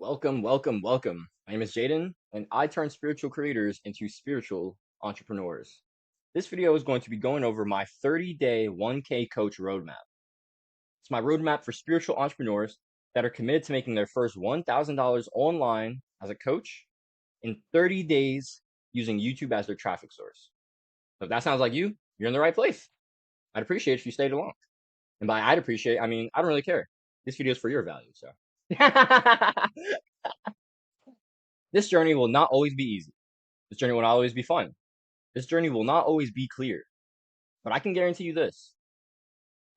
Welcome, welcome, welcome. My name is Jaden, and I turn spiritual creators into spiritual entrepreneurs. This video is going to be going over my 30-day 1K coach roadmap. It's my roadmap for spiritual entrepreneurs that are committed to making their first $1,000 online as a coach in 30 days using YouTube as their traffic source. So if that sounds like you, you're in the right place. I'd appreciate if you stayed along. And by I'd appreciate, I mean, I don't really care. This video is for your value, so. This journey will not always be easy. This journey will not always be fun. This journey will not always be clear. But I can guarantee you this.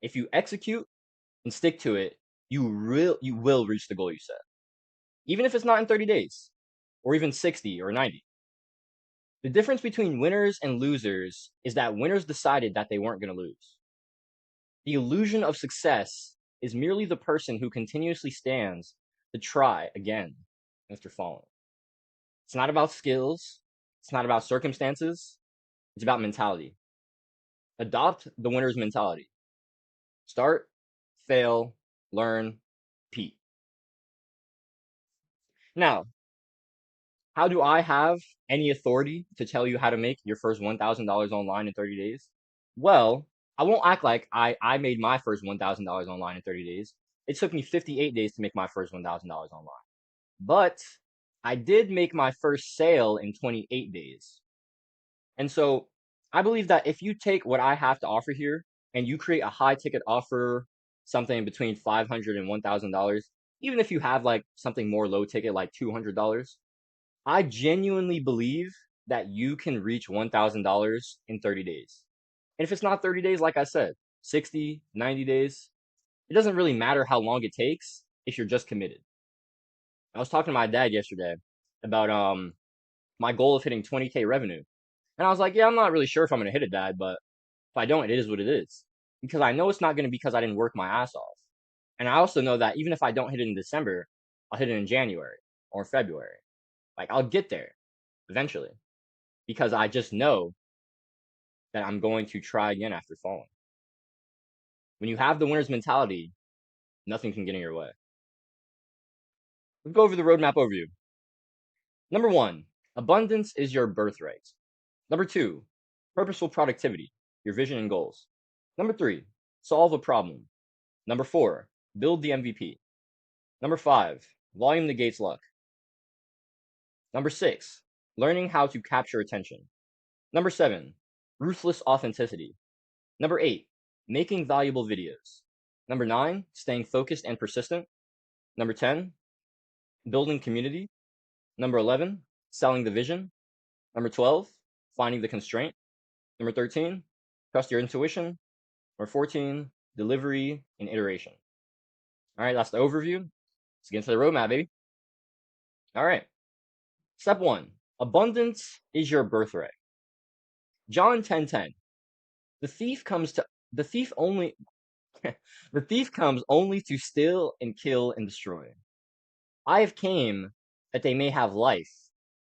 If you execute and stick to it, you will reach the goal you set. Even if it's not in 30 days, or even 60 or 90. The difference between winners and losers is that winners decided that they weren't going to lose. The illusion of success is merely the person who continuously stands to try again after falling. It's not about skills. It's not about circumstances. It's about mentality. Adopt the winner's mentality. Start, fail, learn, repeat. Now, how do I have any authority to tell you how to make your first $1,000 online in 30 days? Well, I won't act like I made my first $1,000 online in 30 days. It took me 58 days to make my first $1,000 online. But I did make my first sale in 28 days. And so I believe that if you take what I have to offer here and you create a high ticket offer, something between $500 and $1,000, even if you have like something more low ticket, like $200, I genuinely believe that you can reach $1,000 in 30 days. And if it's not 30 days, like I said, 60, 90 days, it doesn't really matter how long it takes if you're just committed. I was talking to my dad yesterday about my goal of hitting 20K revenue. And I was like, yeah, I'm not really sure if I'm going to hit it, Dad, but if I don't, it is what it is. Because I know it's not going to be because I didn't work my ass off. And I also know that even if I don't hit it in December, I'll hit it in January or February. Like, I'll get there eventually. Because I just know that I'm going to try again after falling. When you have the winner's mentality, nothing can get in your way. Let's go over the roadmap overview. Number 1, abundance is your birthright. Number 2, purposeful productivity, your vision and goals. Number 3, solve a problem. Number 4, build the MVP. Number 5, volume negates luck. Number 6, learning how to capture attention. Number 7, ruthless authenticity. Number 8, making valuable videos. Number 9, staying focused and persistent. Number 10, building community. Number 11, selling the vision. Number 12, finding the constraint. Number 13, trust your intuition. Number 14, delivery and iteration. All right, that's the overview. Let's get into the roadmap, baby. All right. Step 1, abundance is your birthright. John 10:10. The thief comes only the thief comes only to steal and kill and destroy. I have came that they may have life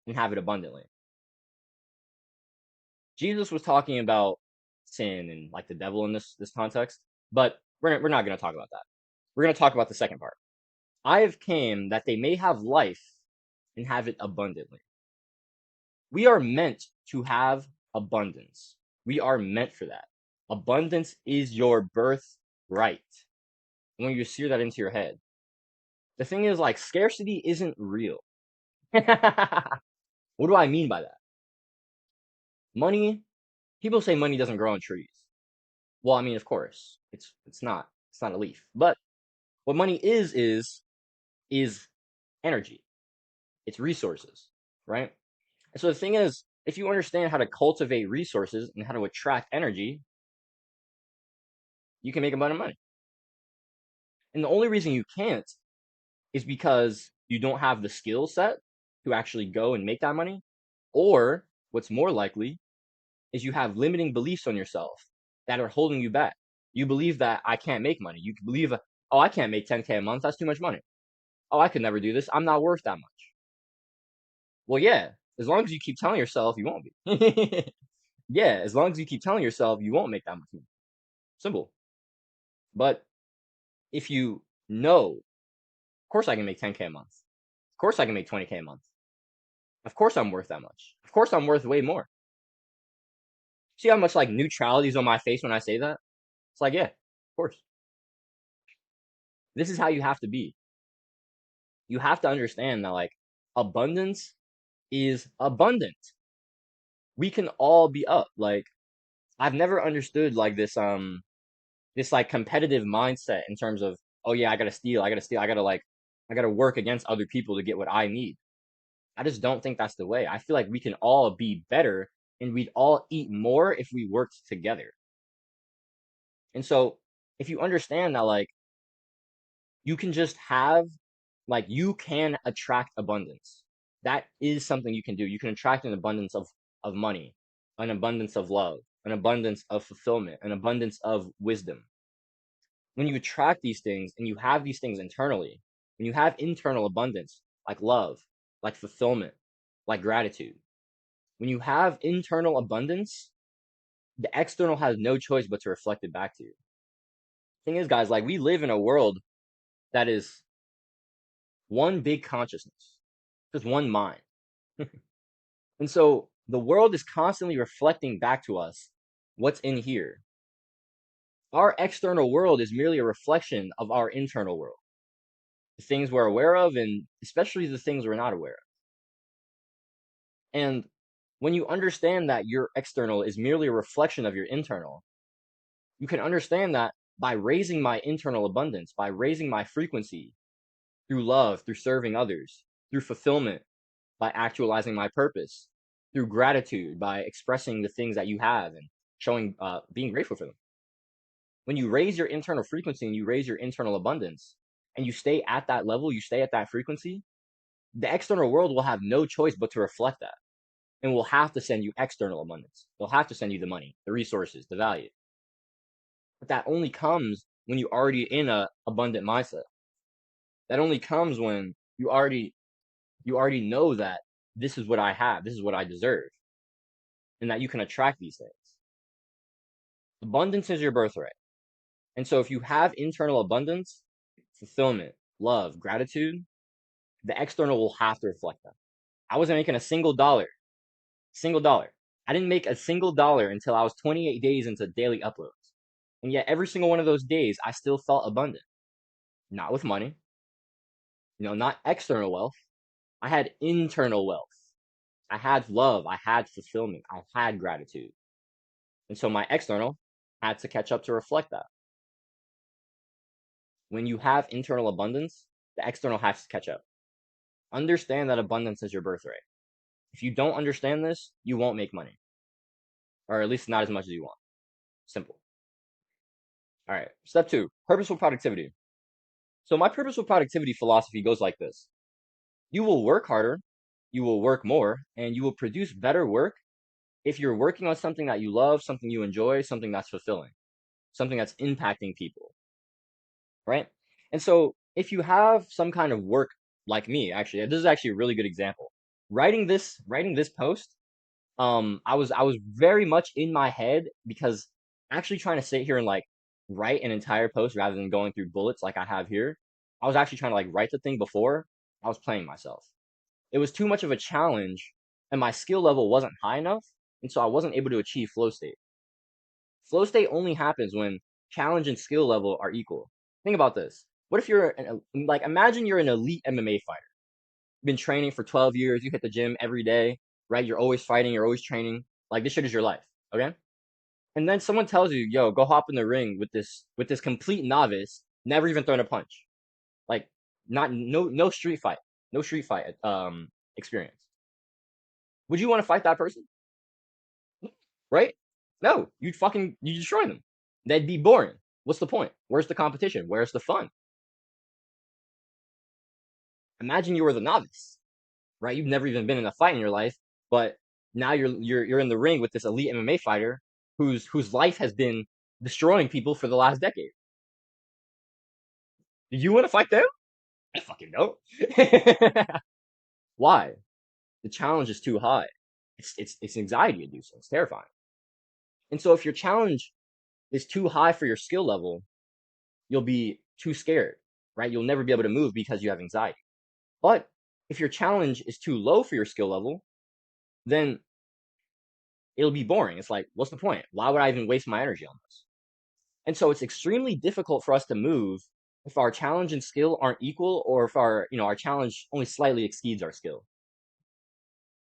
and have it abundantly. Jesus was talking about sin and like the devil in this context, but we're not going to talk about that. We're going to talk about the second part. I have came that they may have life and have it abundantly. We are meant to have abundance. We are meant for that. Abundance is your birthright. When you sear that into your head. The thing is, like, scarcity isn't real. What do I mean by that? Money, people say money doesn't grow on trees. Well, I mean, of course, it's not a leaf. But what money is energy. It's resources, right? And so the thing is, if you understand how to cultivate resources and how to attract energy, you can make a bunch of money. And the only reason you can't is because you don't have the skill set to actually go and make that money. Or what's more likely is you have limiting beliefs on yourself that are holding you back. You believe that I can't make money. You believe, oh, I can't make 10K a month. That's too much money. Oh, I could never do this. I'm not worth that much. Well, yeah, as long as you keep telling yourself you won't be. Yeah, as long as you keep telling yourself you won't make that much money. Simple. But if you know, of course I can make 10K a month. Of course I can make 20K a month. Of course I'm worth that much. Of course I'm worth way more. See how much like neutrality is on my face when I say that? It's like, yeah, of course. This is how you have to be. You have to understand that like abundance is abundant. We can all be up. Like I've never understood like this like competitive mindset in terms of, oh yeah, I gotta steal, I gotta work against other people to get what I need. I just don't think that's the way. I feel like we can all be better and we'd all eat more if we worked together. And so if you understand that like you can just have like you can attract abundance. That is something you can do. You can attract an abundance of money, an abundance of love, an abundance of fulfillment, an abundance of wisdom. When you attract these things and you have these things internally, when you have internal abundance, like love, like fulfillment, like gratitude, when you have internal abundance, the external has no choice but to reflect it back to you. Thing is, guys, like we live in a world that is one big consciousness, just one mind. And so the world is constantly reflecting back to us what's in here. Our external world is merely a reflection of our internal world, the things we're aware of, and especially the things we're not aware of. And when you understand that your external is merely a reflection of your internal, you can understand that by raising my internal abundance, by raising my frequency through love, through serving others, through fulfillment, by actualizing my purpose, through gratitude, by expressing the things that you have and showing, being grateful for them. When you raise your internal frequency and you raise your internal abundance and you stay at that level, you stay at that frequency, the external world will have no choice but to reflect that and will have to send you external abundance. They'll have to send you the money, the resources, the value. But that only comes when you're already in a abundant mindset. That only comes when you already know that this is what I have, this is what I deserve, and that you can attract these things. Abundance is your birthright. And so if you have internal abundance, fulfillment, love, gratitude, the external will have to reflect that. I wasn't making a single dollar. Single dollar. I didn't make a single dollar until I was 28 days into daily uploads. And yet every single one of those days, I still felt abundant. Not with money, not external wealth. I had internal wealth. I had love. I had fulfillment. I had gratitude. And so my external had to catch up to reflect that. When you have internal abundance, the external has to catch up. Understand that abundance is your birthright. If you don't understand this, you won't make money. Or at least not as much as you want. Simple. All right. Step 2, purposeful productivity. So my purposeful productivity philosophy goes like this. You will work harder, you will work more, and you will produce better work if you're working on something that you love, something you enjoy, something that's fulfilling, something that's impacting people, right? And so if you have some kind of work like me, actually, this is actually a really good example. Writing this post, I was very much in my head because actually trying to sit here and like write an entire post rather than going through bullets like I have here. I was actually trying to like write the thing before I was playing myself. It was too much of a challenge and my skill level wasn't high enough, and so I wasn't able to achieve flow state. Flow state only happens when challenge and skill level are equal. Think about this. What if like imagine you're an elite MMA fighter. You've been training for 12 years, you hit the gym every day, right? You're always fighting, you're always training. Like this shit is your life, okay? And then someone tells you, "Yo, go hop in the ring with this complete novice, never even thrown a punch." Like not no street fight, no street fight experience. Would you want to fight that person? Right? No, you destroy them. That'd be boring. What's the point? Where's the competition? Where's the fun? Imagine you were the novice, right? You've never even been in a fight in your life, but now you're in the ring with this elite MMA fighter whose life has been destroying people for the last decade. Do you want to fight them? I fucking don't. Why? The challenge is too high. It's anxiety inducing. It's terrifying. And so if your challenge is too high for your skill level, you'll be too scared, right? You'll never be able to move because you have anxiety. But If your challenge is too low for your skill level, then it'll be boring. It's like, what's the point? Why would I even waste my energy on this? And so it's extremely difficult for us to move if our challenge and skill aren't equal, or if our challenge only slightly exceeds our skill.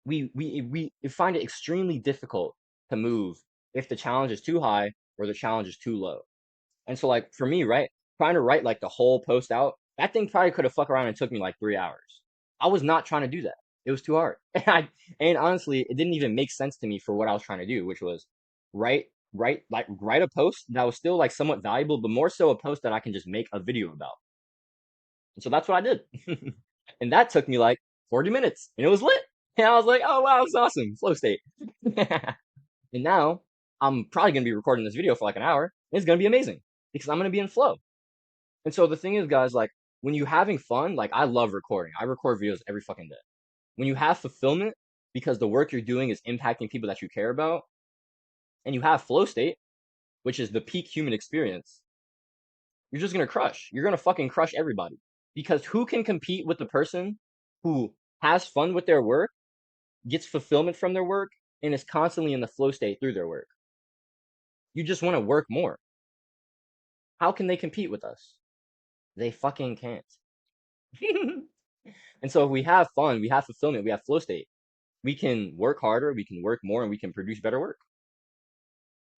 We find it extremely difficult to move if the challenge is too high or the challenge is too low. And so like for me, right, trying to write like the whole post out, that thing probably could have fucked around and took me like 3 hours. I was not trying to do that. It was too hard. And honestly, it didn't even make sense to me for what I was trying to do, which was write a post that was still like somewhat valuable, but more so a post that I can just make a video about. And so that's what I did. And that took me like 40 minutes and it was lit. And I was like, oh wow, it's awesome. Flow state. And now I'm probably gonna be recording this video for like an hour. And it's gonna be amazing because I'm gonna be in flow. And so the thing is, guys, like when you're having fun, like I love recording. I record videos every fucking day. When you have fulfillment because the work you're doing is impacting people that you care about, and you have flow state, which is the peak human experience, you're just gonna crush. You're gonna fucking crush everybody. Because who can compete with the person who has fun with their work, gets fulfillment from their work, and is constantly in the flow state through their work? You just want to work more. How can they compete with us? They fucking can't. And so if we have fun, we have fulfillment, we have flow state, we can work harder, we can work more, and we can produce better work.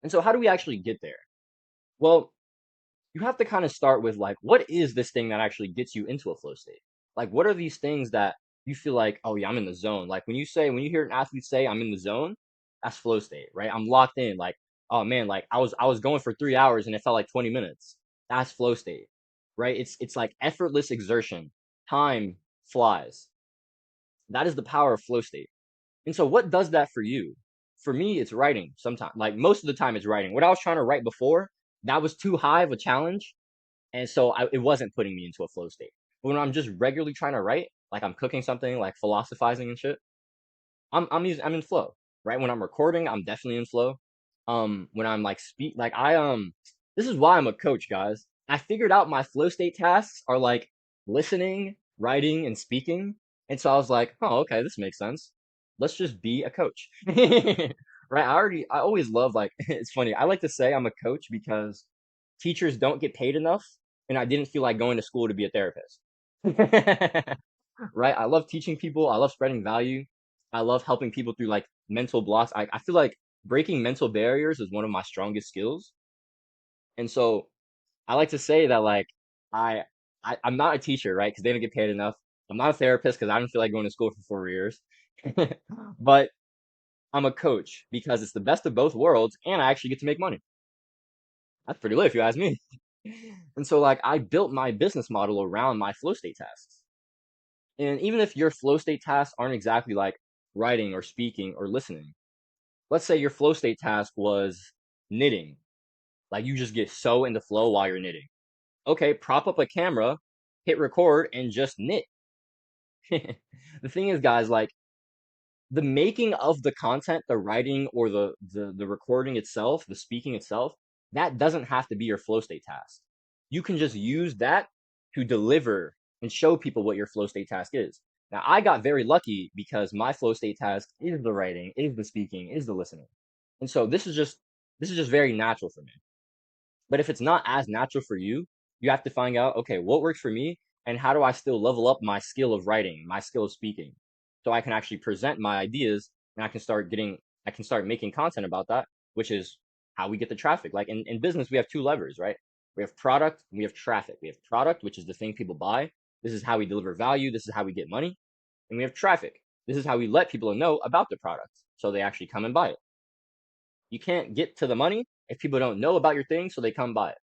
And so how do we actually get there? Well, you have to kind of start with like, what is this thing that actually gets you into a flow state? Like, what are these things that you feel like, oh yeah, I'm in the zone? Like when you hear an athlete say I'm in the zone, that's flow state, right? I'm locked in. Like, oh man, like I was going for 3 hours and it felt like 20 minutes. That's flow state, right? It's like effortless exertion. Time flies. That is the power of flow state. And so what does that for you? For me, it's writing sometimes. Like most of the time it's writing. What I was trying to write before, that was too high of a challenge. And so it wasn't putting me into a flow state. But when I'm just regularly trying to write, like I'm cooking something, like philosophizing and shit, I'm in flow, right? When I'm recording, I'm definitely in flow. When I'm like this is why I'm a coach, guys. I figured out my flow state tasks are like listening, writing, and speaking. And so I was like, oh, okay, this makes sense. Let's just be a coach. Right? I always love like, it's funny. I like to say I'm a coach because teachers don't get paid enough, and I didn't feel like going to school to be a therapist. Right? I love teaching people. I love spreading value. I love helping people through like mental blocks. I feel like breaking mental barriers is one of my strongest skills. And so I like to say that like I, I'm not a teacher, right? Because they don't get paid enough. I'm not a therapist because I don't feel like going to school for 4 years. But I'm a coach because it's the best of both worlds and I actually get to make money. That's pretty lit if you ask me. And so like I built my business model around my flow state tasks. And even if your flow state tasks aren't exactly like writing or speaking or listening, let's say your flow state task was knitting. Like you just get so into flow while you're knitting. Okay, prop up a camera, hit record, and just knit. The thing is, guys, like the making of the content, the writing or the recording itself, the speaking itself, that doesn't have to be your flow state task. You can just use that to deliver and show people what your flow state task is. Now, I got very lucky because my flow state task is the writing, is the speaking, is the listening. And so this is just very natural for me. But if it's not as natural for you, you have to find out, okay, what works for me and how do I still level up my skill of writing, my skill of speaking, so I can actually present my ideas and I can start making content about that, which is how we get the traffic. Like in business, we have two levers, right? We have product and we have traffic. We have product, which is the thing people buy. This is how we deliver value. This is how we get money. And we have traffic. This is how we let people know about the product so they actually come and buy it. You can't get to the money if people don't know about your thing, so they come buy it.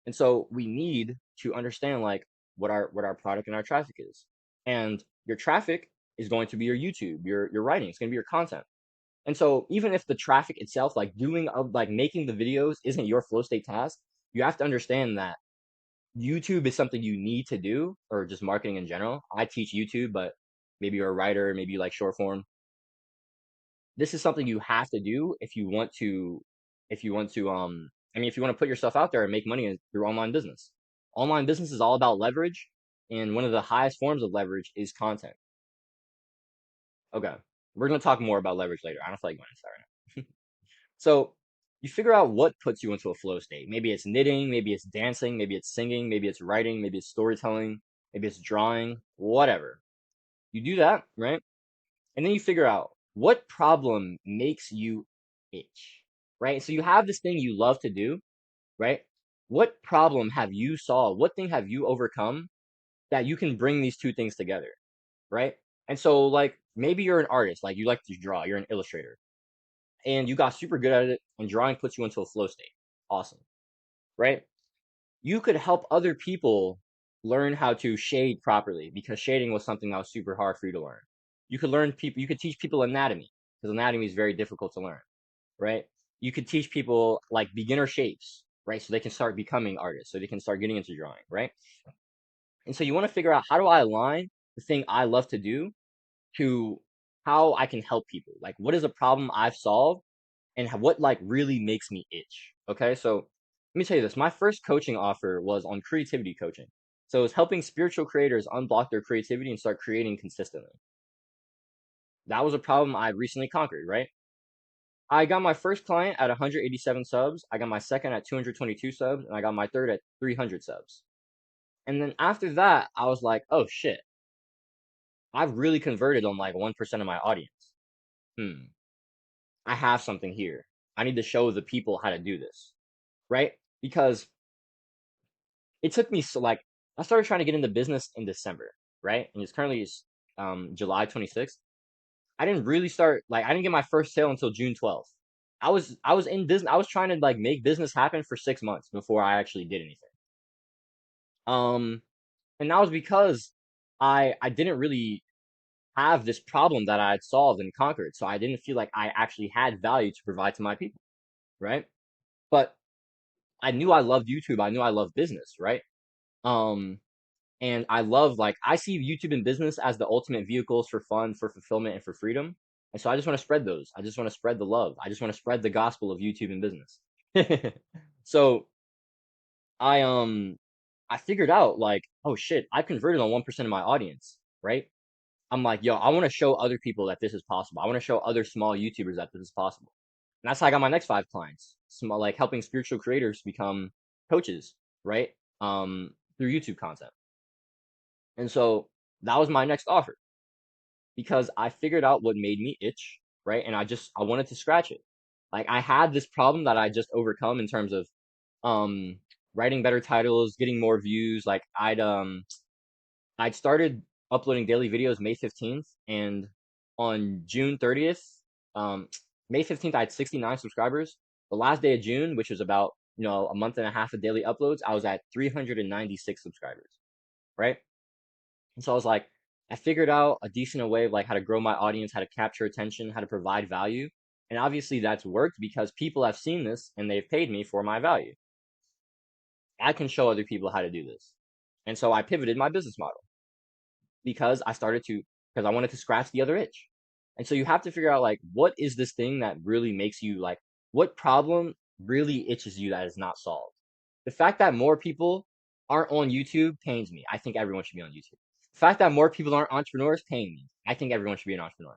And so we need to understand like what our product and our traffic is. And your traffic is going to be your YouTube, your writing, it's going to be your content. And so even if the traffic itself, like making the videos isn't your flow state task, you have to understand that YouTube is something you need to do, or just marketing in general. I teach YouTube, but maybe you're a writer, maybe you like short form. This is something you have to do if you want to put yourself out there and make money through online business. Online business is all about leverage, and one of the highest forms of leverage is content. Okay. We're gonna talk more about leverage later. I don't feel like going into that right now. So you figure out what puts you into a flow state. Maybe it's knitting, maybe it's dancing, maybe it's singing, maybe it's writing, maybe it's storytelling, maybe it's drawing, whatever. You do that, right? And then you figure out what problem makes you itch, right? So you have this thing you love to do, right? What problem have you solved? What thing have you overcome that you can bring these two things together, right? And so, like, maybe you're an artist, like you like to draw, you're an illustrator, and you got super good at it, and drawing puts you into a flow state. Awesome, right? You could help other people learn how to shade properly because shading was something that was super hard for you to learn. You could teach people anatomy because anatomy is very difficult to learn, right? You could teach people like beginner shapes, right? So they can start becoming artists, so they can start getting into drawing, right? And so you want to figure out, how do I align the thing I love to do to how I can help people? Like, what is a problem I've solved and what like really makes me itch? Okay, so let me tell you this. My first coaching offer was on creativity coaching. So it's helping spiritual creators unblock their creativity and start creating consistently. That was a problem I recently conquered, right? I got my first client at 187 subs. I got my second at 222 subs, and I got my third at 300 subs. And then after that, I was like, oh shit, I've really converted on like 1% of my audience. Hmm, I have something here. I need to show the people how to do this, right? Because it took me so like I started trying to get into business in December, right? And it's currently July 26th. I didn't get my first sale until June 12th. I was in business. I was trying to like make business happen for 6 months before I actually did anything. Um, and that was because I didn't really have this problem that I had solved and conquered. So I didn't feel like I actually had value to provide to my people, right? But I knew I loved YouTube. I knew I loved business, right? Um, and I love like I see YouTube and business as the ultimate vehicles for fun, for fulfillment, and for freedom. And so I just want to spread those. I just want to spread the love. I just want to spread the gospel of YouTube and business. So I I figured out like, oh shit, I've converted on 1% of my audience, right? I'm like, yo, I want to show other people that this is possible. I want to show other small YouTubers that this is possible. And that's how I got my next 5 clients. Small, like helping spiritual creators become coaches, right? Through YouTube content. And so that was my next offer because I figured out what made me itch, right? And I wanted to scratch it. Like I had this problem that I just overcome in terms of um writing better titles, getting more views. Like I'd started uploading daily videos May 15th, and on June 30th, um, May 15th, I had 69 subscribers. The last day of June, which was about, a month and a half of daily uploads, I was at 396 subscribers, right? And so I was like, I figured out a decent way of like how to grow my audience, how to capture attention, how to provide value. And obviously that's worked because people have seen this and they've paid me for my value. I can show other people how to do this. And so I pivoted my business model because because I wanted to scratch the other itch. And so you have to figure out like, what is this thing that really makes you like, what problem really itches you that is not solved? The fact that more people aren't on YouTube pains me. I think everyone should be on YouTube. The fact that more people aren't entrepreneurs pain me. I think everyone should be an entrepreneur.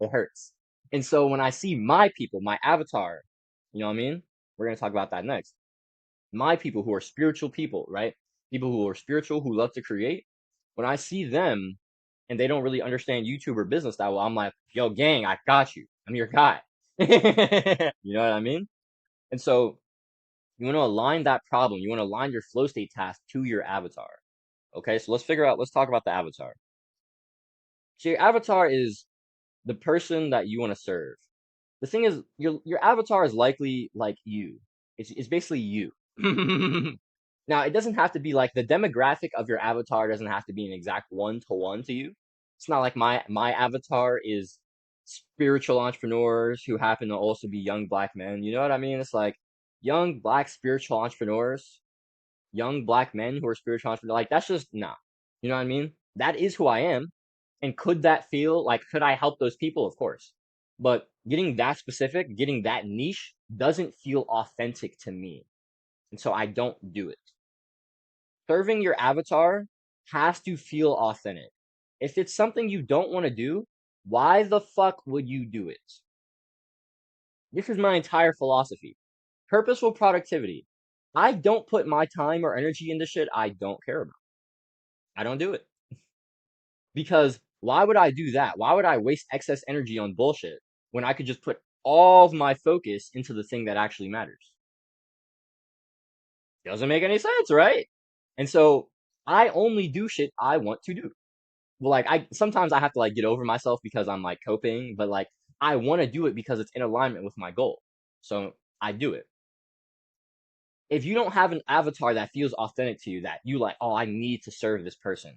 It hurts. And so when I see my people, my avatar, you know what I mean? We're going to talk about that next. My people who are spiritual people, right? People who are spiritual, who love to create. When I see them and they don't really understand YouTube or business that well, I'm like, yo, gang, I got you. I'm your guy. You know what I mean? And so you want to align that problem. You want to align your flow state task to your avatar. Okay, so let's talk about the avatar. So your avatar is the person that you want to serve. The thing is, your avatar is likely like you. It's basically you. Now, it doesn't have to be like the demographic of your avatar doesn't have to be an exact 1-to-1 to you. It's not like my avatar is spiritual entrepreneurs who happen to also be young black men. You know what I mean? It's like young black spiritual entrepreneurs, young black men who are spiritual entrepreneurs. Like that's just nah. You know what I mean? That is who I am. And could that feel like could I help those people? Of course. But getting that specific, getting that niche doesn't feel authentic to me. And so I don't do it. Serving your avatar has to feel authentic. If it's something you don't want to do, Why the fuck would you do it? This is my entire philosophy. Purposeful productivity. I don't put my time or energy into shit I don't care about. I don't do it. Because why would I do that? Why would I waste excess energy on bullshit when I could just put all of my focus into the thing that actually matters? Doesn't make any sense, right? And so I only do shit I want to do. Well, like I sometimes I have to like get over myself because I'm like coping, but like I want to do it because it's in alignment with my goal. So I do it. If you don't have an avatar that feels authentic to you, that you like, oh, I need to serve this person.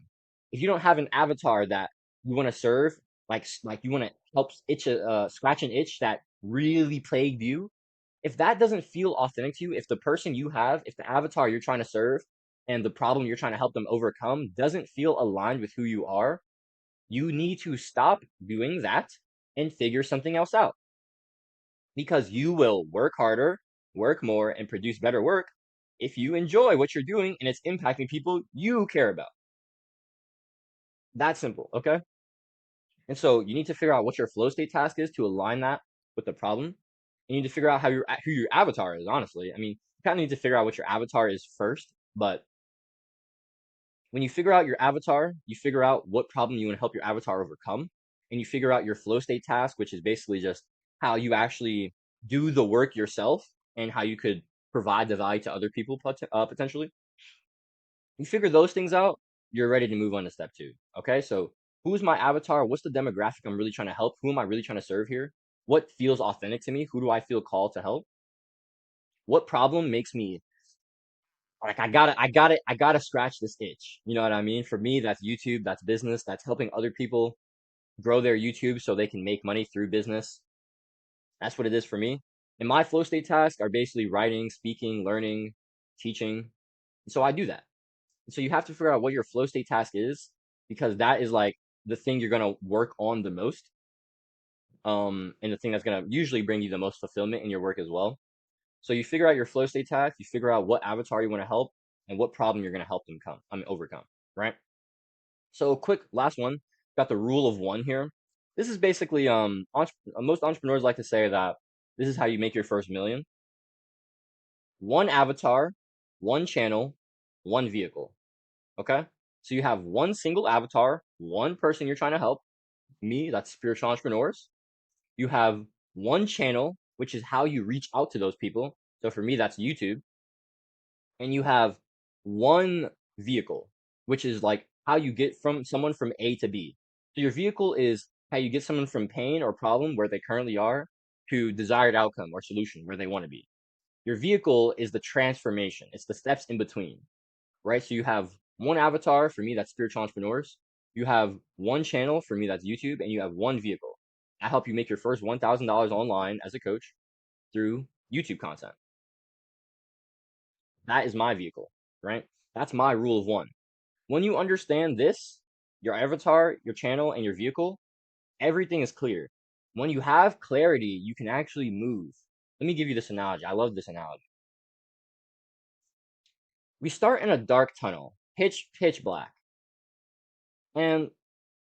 If you don't have an avatar that you want to serve, like you want to help scratch an itch that really plagued you, if that doesn't feel authentic to you, if the person you have, if the avatar you're trying to serve and the problem you're trying to help them overcome doesn't feel aligned with who you are, you need to stop doing that and figure something else out. Because you will work harder, work more, and produce better work if you enjoy what you're doing and it's impacting people you care about. That's simple, okay? And so you need to figure out what your flow state task is to align that with the problem. You need to figure out who your avatar is, honestly. I mean, you kind of need to figure out what your avatar is first, but when you figure out your avatar, you figure out what problem you want to help your avatar overcome, and you figure out your flow state task, which is basically just how you actually do the work yourself and how you could provide the value to other people potentially. You figure those things out, you're ready to move on to step two. Okay, so who's my avatar? What's the demographic I'm really trying to help? Who am I really trying to serve here? What feels authentic to me? Who do I feel called to help? What problem makes me like I gotta scratch this itch. You know what I mean? For me, that's YouTube, that's business, that's helping other people grow their YouTube so they can make money through business. That's what it is for me. And my flow state tasks are basically writing, speaking, learning, teaching. So I do that. So you have to figure out what your flow state task is because that is like the thing you're gonna work on the most. And the thing that's gonna usually bring you the most fulfillment in your work as well. So you figure out your flow state task, you figure out what avatar you want to help and what problem you're going to help them overcome, right? So quick last one, got the rule of one here. This is basically most entrepreneurs like to say that this is how you make your first million. One avatar, one channel, one vehicle. Okay? So you have one single avatar, one person you're trying to help. Me, that's spiritual entrepreneurs. You have one channel, which is how you reach out to those people. So for me, that's YouTube. And you have one vehicle, which is like how you get from someone from A to B. So your vehicle is how you get someone from pain or problem where they currently are to desired outcome or solution where they want to be. Your vehicle is the transformation. It's the steps in between, right? So you have one avatar, for me, that's spiritual entrepreneurs. You have one channel, for me, that's YouTube, and you have one vehicle. I help you make your first $1,000 online as a coach through YouTube content. That is my vehicle, right? That's my rule of one. When you understand this, your avatar, your channel, and your vehicle, everything is clear. When you have clarity, you can actually move. Let me give you this analogy. I love this analogy. We start in a dark tunnel, pitch black, and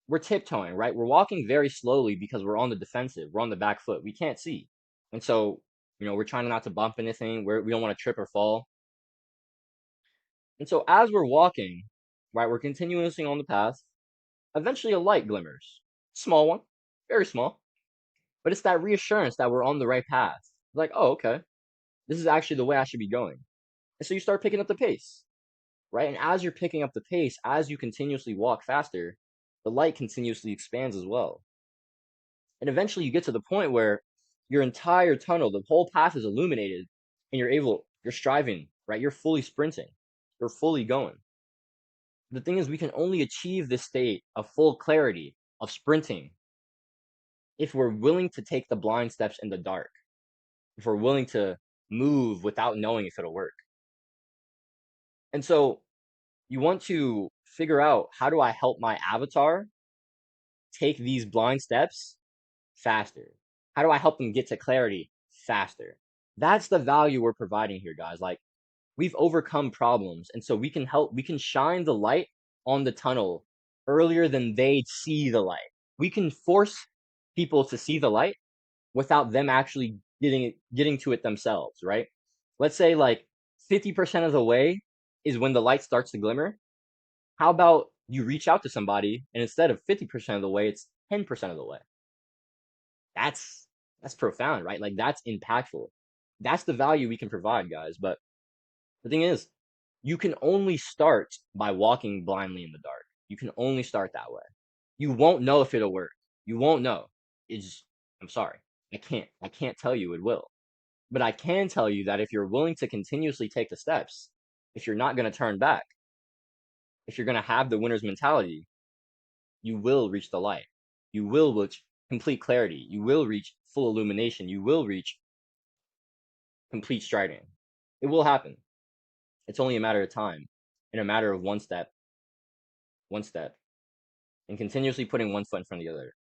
we're tiptoeing, right? We're walking very slowly because we're on the defensive. We're on the back foot. We can't see. And so, we're trying not to bump anything. We don't want to trip or fall. And so as we're walking, right, we're continuously on the path. Eventually a light glimmers. Small one, very small. But it's that reassurance that we're on the right path. Like, oh, okay, this is actually the way I should be going. And so you start picking up the pace, right? And as you're picking up the pace, as you continuously walk faster, the light continuously expands as well. And eventually you get to the point where your entire tunnel, the whole path is illuminated and you're striving, right? You're fully sprinting. You're fully going. The thing is, we can only achieve this state of full clarity, of sprinting, if we're willing to take the blind steps in the dark, if we're willing to move without knowing if it'll work. And so you want to figure out, how do I help my avatar take these blind steps faster? How do I help them get to clarity faster? That's the value we're providing here, guys. Like, we've overcome problems, and so we can shine the light on the tunnel earlier than they see the light. We can force people to see the light without them actually getting to it themselves, right? Let's say like 50% of the way is when the light starts to glimmer. How about you reach out to somebody and instead of 50% of the way, it's 10% of the way? That's that's profound, right? Like that's impactful. That's the value we can provide, guys. But the thing is, you can only start by walking blindly in the dark. You can only start that way. You won't know if it'll work. You won't know. It's I'm sorry. I can't tell you it will. But I can tell you that if you're willing to continuously take the steps, if you're not going to turn back, if you're going to have the winner's mentality, you will reach the light. You will reach complete clarity. You will reach full illumination. You will reach complete striding. It will happen. It's only a matter of time and a matter of one step, and continuously putting one foot in front of the other.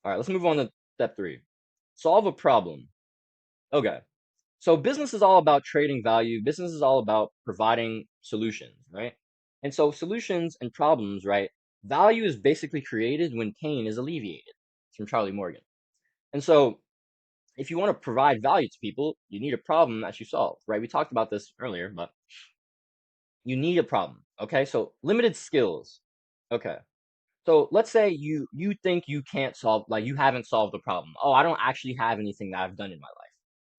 All right, let's move on to step 3. Solve a problem. Okay. So business is all about trading value. Business is all about providing solutions, right? And so solutions and problems, right? Value is basically created when pain is alleviated. It's from Charlie Morgan. And so if you want to provide value to people, you need a problem that you solve, right? We talked about this earlier, but you need a problem. Okay, so limited skills. Okay, so let's say you think you can't solve, like you haven't solved the problem. Oh, I don't actually have anything that I've done in my life.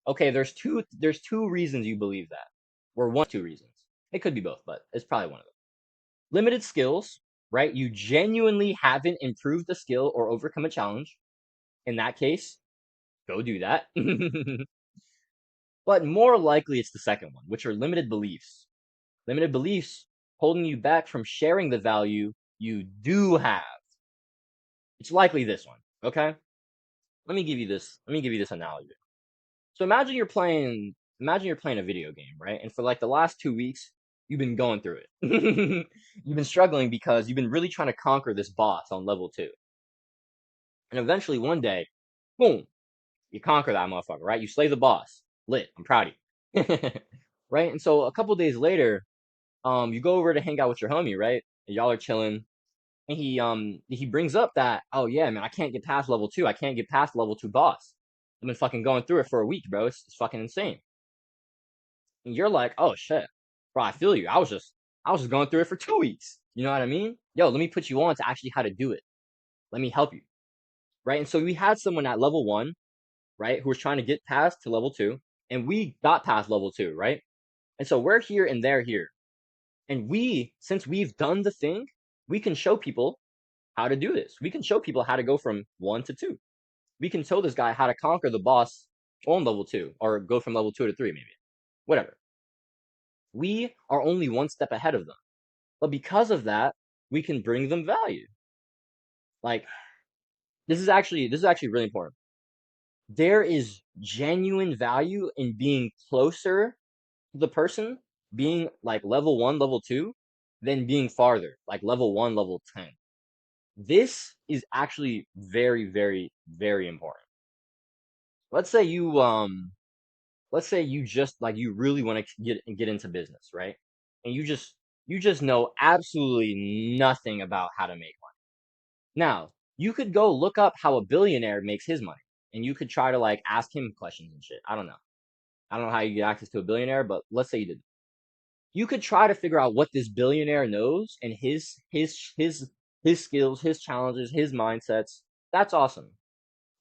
Okay, there's two reasons you believe that, or one of two reasons. It could be both, but it's probably one of them. Limited skills, right? You genuinely haven't improved a skill or overcome a challenge. In that case, go do that. But more likely it's the second one, which are limited beliefs. Limited beliefs holding you back from sharing the value you do have. It's likely this one, okay? Let me give you this analogy. So imagine you're playing a video game, right? And for like the last 2 weeks, you've been going through it. You've been struggling because you've been really trying to conquer this boss on level 2. And eventually one day, boom, you conquer that motherfucker, right? You slay the boss. Lit. I'm proud of you. Right? And so a couple days later, you go over to hang out with your homie, right? And y'all are chilling. And he brings up that, oh yeah, man, I can't get past level 2. I can't get past level 2 boss. I've been fucking going through it for a week, bro. It's fucking insane. And you're like, oh shit, bro, I feel you. I was just going through it for 2 weeks. You know what I mean? Yo, let me put you on to actually how to do it. Let me help you, right? And so we had someone at level 1, right, who was trying to get past to level 2, and we got past level 2, right? And so we're here and they're here, and since we've done the thing, we can show people how to do this. We can show people how to go from 1 to 2. We can show this guy how to conquer the boss on level 2, or go from level 2 to 3, maybe. Whatever. We are only one step ahead of them. But because of that, we can bring them value. Like, this is actually really important. There is genuine value in being closer to the person, being like level 1, level 2, than being farther, like level 1, level 10. This is actually very, very, very important. Let's say you just like you really want to get into business, right? And you just know absolutely nothing about how to make money. Now, you could go look up how a billionaire makes his money, and you could try to like ask him questions and shit. I don't know. I don't know how you get access to a billionaire, but let's say you did. You could try to figure out what this billionaire knows and his skills, his challenges, his mindsets. That's awesome.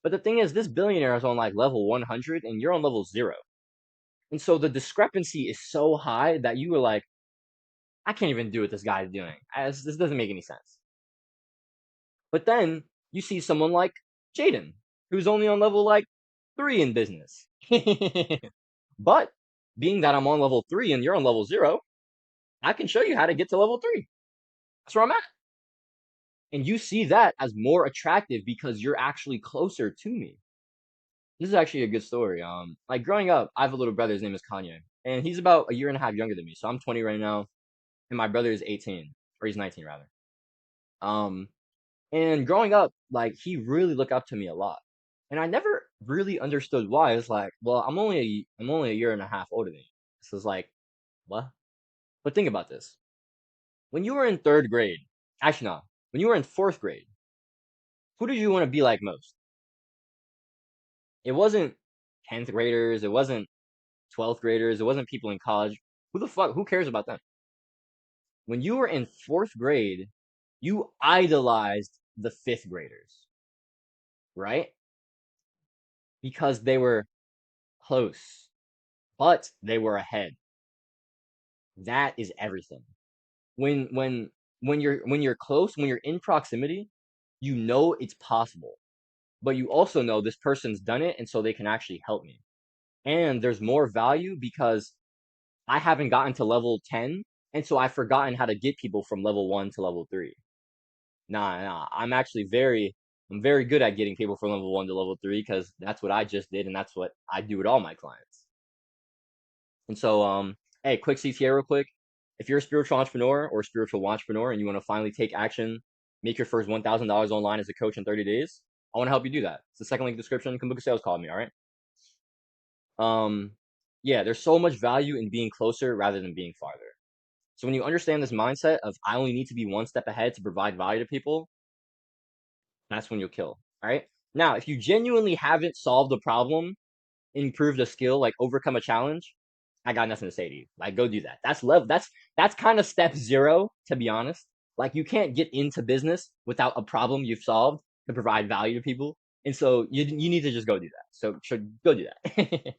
But the thing is, this billionaire is on like level 100 and you're on level 0. And so the discrepancy is so high that you were like, I can't even do what this guy is doing. This doesn't make any sense. But then you see someone like Jaden, who's only on level like 3 in business. But being that I'm on level 3 and you're on level 0, I can show you how to get to level 3. That's where I'm at. And you see that as more attractive because you're actually closer to me. This is actually a good story. Like growing up, I have a little brother. His name is Kanye, and he's about a year and a half younger than me. So I'm 20 right now, and my brother is 18, or he's 19 rather. Um, and growing up, like he really looked up to me a lot, and I never really understood why. It's like, well, I'm only a year and a half older than you. So it's like, what? But think about this: when you were in 3rd grade, actually no, when you were in 4th grade, Who did you want to be like most? It wasn't 10th graders, it wasn't 12th graders, it wasn't people in college. Who cares about them? When you were in 4th grade, you idolized the 5th graders, right? Because they were close, but they were ahead. That is everything. When when when you're close, when you're in proximity, you know it's possible. But you also know this person's done it and so they can actually help me. And there's more value because I haven't gotten to level 10 and so I've forgotten how to get people from level 1 to level 3. Nah, I'm very good at getting people from level 1 to level 3 because that's what I just did and that's what I do with all my clients. And so, hey, quick CTA real quick. If you're a spiritual entrepreneur or a spiritual entrepreneur and you want to finally take action, make your first $1,000 online as a coach in 30 days, I want to help you do that. It's the second link in the description. You can book a sales call with me, all right? Um, yeah, there's so much value in being closer rather than being farther. So when you understand this mindset of I only need to be one step ahead to provide value to people, that's when you'll kill. All right. Now, if you genuinely haven't solved a problem, improved a skill, like overcome a challenge, I got nothing to say to you. Like, go do that. That's level. That's kind of step zero, to be honest. Like, you can't get into business without a problem you've solved to provide value to people, and so you need to just go do that. So should go do that.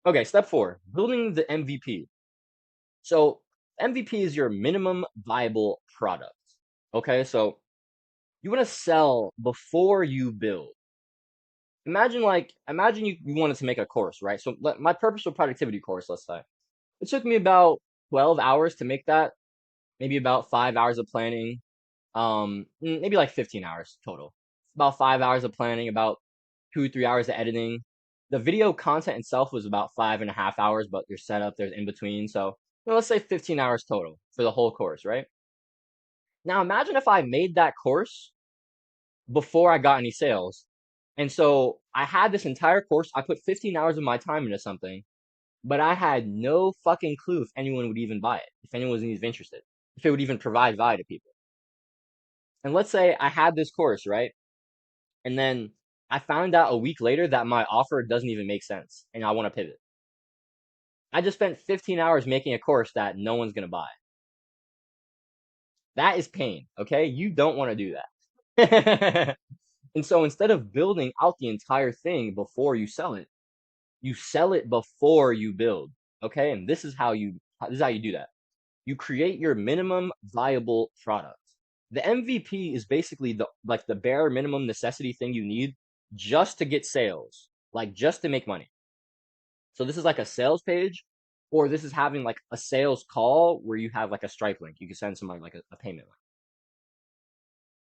Okay, step four, building the MVP. So MVP is your minimum viable product. Okay, so you want to sell before you build. Imagine you wanted to make a course, right? So my purposeful productivity course, let's say, it took me about 12 hours to make that, maybe about 5 hours of planning, maybe like 15 hours total. About 5 hours of planning, about 2, 3 hours of editing. The video content itself was about 5.5 hours, but there's setup, there's in between. So let's say 15 hours total for the whole course, right? Now imagine if I made that course before I got any sales. And so I had this entire course. I put 15 hours of my time into something, but I had no fucking clue if anyone would even buy it, if anyone was even interested, if it would even provide value to people. And let's say I had this course, right? And then I found out a week later that my offer doesn't even make sense and I want to pivot. I just spent 15 hours making a course that no one's going to buy. That is pain, okay? You don't want to do that. And so instead of building out the entire thing before you sell it before you build, okay? And this is how you do that. You create your minimum viable product. The MVP is basically the bare minimum necessity thing you need just to get sales, like just to make money. So this is like a sales page, or this is having like a sales call where you have like a Stripe link. You can send somebody like a payment link.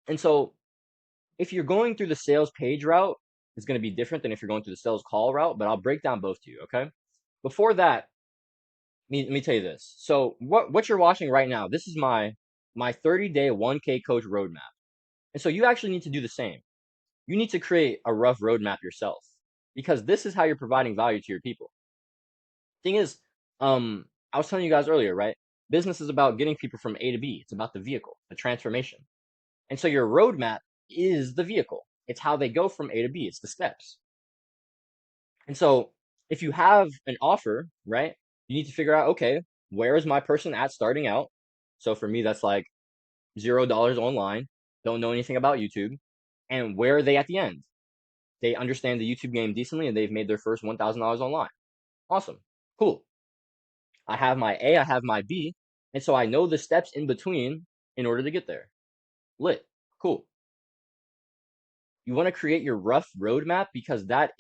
And so if you're going through the sales page route, it's going to be different than if you're going through the sales call route, but I'll break down both to you, okay? Before that, let me tell you this. So what you're watching right now, this is my 30-day 1K coach roadmap. And so you actually need to do the same. You need to create a rough roadmap yourself because this is how you're providing value to your people. Thing is, I was telling you guys earlier, right? Business is about getting people from A to B. It's about the vehicle, the transformation. And so your roadmap is the vehicle. It's how they go from A to B. It's the steps. And so if you have an offer, right, you need to figure out, okay, where is my person at starting out? So for me, that's like $0 online, don't know anything about YouTube. And where are they at the end? They understand the YouTube game decently and they've made their first $1,000 online. Awesome. Cool. I have my A, I have my B. And so I know the steps in between in order to get there. Lit. Cool. You want to create your rough roadmap because that's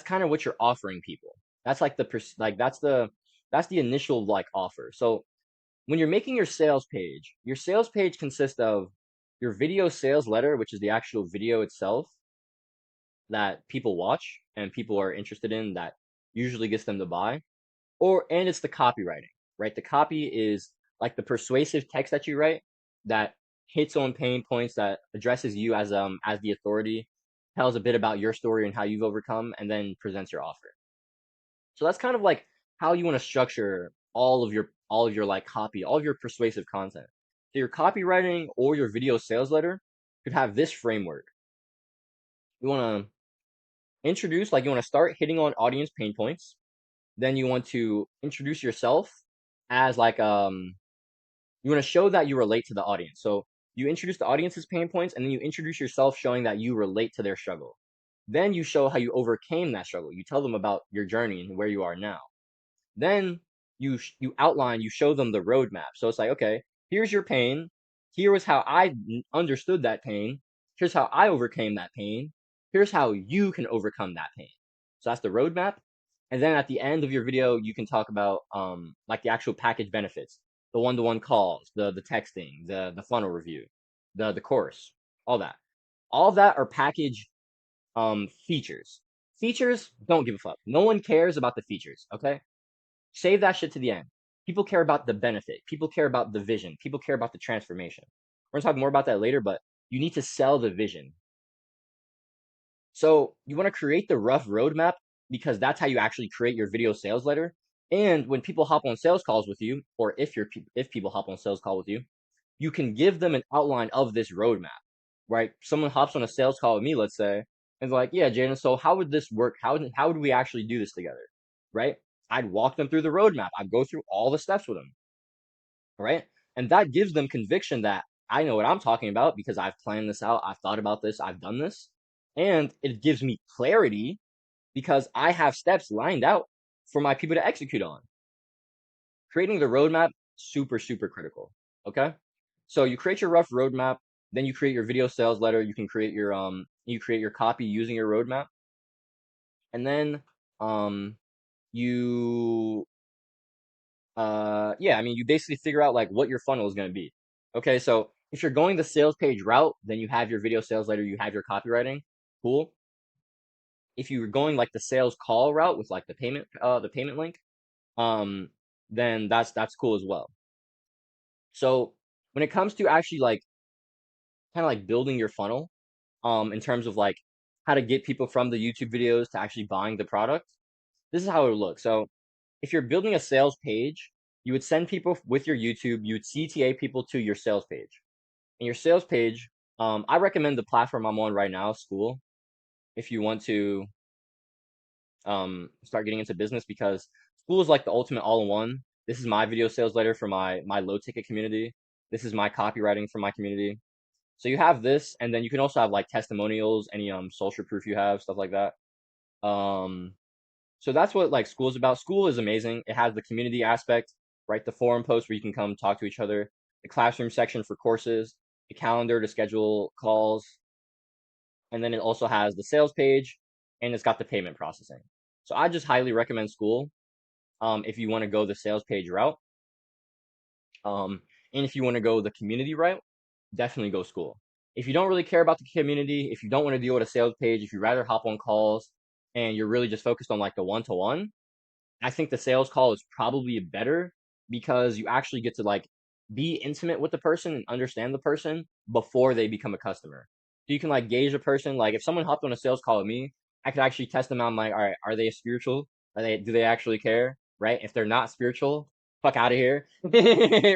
kind of what you're offering people. That's like that's the initial like offer. So when you're making your sales page consists of your video sales letter, which is the actual video itself that people watch and people are interested in that usually gets them to buy, and it's the copywriting, right? The copy is like the persuasive text that you write that hits on pain points, that addresses you as the authority, tells a bit about your story and how you've overcome, and then presents your offer. So that's kind of like how you want to structure all of your like copy, all of your persuasive content. So your copywriting or your video sales letter could have this framework. You want to introduce, like, you want to start hitting on audience pain points. Then you want to introduce yourself as like, you want to show that you relate to the audience. So you introduce the audience's pain points, and then you introduce yourself showing that you relate to their struggle. Then you show how you overcame that struggle. You tell them about your journey and where you are now. Then you outline, you show them the roadmap. So it's like, okay, here's your pain. Here was how I understood that pain. Here's how I overcame that pain. Here's how you can overcome that pain. So that's the roadmap. And then at the end of your video, you can talk about like the actual package benefits, the one-to-one calls, the texting, the funnel review, the course, all that. All of that are package features. Features, don't give a fuck. No one cares about the features, okay? Save that shit to the end. People care about the benefit. People care about the vision. People care about the transformation. We're gonna talk more about that later, but you need to sell the vision. So you want to create the rough roadmap because that's how you actually create your video sales letter. And when people hop on sales calls with you, or if people hop on sales call with you, you can give them an outline of this roadmap, right? Someone hops on a sales call with me, let's say, and they're like, yeah, Jaden, so how would this work? How would we actually do this together, right? I'd walk them through the roadmap. I'd go through all the steps with them, right? And that gives them conviction that I know what I'm talking about because I've planned this out. I've thought about this. I've done this. And it gives me clarity because I have steps lined out for my people to execute on. Creating the roadmap, super, super critical. Okay. So you create your rough roadmap, then you create your video sales letter. You can create you create your copy using your roadmap. And then you yeah, I mean, you basically figure out like what your funnel is going to be. Okay, so if you're going the sales page route, then you have your video sales letter, you have your copywriting. Cool. If you're going like the sales call route with like the payment link, um, then that's cool as well. So when it comes to actually like kind of like building your funnel, in terms of like how to get people from the YouTube videos to actually buying the product, this is how it would look. So if you're building a sales page, you would send people with your YouTube, you would CTA people to your sales page. And your sales page, I recommend the platform I'm on right now, School, if you want to start getting into business, because School is like the ultimate all-in-one. This is my video sales letter for my low ticket community. This is my copywriting for my community. So you have this, and then you can also have like testimonials, any social proof you have, stuff like that. Um, so that's what like School is about. School is amazing. It has the community aspect, right? The forum post where you can come talk to each other, the classroom section for courses, the calendar to schedule calls, and then it also has the sales page, and it's got the payment processing. So I just highly recommend School if you want to go the sales page route. And if you want to go the community route, definitely go School. If you don't really care about the community, if you don't want to deal with a sales page, if you rather hop on calls and you're really just focused on like the one-to-one, I think the sales call is probably better because you actually get to like be intimate with the person and understand the person before they become a customer. So you can like gauge a person. Like if someone hopped on a sales call with me, I could actually test them out. I'm like, all right, are they spiritual? Do they actually care? Right? If they're not spiritual, fuck out of here.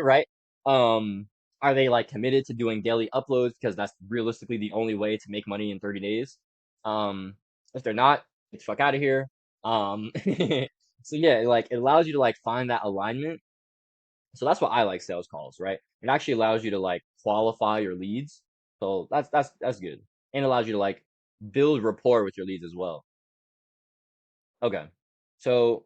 Right? Um, are they like committed to doing daily uploads because that's realistically the only way to make money in 30 days? If they're not, get the fuck out of here. So yeah, like it allows you to like find that alignment. So that's what I like sales calls, right? It actually allows you to like qualify your leads. So that's good. And allows you to like build rapport with your leads as well. Okay. So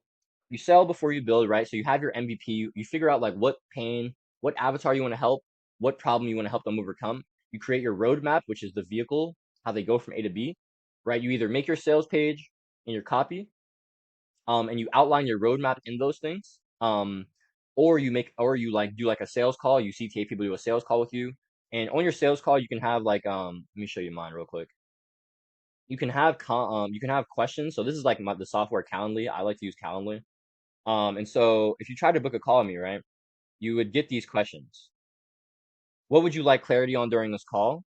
you sell before you build, right? So you have your MVP, you figure out like what pain, what avatar you want to help, what problem you want to help them overcome. You create your roadmap, which is the vehicle, how they go from A to B, right? You either make your sales page in your copy, and you outline your roadmap in those things. Or you like do like a sales call. You CTA people do a sales call with you, and on your sales call, you can have like Let me show you mine real quick. You can have questions. So this is like the software Calendly. I like to use Calendly. And so if you try to book a call with me, right, you would get these questions. What would you like clarity on during this call?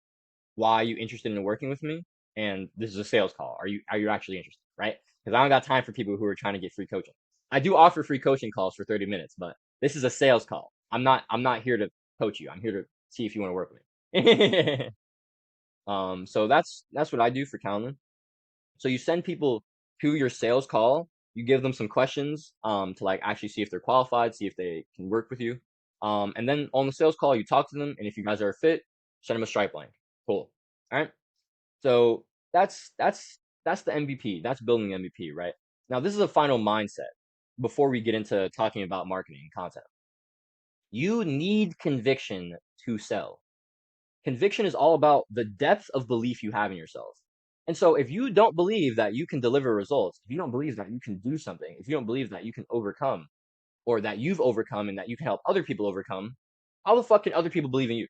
Why are you interested in working with me? And this is a sales call. Are you actually interested, right? Because I don't got time for people who are trying to get free coaching. I do offer free coaching calls for 30 minutes, but this is a sales call. I'm not here to coach you. I'm here to see if you want to work with me. So that's what I do for Calendly. So you send people to your sales call. You give them some questions to like actually see if they're qualified, see if they can work with you. And then on the sales call, you talk to them, and if you guys are a fit, send them a Stripe link. Cool. All right. So that's the MVP. That's building MVP, right? Now this is a final mindset before we get into talking about marketing and content. You need conviction to sell. Conviction is all about the depth of belief you have in yourself. And so if you don't believe that you can deliver results, if you don't believe that you can do something, if you don't believe that you can overcome or that you've overcome and that you can help other people overcome, how the fuck can other people believe in you?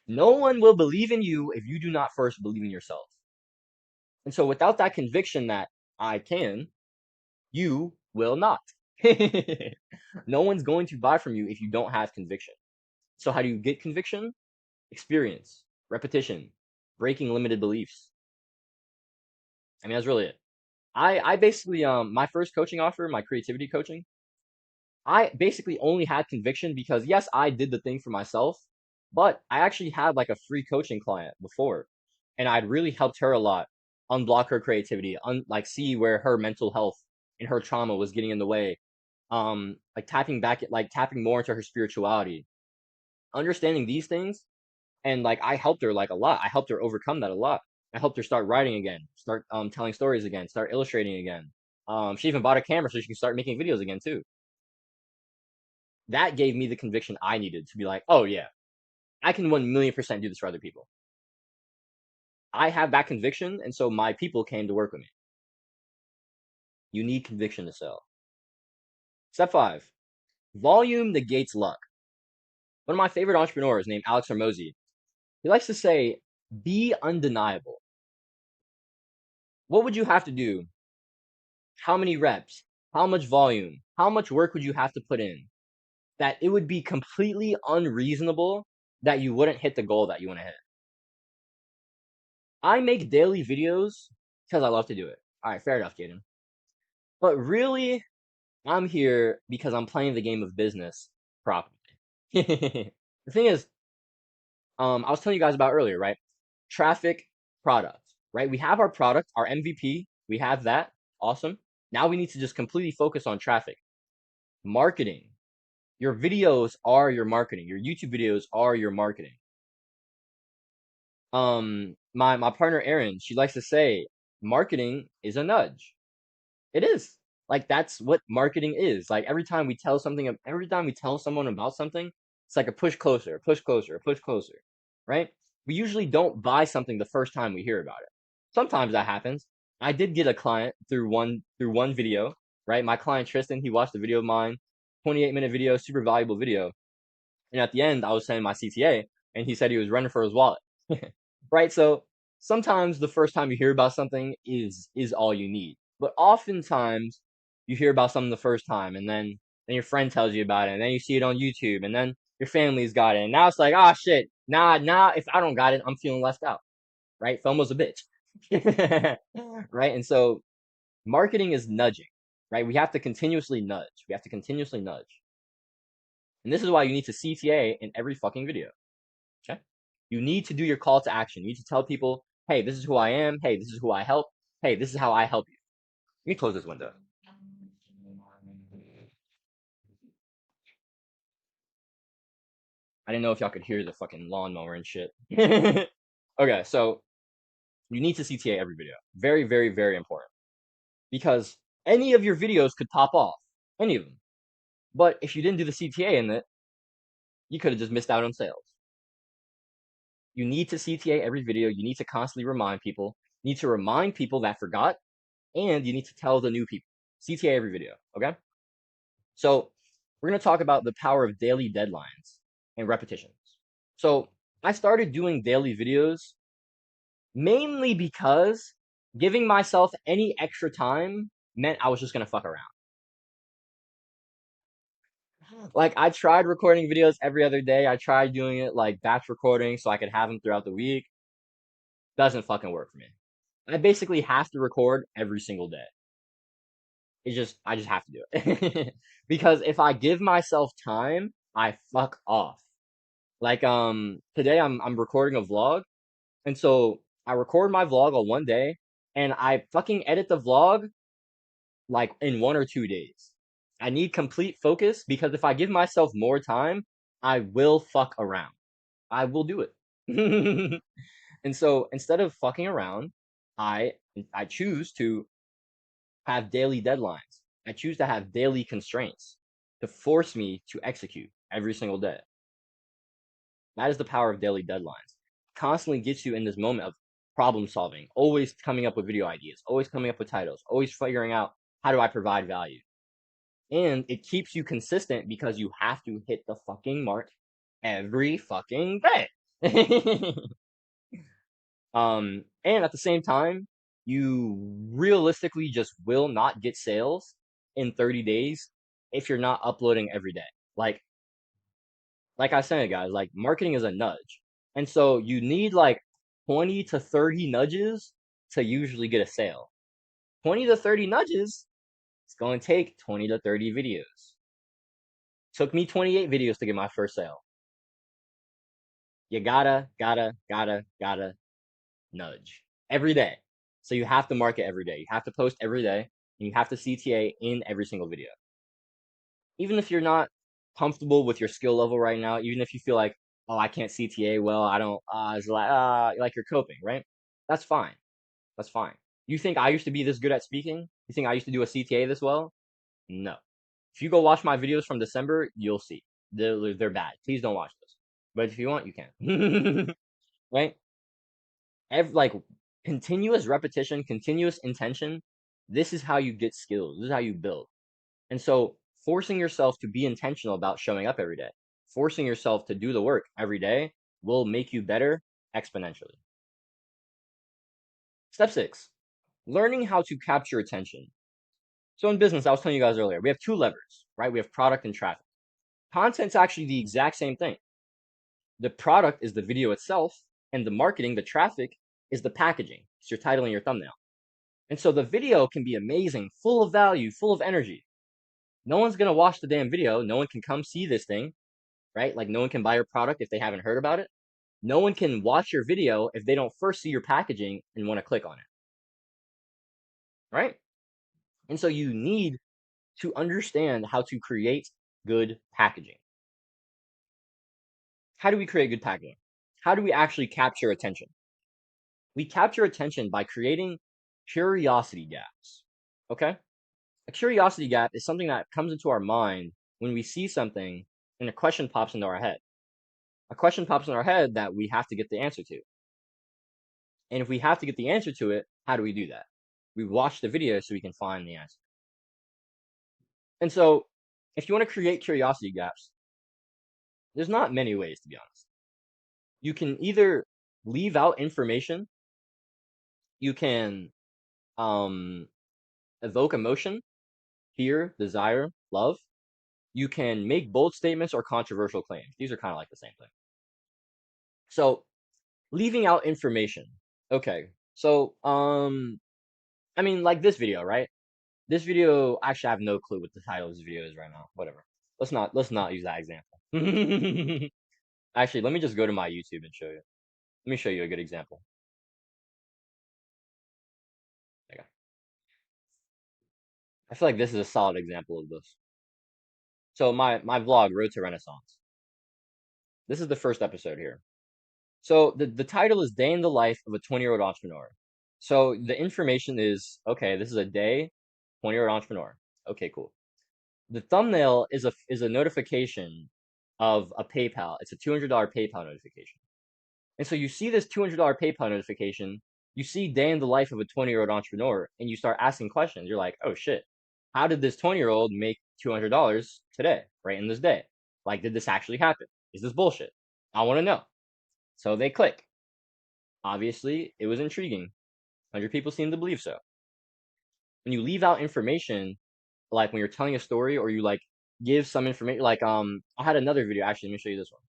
No one will believe in you if you do not first believe in yourself. And so without that conviction that I can, you will not. No one's going to buy from you if you don't have conviction. So how do you get conviction? Experience, repetition, breaking limited beliefs. I mean, that's really it. I basically my first coaching offer, my creativity coaching, I basically only had conviction because yes, I did the thing for myself, but I actually had like a free coaching client before, and I'd really helped her a lot unblock her creativity, like see where her mental health and her trauma was getting in the way. Like tapping more into her spirituality, understanding these things, and like I helped her like a lot. I helped her overcome that a lot. I helped her start writing again, start telling stories again, start illustrating again. She even bought a camera so she can start making videos again too. That gave me the conviction I needed to be like, oh yeah, I can 1,000,000% do this for other people. I have that conviction, and so my people came to work with me. You need conviction to sell. Step 5, volume negates luck. One of my favorite entrepreneurs named Alex Hormozi, he likes to say, be undeniable. What would you have to do? How many reps? How much volume? How much work would you have to put in that it would be completely unreasonable that you wouldn't hit the goal that you want to hit? I make daily videos because I love to do it. All right, fair enough, Jaden. But really, I'm here because I'm playing the game of business properly. The thing is, I was telling you guys about earlier, right? Traffic, product, right? We have our product, our MVP. We have that. Awesome. Now we need to just completely focus on traffic. Marketing. Your videos are your marketing. Your YouTube videos are your marketing. My partner Erin, she likes to say, marketing is a nudge. It is. Like that's what marketing is. Like every time we tell someone about something, it's like a push closer, a push closer, a push closer, right? We usually don't buy something the first time we hear about it. Sometimes that happens. I did get a client through one video, right? My client Tristan, he watched a video of mine, 28-minute video, super valuable video. And at the end, I was sending my CTA, and he said he was running for his wallet, right? So sometimes the first time you hear about something is all you need, but oftentimes you hear about something the first time, and then your friend tells you about it, and then you see it on YouTube, and then your family's got it, and now it's like, ah, shit, nah, if I don't got it, I'm feeling left out, right? FOMO's a bitch, right? And so marketing is nudging, right? We have to continuously nudge. We have to continuously nudge. And this is why you need to CTA in every fucking video. Okay? You need to do your call to action. You need to tell people, hey, this is who I am. Hey, this is who I help. Hey, this is how I help you. Let me close this window. I didn't know if y'all could hear the fucking lawnmower and shit. Okay, so you need to CTA every video. Very, very, very important. Because any of your videos could pop off. Any of them. But if you didn't do the CTA in it, you could have just missed out on sales. You need to CTA every video. You need to constantly remind people. You need to remind people that forgot, and you need to tell the new people. CTA every video, okay? So we're going to talk about the power of daily deadlines and repetitions. So I started doing daily videos mainly because giving myself any extra time meant I was just going to fuck around. Like I tried recording videos every other day. I tried doing it like batch recording so I could have them throughout the week. Doesn't fucking work for me. I basically have to record every single day. I just have to do it. Because if I give myself time, I fuck off. Like today I'm recording a vlog, and so I record my vlog on one day, and I fucking edit the vlog like in 1 or 2 days. I need complete focus because if I give myself more time, I will fuck around. I will do it. And so instead of fucking around, I I choose to have daily deadlines. I choose to have daily constraints to force me to execute every single day. That is the power of daily deadlines. Constantly gets you in this moment of problem solving, always coming up with video ideas, always coming up with titles, always figuring out how do I provide value. And it keeps you consistent because you have to hit the fucking mark every fucking day. And at the same time, you realistically just will not get sales in 30 days if you're not uploading every day. Like like I said, guys, like marketing is a nudge. And so you need like 20 to 30 nudges to usually get a sale. 20 to 30 nudges, it's going to take 20 to 30 videos. Took me 28 videos to get my first sale. You gotta nudge every day. So you have to market every day. You have to post every day, and you have to CTA in every single video. Even if you're not comfortable with your skill level right now, even if you feel like, oh, I can't CTA well, I don't, it's like you're coping, right? That's fine. That's fine. You think I used to be this good at speaking? You think I used to do a CTA this well? No. If you go watch my videos from December, you'll see. They're bad. Please don't watch those. But if you want, you can. Right? Like continuous repetition, continuous intention. This is how you get skills. This is how you build. And so forcing yourself to be intentional about showing up every day, forcing yourself to do the work every day will make you better exponentially. Step 6, learning how to capture attention. So in business, I was telling you guys earlier, we have two levers, right? We have product and traffic. Content's actually the exact same thing. The product is the video itself, and the marketing, the traffic, is the packaging. It's your title and your thumbnail. And so the video can be amazing, full of value, full of energy. No one's gonna watch the damn video. No one can come see this thing, right? Like no one can buy your product if they haven't heard about it. No one can watch your video if they don't first see your packaging and want to click on it, right? And so you need to understand how to create good packaging. How do we create good packaging? How do we actually capture attention? We capture attention by creating curiosity gaps. Okay? A curiosity gap is something that comes into our mind when we see something and a question pops into our head. A question pops in our head that we have to get the answer to. And if we have to get the answer to it, how do we do that? We watch the video so we can find the answer. And so, if you want to create curiosity gaps, there's not many ways, to be honest. You can either leave out information, you can evoke emotion, fear, desire, love. You can make bold statements or controversial claims. These are kind of like the same thing. So, leaving out information. Okay. So, I mean, like this video, right? This video, actually, I have no clue what the title of this video is right now. Whatever. Let's not use that example. Actually, let me just go to my YouTube and show you. Let me show you a good example. Okay. I feel like this is a solid example of this. So my vlog, Road to Renaissance. This is the first episode here. So the title is Day in the Life of a 20-Year-Old Entrepreneur. So the information is, okay, this is a day, 20-year-old entrepreneur. Okay, cool. The thumbnail is a notification of a PayPal. It's a $200 PayPal notification. And so you see this $200 PayPal notification, you see day in the life of a 20-year-old entrepreneur, and you start asking questions. You're like, oh shit, how did this 20-year-old make $200 today, right in this day? Like, did this actually happen? Is this bullshit? I want to know. So they click. Obviously, it was intriguing. 100 people seem to believe so. When you leave out information, like when you're telling a story or you like give some information, like I had another video. Actually, let me show you this one.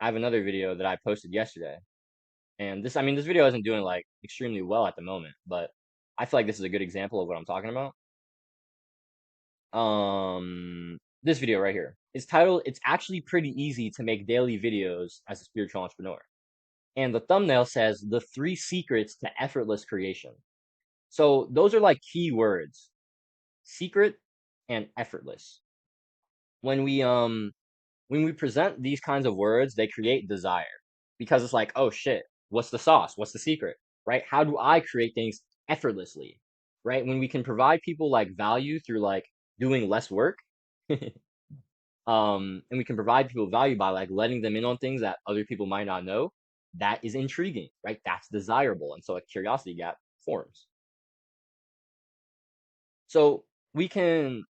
I have another video that I posted yesterday. And this, I mean, this video isn't doing like extremely well at the moment, but I feel like this is a good example of what I'm talking about. This video right here. It's titled, It's Actually Pretty Easy to Make Daily Videos as a Spiritual Entrepreneur. And the thumbnail says, The 3 Secrets to Effortless Creation. So those are like key words: secret and effortless. When we present these kinds of words, they create desire, because it's like, oh shit, what's the sauce? What's the secret? Right? How do I create things effortlessly? Right? When we can provide people like value through like doing less work, and we can provide people value by like letting them in on things that other people might not know, that is intriguing, right? That's desirable. And so a curiosity gap forms. So we can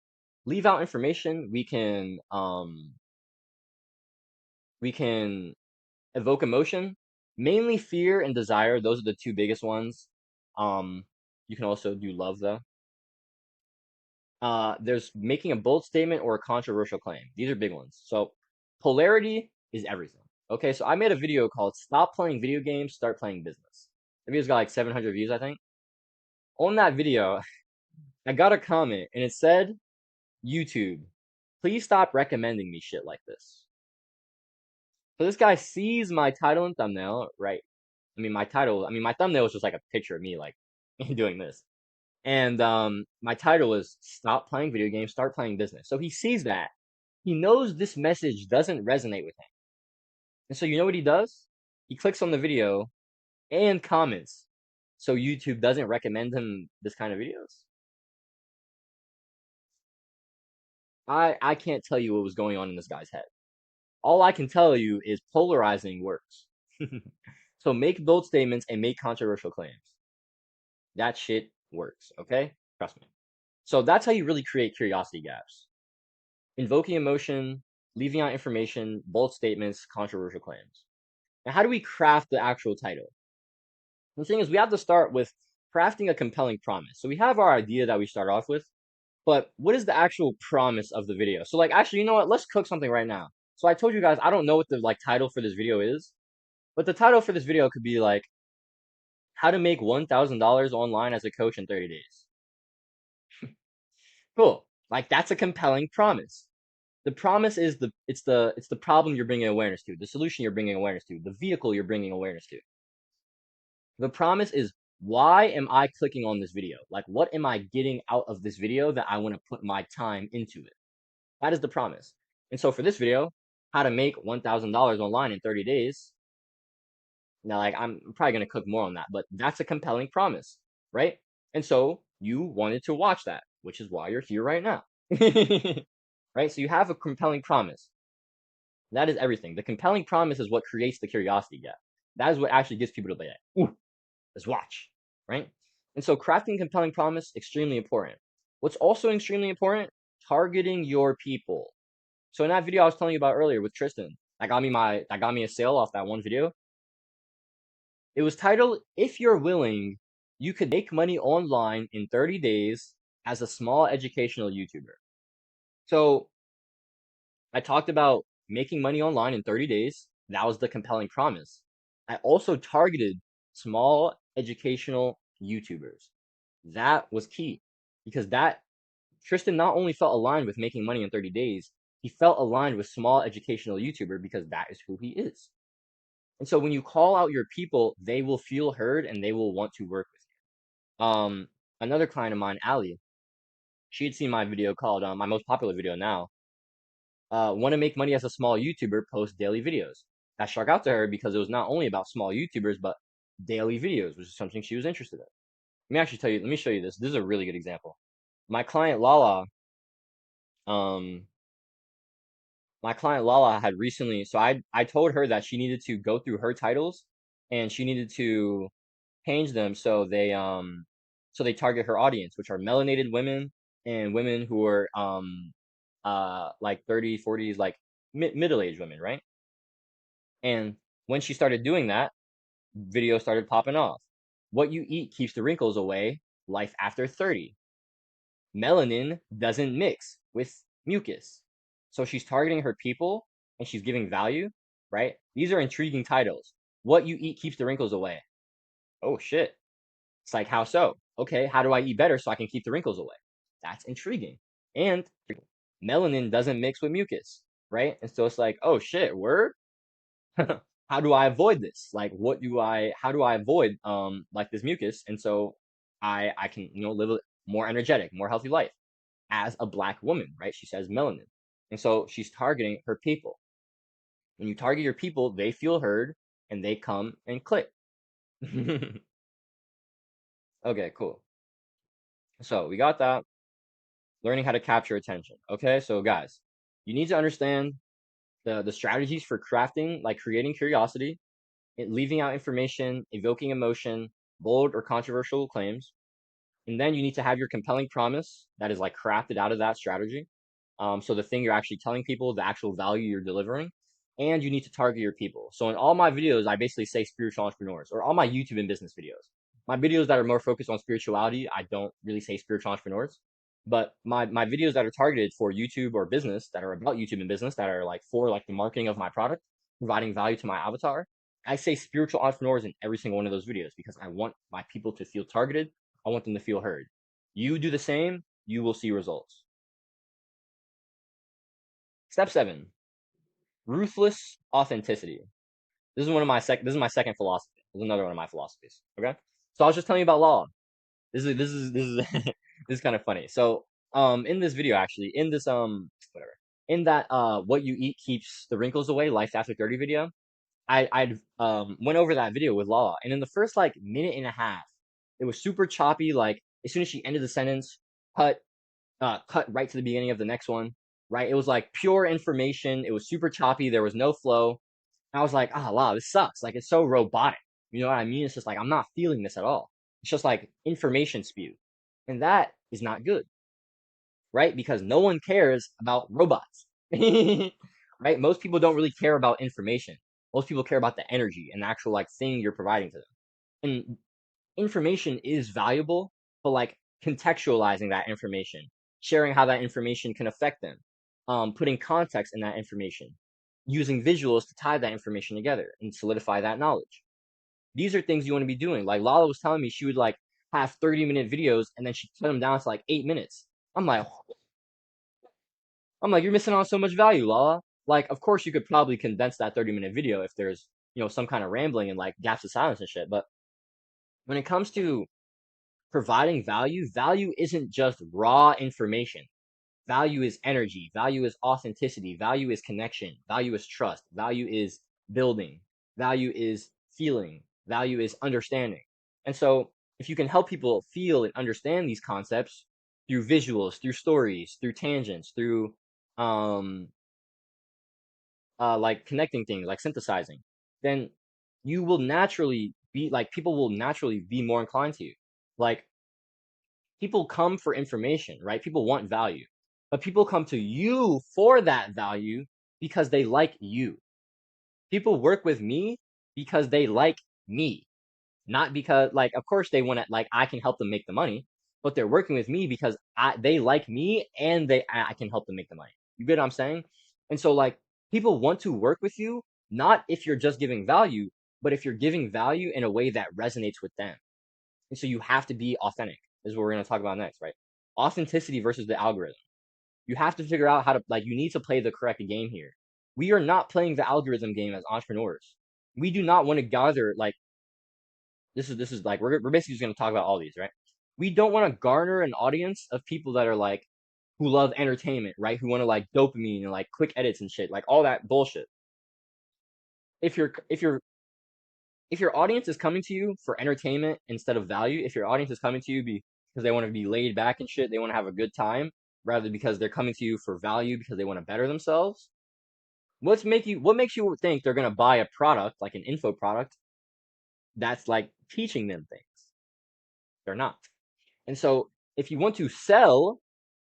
leave out information, we can evoke emotion, mainly fear and desire. Those are the 2 biggest ones. You can also do love though. There's making a bold statement or a controversial claim. These are big ones. So polarity is everything. Okay, so I made a video called Stop Playing Video Games, Start Playing Business. The video's got like 700 views, I think. On that video, I got a comment and it said, YouTube, please stop recommending me shit like this. So this guy sees my title and thumbnail, right? My thumbnail was just like a picture of me like doing this. And my title is Stop Playing Video Games, Start Playing Business. So he sees that. He knows this message doesn't resonate with him. And so you know what he does? He clicks on the video and comments. So YouTube doesn't recommend him this kind of videos. I can't tell you what was going on in this guy's head. All I can tell you is polarizing works. So make bold statements and make controversial claims. That shit works, okay? Trust me. So that's how you really create curiosity gaps. Invoking emotion, leaving out information, bold statements, controversial claims. Now, how do we craft the actual title? The thing is, we have to start with crafting a compelling promise. So we have our idea that we start off with, but what is the actual promise of the video? So like, actually, you know what? Let's cook something right now. So I told you guys, I don't know what the like title for this video is, but the title for this video could be like, how to make $1,000 online as a coach in 30 days. Cool. Like that's a compelling promise. The promise is it's the problem you're bringing awareness to, the solution you're bringing awareness to, the vehicle you're bringing awareness to. The promise is, why am I clicking on this video? Like, what am I getting out of this video that I want to put my time into it? That is the promise. And so for this video, how to make $1,000 online in 30 days. Now, like, I'm probably going to cook more on that, but that's a compelling promise, right? And so you wanted to watch that, which is why you're here right now. Right? So you have a compelling promise. That is everything. The compelling promise is what creates the curiosity gap. That is what actually gets people to be like, ooh, let's watch, right? And so crafting compelling promise, extremely important. What's also extremely important, targeting your people. So in that video I was telling you about earlier with Tristan, that got me a sale off that one video. It was titled, If You're Willing, You Could Make Money Online in 30 Days as a Small Educational YouTuber. So I talked about making money online in 30 days. That was the compelling promise. I also targeted small educational YouTubers. That was key, because that Tristan not only felt aligned with making money in 30 days, he felt aligned with small educational YouTuber because that is who he is. And so when you call out your people, they will feel heard and they will want to work with you. Another client of mine, Ali, she had seen my video called my most popular video now, want to make money as a small YouTuber, post daily videos. That struck out to her because it was not only about small YouTubers, but daily videos, which is something she was interested in. Let me show you this. This is a really good example. My client Lala, um, had recently, so I told her that she needed to go through her titles and she needed to change them so they target her audience, which are melanated women and women who are like 30, 40s, like middle-aged women, right? And when she started doing that, videos started popping off. What you eat keeps the wrinkles away. Life after 30. Melanin doesn't mix with mucus. So she's targeting her people and she's giving value, right? These are intriguing titles. What you eat keeps the wrinkles away. Oh shit. It's like, how so? Okay, how do I eat better so I can keep the wrinkles away? That's intriguing. And melanin doesn't mix with mucus. right? And so it's like, oh shit, word. How do I avoid this? Like, how do I avoid like this mucus? And so I can, live a more energetic, more healthy life as a black woman, right? She says melanin. And so she's targeting her people. When you target your people, they feel heard and they come and click. Okay, cool. So we got that. Learning how to capture attention. Okay, so guys, you need to understand the strategies for crafting, like creating curiosity, leaving out information, evoking emotion, bold or controversial claims. And then you need to have your compelling promise that is like crafted out of that strategy. So the thing you're actually telling people, the actual value you're delivering, and you need to target your people. So in all my videos, I basically say spiritual entrepreneurs, or all my YouTube and business videos. My videos that are more focused on spirituality, I don't really say spiritual entrepreneurs. But my videos that are targeted for YouTube or business, that are about YouTube and business, that are like for like the marketing of my product, providing value to my avatar, I say spiritual entrepreneurs in every single one of those videos because I want my people to feel targeted. I want them to feel heard. You do the same, you will see results. Step 7, ruthless authenticity. This is my second philosophy. This is another one of my philosophies. Okay? So I was just telling you about law. This is this is kind of funny. So in this video actually, in this whatever, in that what you eat keeps the wrinkles away, life after 30 video, I went over that video with Lala, and in the first like minute and a half, it was super choppy. Like as soon as she ended the sentence, cut cut right to the beginning of the next one. Right, it was like pure information. It was super choppy. There was no flow. And I was like, ah, wow, this sucks. Like it's so robotic. You know what I mean? It's just like I'm not feeling this at all. It's just like information spew, and that is not good, right? Because no one cares about robots, right? Most people don't really care about information. Most people care about the energy and the actual like thing you're providing to them. And information is valuable, but like contextualizing that information, sharing how that information can affect them, putting context in that information, using visuals to tie that information together and solidify that knowledge. These are things you want to be doing. Like Lala was telling me she would like have 30-minute videos and then she'd cut them down to like 8 minutes. I'm like, you're missing on so much value, Lala. Like, of course you could probably condense that 30-minute video if there's, some kind of rambling and like gaps of silence and shit. But when it comes to providing value, value isn't just raw information. Value is energy. Value is authenticity. Value is connection. Value is trust. Value is building. Value is feeling. Value is understanding. And so, if you can help people feel and understand these concepts through visuals, through stories, through tangents, through um like connecting things, like synthesizing, then you will naturally be like people will naturally be more inclined to you. Like people come for information, right? People want value, but people come to you for that value because they like you. People work with me because they like me, not because, like, of course they want to, like, I can help them make the money, but they're working with me because they like me and I can help them make the money. You get what I'm saying? And so, like, people want to work with you, not if you're just giving value, but if you're giving value in a way that resonates with them. And so you have to be authentic. This is what we're going to talk about next, right? Authenticity versus the algorithm. You have to figure out how to, like, you need to play the correct game here. We are not playing the algorithm game as entrepreneurs. We do not want to gather, like, this is like, we're basically just going to talk about all these, right? We don't want to garner an audience of people that are like, who love entertainment, right? Who want to like dopamine and like quick edits and shit, like all that bullshit. If you're, if you're, if your audience is coming to you for entertainment instead of value, if your audience is coming to you because they want to be laid back and shit, they want to have a good time, rather because they're coming to you for value because they want to better themselves, what makes you think they're gonna buy a product like an info product that's like teaching them things? They're not. And so if you want to sell,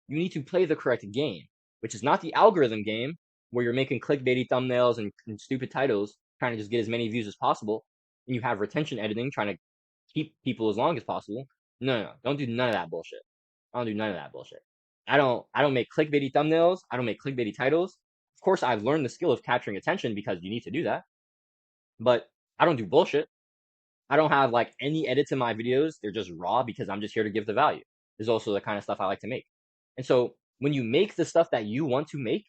you need to play the correct game, which is not the algorithm game where you're making clickbaity thumbnails and stupid titles, trying to just get as many views as possible, and you have retention editing trying to keep people as long as possible. No, no, no, don't do none of that bullshit. I don't do none of that bullshit. I don't make clickbaity thumbnails. I don't make clickbaity titles. Of course, I've learned the skill of capturing attention because you need to do that. But I don't do bullshit. I don't have like any edits in my videos. They're just raw because I'm just here to give the value. This is also the kind of stuff I like to make. And so when you make the stuff that you want to make,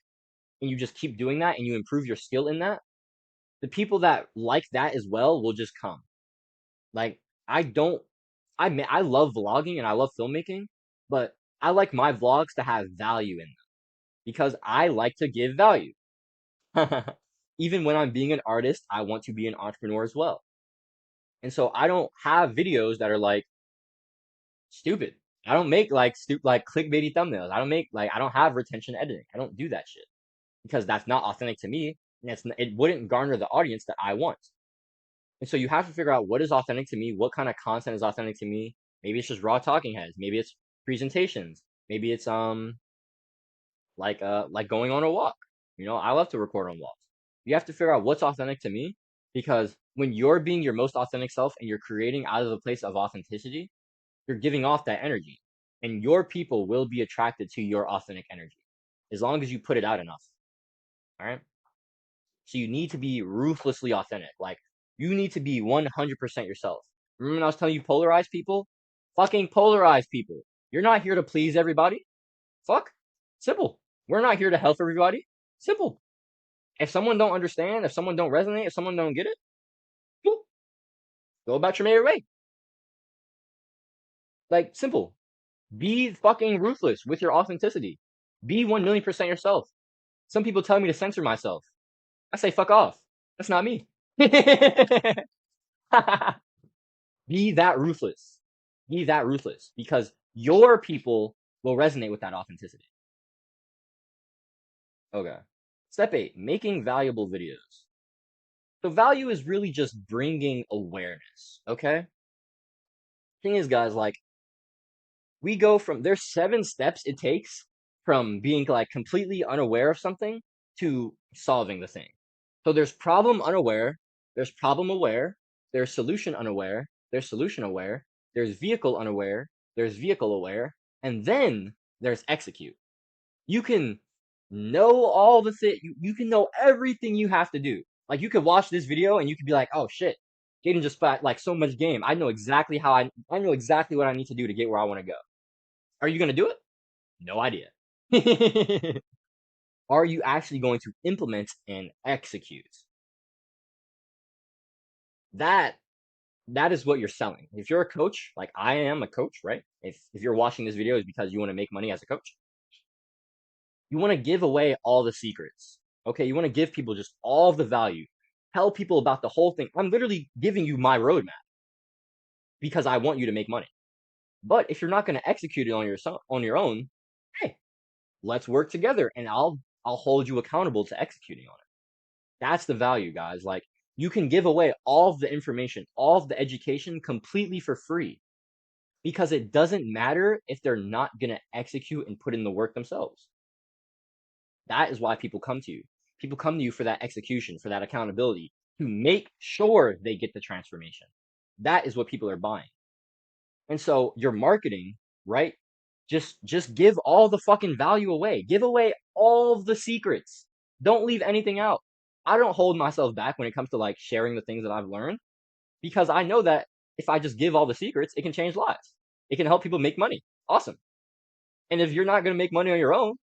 and you just keep doing that and you improve your skill in that, the people that like that as well will just come. Like I don't I love vlogging and I love filmmaking, but I like my vlogs to have value in them because I like to give value. Even when I'm being an artist, I want to be an entrepreneur as well. And so I don't have videos that are like stupid. I don't make like like clickbaity thumbnails. I don't have retention editing. I don't do that shit because that's not authentic to me and it wouldn't garner the audience that I want. And so you have to figure out what is authentic to me, what kind of content is authentic to me. Maybe it's just raw talking heads, maybe it's presentations, maybe it's like going on a walk. You know, I love to record on walks. You have to figure out what's authentic to me because when you're being your most authentic self and you're creating out of a place of authenticity, you're giving off that energy. And your people will be attracted to your authentic energy as long as you put it out enough. All right. So you need to be ruthlessly authentic. Like you need to be 100% yourself. Remember when I was telling you polarize people? Fucking polarize people. You're not here to please everybody. Fuck. Simple. We're not here to help everybody. Simple. If someone don't understand, if someone don't resonate, if someone don't get it, go about your merry way. Like simple. Be fucking ruthless with your authenticity. Be 1,000,000% yourself. Some people tell me to censor myself. I say fuck off. That's not me. Be that ruthless. Be that ruthless because your people will resonate with that authenticity. Okay. Step 8, making valuable videos. So value is really just bringing awareness, okay? Thing is, guys, like we go from there's 7 steps it takes from being like completely unaware of something to solving the thing. So there's problem unaware, there's problem aware, there's solution unaware, there's solution aware, there's vehicle unaware, there's vehicle aware, and then there's execute. You can know all the thing, you can know everything you have to do. Like you could watch this video and you could be like, oh shit, Jaden just spent like so much game. I know exactly I know exactly what I need to do to get where I want to go. Are you gonna do it? No idea. Are you actually going to implement and execute? That that is what you're selling. If you're a coach, like I am a coach, right? If you're watching this video is because you want to make money as a coach. You want to give away all the secrets. Okay, you want to give people just all of the value. Tell people about the whole thing. I'm literally giving you my roadmap because I want you to make money. But if you're not going to execute it on your own, hey, let's work together and I'll hold you accountable to executing on it. That's the value, guys. Like you can give away all of the information, all of the education completely for free because it doesn't matter if they're not going to execute and put in the work themselves. That is why people come to you. People come to you for that execution, for that accountability, to make sure they get the transformation. That is what people are buying. And so your marketing, right? Just give all the fucking value away. Give away all of the secrets. Don't leave anything out. I don't hold myself back when it comes to like sharing the things that I've learned because I know that if I just give all the secrets, it can change lives. It can help people make money. Awesome. And if you're not going to make money on your own,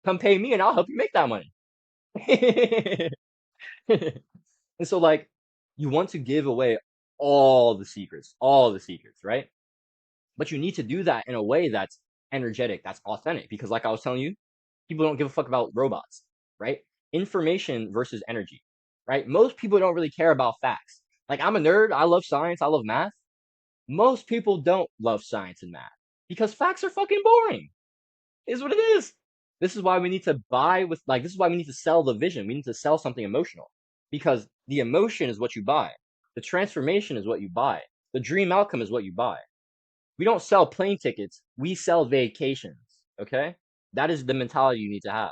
come pay me and I'll help you make that money. And so like you want to give away all the secrets, right? But you need to do that in a way that's energetic, that's authentic. Because like I was telling you, people don't give a fuck about robots, right? Information versus energy, right? Most people don't really care about facts. Like I'm a nerd, I love science, I love math. Most people don't love science and math because facts are fucking boring. Is what it is. This is why we need to this is why we need to sell the vision. We need to sell something emotional because the emotion is what you buy. The transformation is what you buy. The dream outcome is what you buy. We don't sell plane tickets, we sell vacations, okay? That is the mentality you need to have.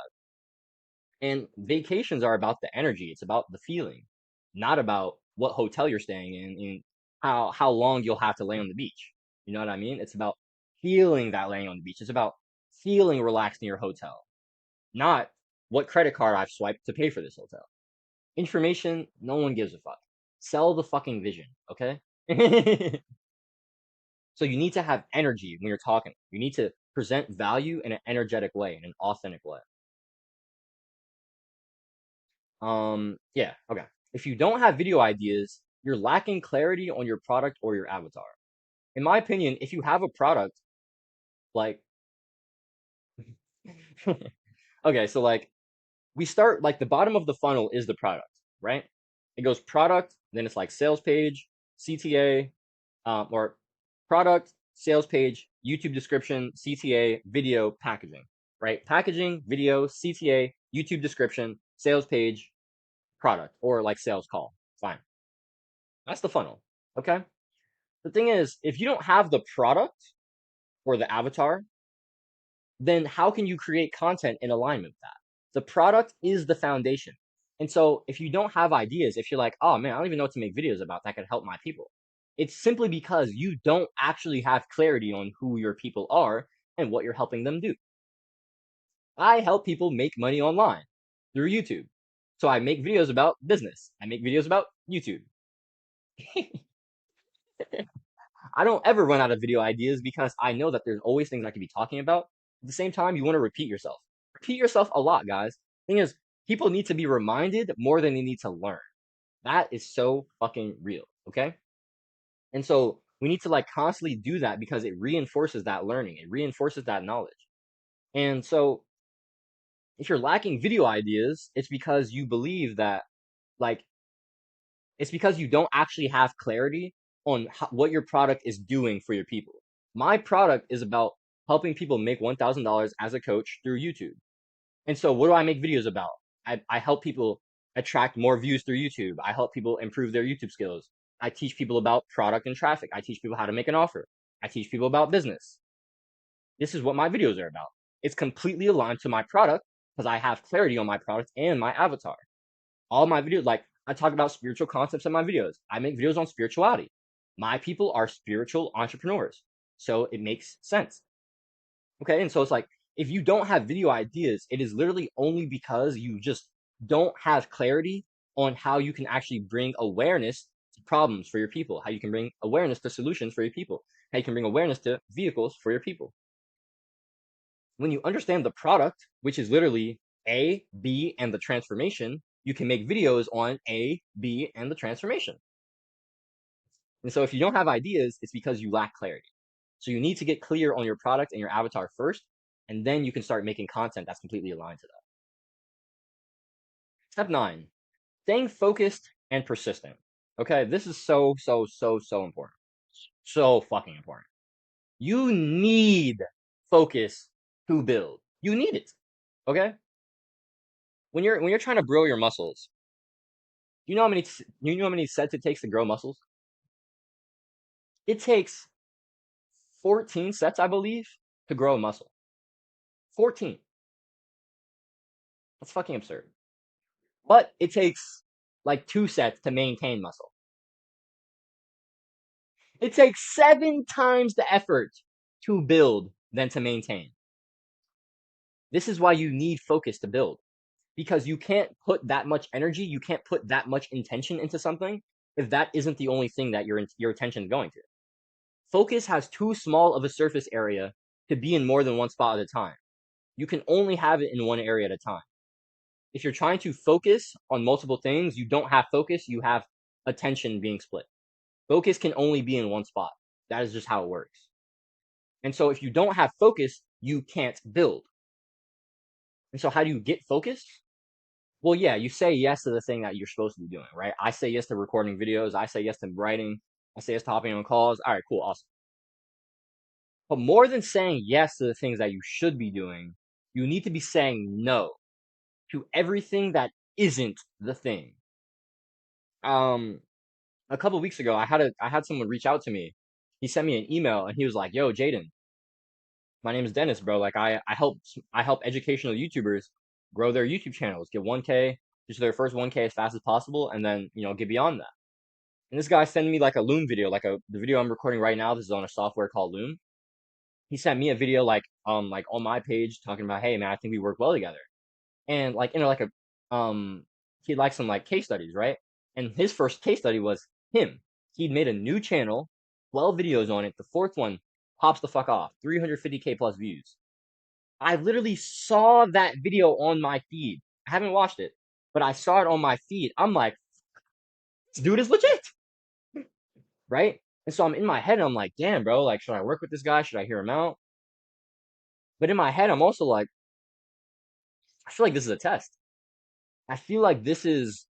And vacations are about the energy, it's about the feeling, not about what hotel you're staying in and how long you'll have to lay on the beach. You know what I mean? It's about feeling that laying on the beach. It's about feeling relaxed in your hotel, not what credit card I've swiped to pay for this hotel. Information, no one gives a fuck. Sell the fucking vision, okay? So you need to have energy when you're talking. You need to present value in an energetic way, in an authentic way. Yeah, okay. If you don't have video ideas, you're lacking clarity on your product or your avatar. In my opinion, if you have a product, like, okay, so like, we start like the bottom of the funnel is the product, right? It goes product, then it's like sales page, CTA, or product, sales page, YouTube description, CTA, video, packaging, right? Packaging, video, CTA, YouTube description, sales page, product, or like sales call. Fine. That's the funnel. Okay. The thing is, if you don't have the product or the avatar, then how can you create content in alignment with that? The product is the foundation. And so if you don't have ideas, if you're like, oh man, I don't even know what to make videos about that could help my people, it's simply because you don't actually have clarity on who your people are and what you're helping them do. I help people make money online through YouTube. So I make videos about business. I make videos about YouTube. I don't ever run out of video ideas because I know that there's always things I could be talking about. At the same time, you want to repeat yourself. Repeat yourself a lot, guys. Thing is, people need to be reminded more than they need to learn. That is so fucking real, okay? And so we need to like constantly do that because it reinforces that learning. It reinforces that knowledge. And so if you're lacking video ideas, it's because you believe that like it's because you don't actually have clarity on what your product is doing for your people. My product is about helping people make $1,000 as a coach through YouTube. And so, what do I make videos about? I help people attract more views through YouTube. I help people improve their YouTube skills. I teach people about product and traffic. I teach people how to make an offer. I teach people about business. This is what my videos are about. It's completely aligned to my product because I have clarity on my product and my avatar. All my videos, like I talk about spiritual concepts in my videos. I make videos on spirituality. My people are spiritual entrepreneurs. So it makes sense. Okay. And so it's like, if you don't have video ideas, it is literally only because you just don't have clarity on how you can actually bring awareness to problems for your people, how you can bring awareness to solutions for your people, how you can bring awareness to vehicles for your people. When you understand the product, which is literally A, B, and the transformation, you can make videos on A, B, and the transformation. And so if you don't have ideas, it's because you lack clarity. So you need to get clear on your product and your avatar first, and then you can start making content that's completely aligned to that. Step 9, staying focused and persistent. Okay, this is so important. So fucking important. You need focus to build. You need it. Okay? When you're trying to grow your muscles, you know how many sets it takes to grow muscles? It takes 14 sets, I believe, to grow a muscle. 14. That's fucking absurd. But it takes like 2 sets to maintain muscle. It takes 7 times the effort to build than to maintain. This is why you need focus to build. Because you can't put that much energy, you can't put that much intention into something if that isn't the only thing that your attention is going to. Focus has too small of a surface area to be in more than one spot at a time. You can only have it in one area at a time. If you're trying to focus on multiple things, you don't have focus, you have attention being split. Focus can only be in one spot. That is just how it works. And so if you don't have focus, you can't build. And so how do you get focused? Well, yeah, you say yes to the thing that you're supposed to be doing, right? I say yes to recording videos. I say yes to writing. I say yes to hopping on calls. All right, cool, awesome. But more than saying yes to the things that you should be doing, you need to be saying no to everything that isn't the thing. Um, a couple weeks ago, I had someone reach out to me. He sent me an email and he was like, "Yo, Jaden, my name is Dennis, bro. Like I help educational YouTubers grow their YouTube channels, get 1K, just their first 1K as fast as possible, and then get beyond that." And this guy sent me like a Loom video, the video I'm recording right now. This is on a software called Loom. He sent me a video like on my page talking about, hey man, I think we work well together. And like like he liked some like case studies, right? And his first case study was him. He'd made a new channel, 12 videos on it. The fourth one pops the fuck off, 350K plus views. I literally saw that video on my feed. I haven't watched it, but I saw it on my feed. I'm like, this dude is legit, right? And so I'm in my head and I'm like, damn, bro, like, should I work with this guy? Should I hear him out? But in my head, I'm also like, I feel like this is a test. I feel like this is,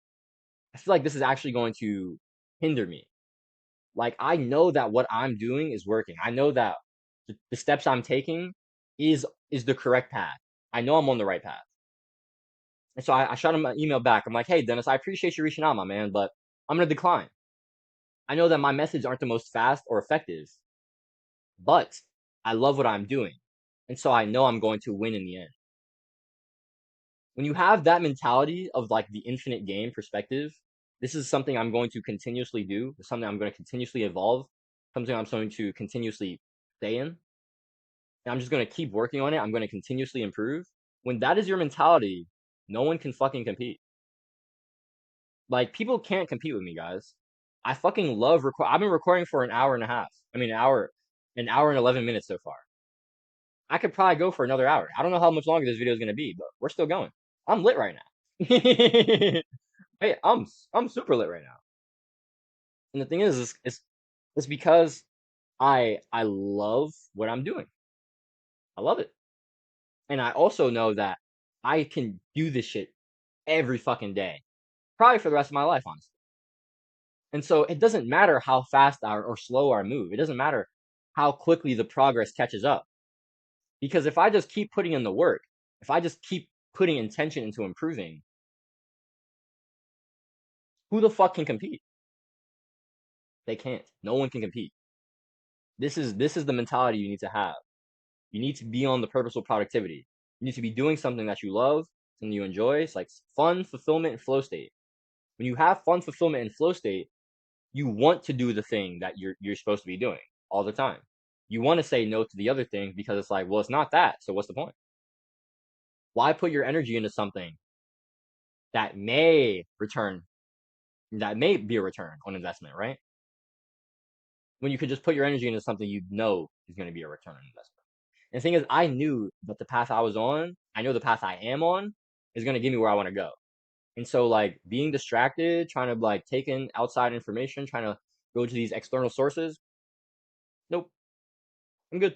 I feel like this is actually going to hinder me. Like, I know that what I'm doing is working. I know that the steps I'm taking is the correct path. I know I'm on the right path. And so I shot him an email back. I'm like, hey, Dennis, I appreciate you reaching out, my man, but I'm gonna decline. I know that my methods aren't the most fast or effective, but I love what I'm doing. And so I know I'm going to win in the end. When you have that mentality of like the infinite game perspective, this is something I'm going to continuously do. It's something I'm going to continuously evolve, something I'm going to continuously stay in. And I'm just going to keep working on it. I'm going to continuously improve. When that is your mentality, no one can fucking compete. Like, people can't compete with me, guys. I fucking love record. I've been recording for an hour and a half. I mean, an hour and 11 minutes so far. I could probably go for another hour. I don't know how much longer this video is gonna be, but we're still going. I'm lit right now. Hey, I'm super lit right now. And the thing is, it's because I love what I'm doing. I love it, and I also know that I can do this shit every fucking day, probably for the rest of my life, honestly. And so it doesn't matter how fast or slow I move. It doesn't matter how quickly the progress catches up. Because if I just keep putting in the work, if I just keep putting intention into improving, who the fuck can compete? They can't. No one can compete. This is the mentality you need to have. You need to be on the purposeful productivity. You need to be doing something that you love, something you enjoy. It's like fun, fulfillment, and flow state. When you have fun, fulfillment, and flow state, you want to do the thing that you're supposed to be doing all the time. You want to say no to the other thing because it's like, well, it's not that. So what's the point? Why put your energy into something that may return, that may be a return on investment, right? When you could just put your energy into something you know is going to be a return on investment. And the thing is, I knew that the path I was on, I know the path I am on is going to get me where I want to go. And so, like, being distracted, trying to like take in outside information, trying to go to these external sources, nope, I'm good.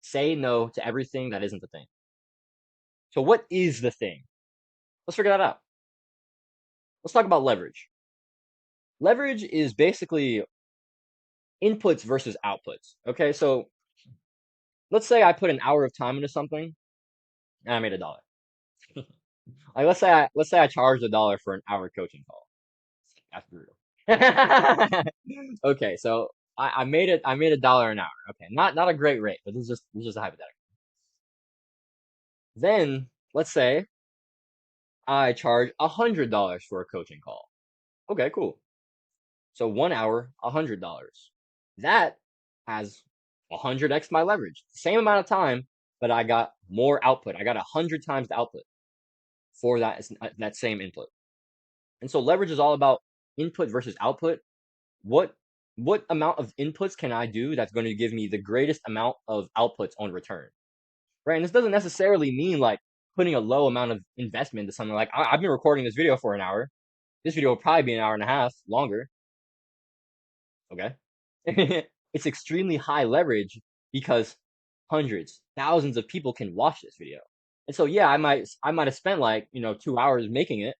Say no to everything that isn't the thing. So, what is the thing? Let's figure that out. Let's talk about leverage. Leverage is basically inputs versus outputs. Okay, so let's say I put an hour of time into something and I made $1. Like, let's say I charged $1 for an hour coaching call. That's brutal. Okay, so I made $1 an hour. Okay, not a great rate, but this is just a hypothetical. Then let's say I charge $100 for a coaching call. Okay, cool. So 1 hour, $100. That has 100x my leverage. Same amount of time, but I got more output. I got 100 times the output for that same input. And so leverage is all about input versus output. What what amount of inputs can I do that's going to give me the greatest amount of outputs on return? Right? And this doesn't necessarily mean like putting a low amount of investment into something. Like I've been recording this video for an hour. This video will probably be an hour and a half longer. Okay. It's extremely high leverage because hundreds, thousands of people can watch this video. And so yeah, I might have spent like, 2 hours making it,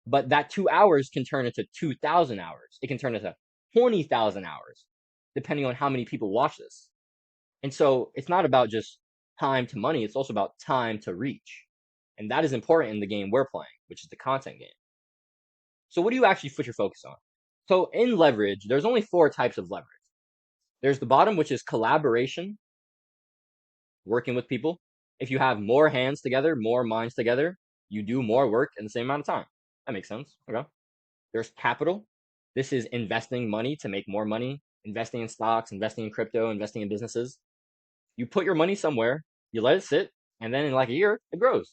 but that 2 hours can turn into 2,000 hours. It can turn into 20,000 hours, depending on how many people watch this. And so it's not about just time to money, it's also about time to reach. And that is important in the game we're playing, which is the content game. So what do you actually put your focus on? So in leverage, there's only 4 types of leverage. There's the bottom, which is collaboration, working with people. If you have more hands together, more minds together, you do more work in the same amount of time. That makes sense. Okay. There's capital. This is investing money to make more money, investing in stocks, investing in crypto, investing in businesses. You put your money somewhere, you let it sit, and then in like a year, it grows.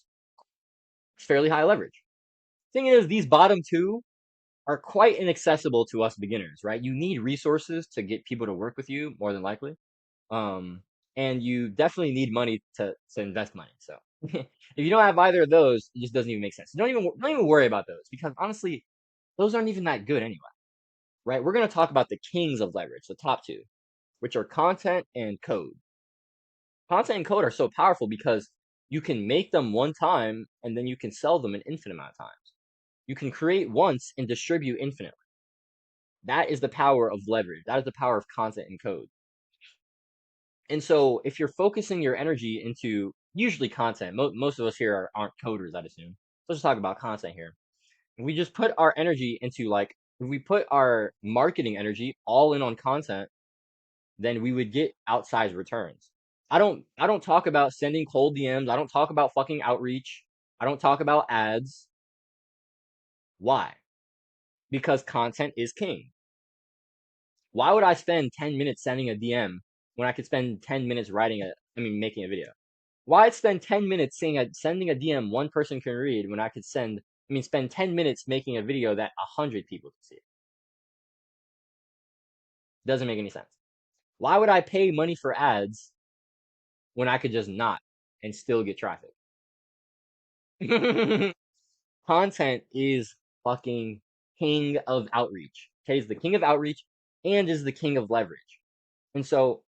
It's fairly high leverage. Thing is, these bottom 2 are quite inaccessible to us beginners, right? You need resources to get people to work with you, more than likely. And you definitely need money to invest money. So If you don't have either of those, it just doesn't even make sense. Don't even worry about those because honestly, those aren't even that good anyway, right? We're gonna talk about the kings of leverage, the top two, which are content and code. Content and code are so powerful because you can make them one time and then you can sell them an infinite amount of times. You can create once and distribute infinitely. That is the power of leverage. That is the power of content and code. And so if you're focusing your energy into usually content, most of us here aren't coders, I'd assume. So let's talk about content here. If we just put our energy into like, if we put our marketing energy all in on content, then we would get outsized returns. I don't talk about sending cold DMs. I don't talk about fucking outreach. I don't talk about ads. Why? Because content is king. Why would I spend 10 minutes sending a DM when I could spend 10 minutes making a video? Why spend 10 minutes sending a DM one person can read when I could spend 10 minutes making a video that 100 people can see? Doesn't make any sense. Why would I pay money for ads when I could just not and still get traffic? Content is fucking king of outreach. Okay, is the king of outreach and is the king of leverage. And so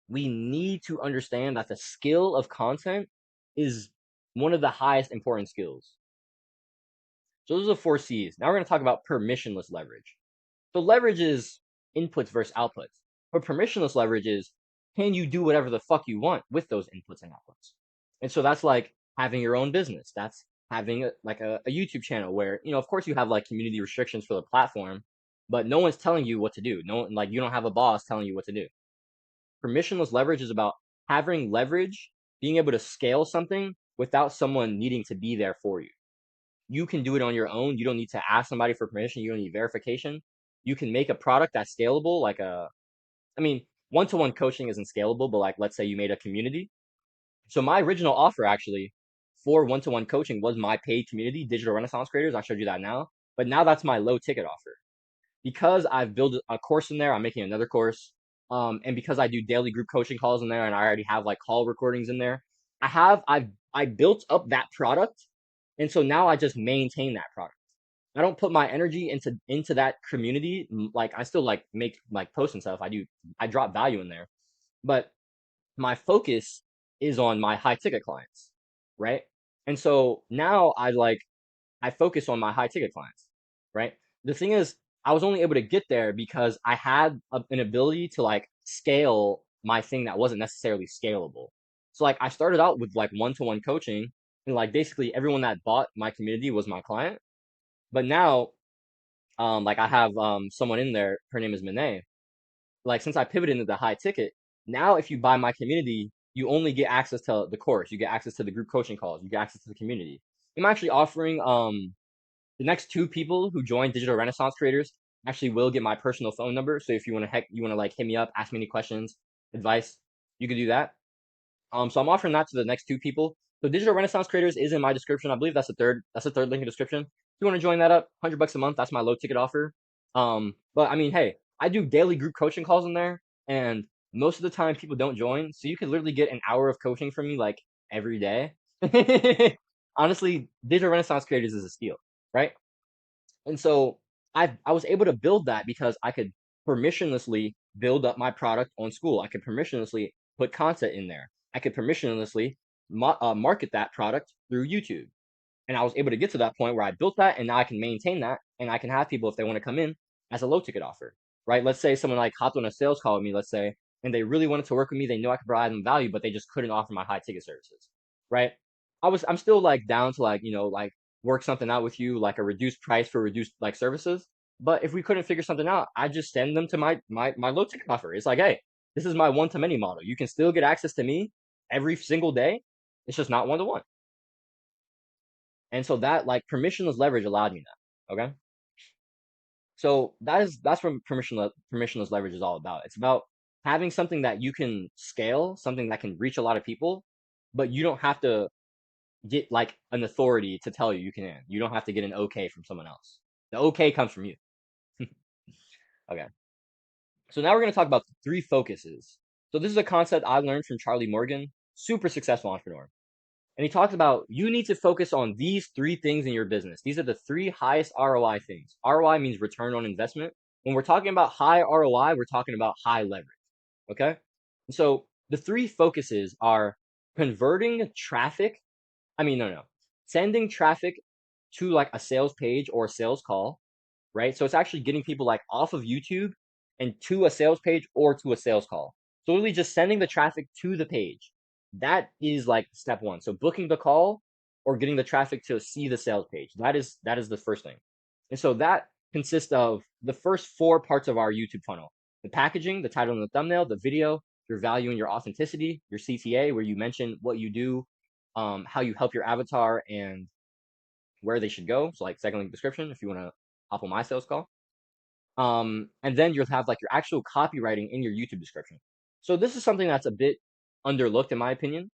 we need to understand that the skill of content is one of the highest important skills. So those are the four C's. Now we're going to talk about permissionless leverage. So leverage is inputs versus outputs. But permissionless leverage is, can you do whatever the fuck you want with those inputs and outputs? And so that's like having your own business. That's having a YouTube channel where, of course you have like community restrictions for the platform, but no one's telling you what to do. No one, like you don't have a boss telling you what to do. Permissionless leverage is about having leverage, being able to scale something without someone needing to be there for you. You can do it on your own. You don't need to ask somebody for permission. You don't need verification. You can make a product that's scalable, one-to-one coaching isn't scalable, but like let's say you made a community. So my original offer actually for one-to-one coaching was my paid community, Digital Renaissance Creators. I showed you that now, but now that's my low ticket offer because I've built a course in there. I'm making another course, and because I do daily group coaching calls in there, and I already have like call recordings in there, I built up that product, and so now I just maintain that product. I don't put my energy into that community. Like I still like make like posts and stuff. I drop value in there, but my focus is on my high ticket clients, right? And so now I focus on my high ticket clients, right? The thing is, I was only able to get there because I had an ability to like scale my thing that wasn't necessarily scalable. So like I started out with like one-to-one coaching and like basically everyone that bought my community was my client. But now, like I have someone in there, her name is Monet. Like since I pivoted into the high ticket, now if you buy my community, you only get access to the course, you get access to the group coaching calls, you get access to the community. I'm actually offering the next two people who join Digital Renaissance Creators actually will get my personal phone number. So if you wanna like hit me up, ask me any questions, advice, you can do that. So I'm offering that to the next two people. So Digital Renaissance Creators is in my description. I believe that's the third link in the description. If you want to join that up, $100 a month, that's my low ticket offer. But I mean, hey, I do daily group coaching calls in there, and most of the time people don't join. So you could literally get an hour of coaching from me like every day. Honestly, Digital Renaissance Creators is a steal, right? And so I was able to build that because I could permissionlessly build up my product on School. I could permissionlessly put content in there. I could permissionlessly market that product through YouTube. And I was able to get to that point where I built that and now I can maintain that and I can have people if they want to come in as a low ticket offer, right? Let's say someone like hopped on a sales call with me, let's say, and they really wanted to work with me. They know I could provide them value, but they just couldn't offer my high ticket services, right? I'm still like down to like work something out with you, like a reduced price for reduced like services. But if we couldn't figure something out, I just send them to my low ticket offer. It's like, hey, this is my one to many model. You can still get access to me every single day. It's just not one to one. And so that like permissionless leverage allowed me that. Okay. So that's what permissionless leverage is all about. It's about having something that you can scale, something that can reach a lot of people, but you don't have to get like an authority to tell you you can. You don't have to get an okay from someone else. The okay comes from you. Okay. So now we're going to talk about the three focuses. So this is a concept I learned from Charlie Morgan, super successful entrepreneur. And he talks about you need to focus on these three things in your business. These are the three highest ROI things. ROI means return on investment. When we're talking about high ROI, we're talking about high leverage. Okay. So the three focuses are converting traffic. No. Sending traffic to like a sales page or a sales call, right? So it's actually getting people like off of YouTube and to a sales page or to a sales call. So literally just sending the traffic to the page. That is like step one. So booking the call or getting the traffic to see the sales page. That is the first thing. And so that consists of the first four parts of our YouTube funnel: the packaging, the title and the thumbnail, the video, your value and your authenticity, your CTA, where you mention what you do, how you help your avatar, and where they should go. So like second link description if you want to hop on my sales call. And then you'll have like your actual copywriting in your YouTube description. So this is something that's a bit underlooked in my opinion.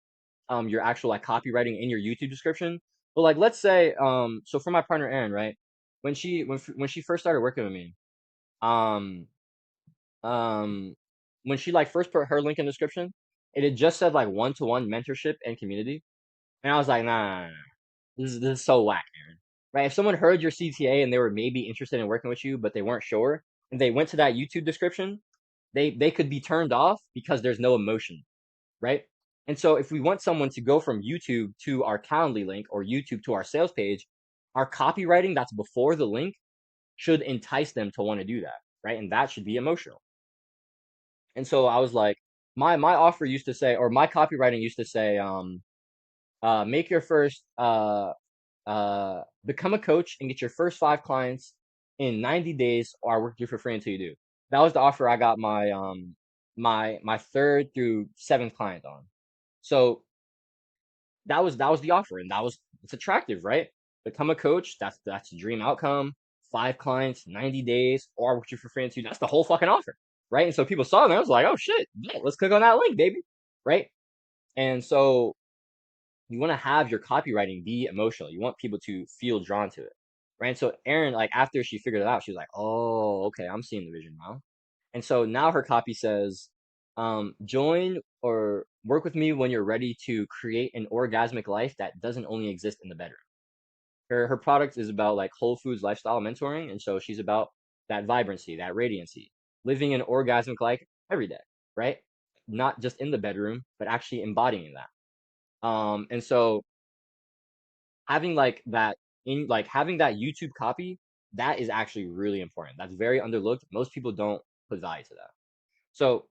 Your actual like copywriting in your YouTube description. But like let's say, so for my partner Erin, right? When she first started working with me, um, um, when she like first put her link in the description, it had just said like one-to-one mentorship and community, and I was like, nah. This is so whack, Aaron. Right? If someone heard your CTA and they were maybe interested in working with you, but they weren't sure, and they went to that YouTube description, they could be turned off because there's no emotion, right? And so if we want someone to go from YouTube to our Calendly link or YouTube to our sales page, our copywriting that's before the link should entice them to want to do that, right? And that should be emotional. And so I was like, my offer used to say, or my copywriting used to say, make your first become a coach and get your first 5 clients in 90 days, or I work you for free until you do. That was the offer I got my third through seventh client on. So that was the offer, and it's attractive, right? Become a coach, that's a dream outcome. 5 clients, 90 days, or I work you for free until you. That's the whole fucking offer, right? And so people saw it and I was like, oh shit, yeah, let's click on that link, baby, right? And so you want to have your copywriting be emotional. You want people to feel drawn to it, right? So Erin, like after she figured it out, she was like, "Oh, okay, I'm seeing the vision now." And so now her copy says, "Join or work with me when you're ready to create an orgasmic life that doesn't only exist in the bedroom." Her product is about like whole foods lifestyle mentoring, and so she's about that vibrancy, that radiancy, living an orgasmic life every day, right? Not just in the bedroom, but actually embodying that. And so having like that having that YouTube copy, that is actually really important. That's very underlooked. Most people don't put value to that. So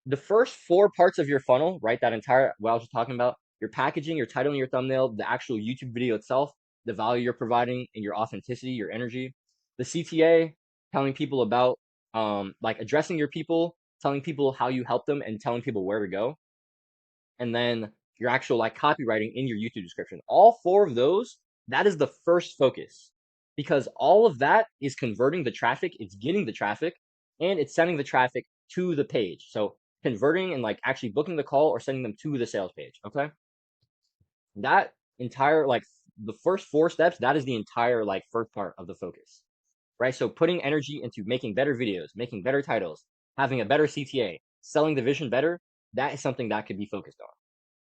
the first four parts of your funnel, right? That entire what I was just talking about, your packaging, your title and your thumbnail, the actual YouTube video itself, the value you're providing and your authenticity, your energy, the CTA, telling people about like addressing your people, telling people how you help them and telling people where to go, and then your actual like copywriting in your YouTube description. All four of those, that is the first focus, because all of that is converting the traffic, it's getting the traffic, and it's sending the traffic to the page. So converting and like actually booking the call or sending them to the sales page. Okay. That entire like the first 4 steps, that is the entire like first part of the focus. Right. So putting energy into making better videos, making better titles, having a better CTA, selling the vision better, that is something that could be focused on.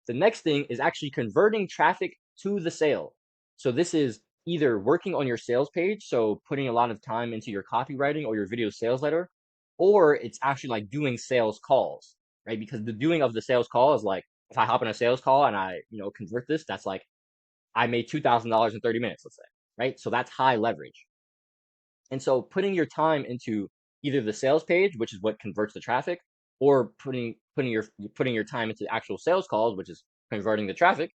The next thing is actually converting traffic to the sale. So this is either working on your sales page, so putting a lot of time into your copywriting or your video sales letter, or it's actually like doing sales calls, right? Because the doing of the sales call is like, if I hop on a sales call and I, convert this, that's like, I made $2,000 in 30 minutes, let's say, right? So that's high leverage. And so putting your time into either the sales page, which is what converts the traffic, or putting your time into actual sales calls, which is converting the traffic,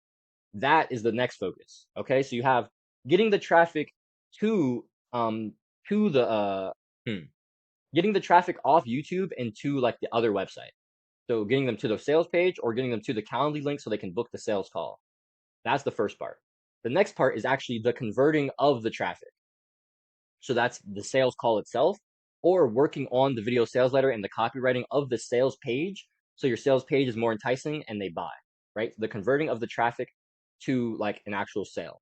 that is the next focus. Okay, so you have getting the traffic to to the getting the traffic off YouTube and to like the other website. So getting them to the sales page or getting them to the Calendly link so they can book the sales call. That's the first part. The next part is actually the converting of the traffic. So that's the sales call itself, or working on the video sales letter and the copywriting of the sales page. So your sales page is more enticing and they buy, right? The converting of the traffic to like an actual sale.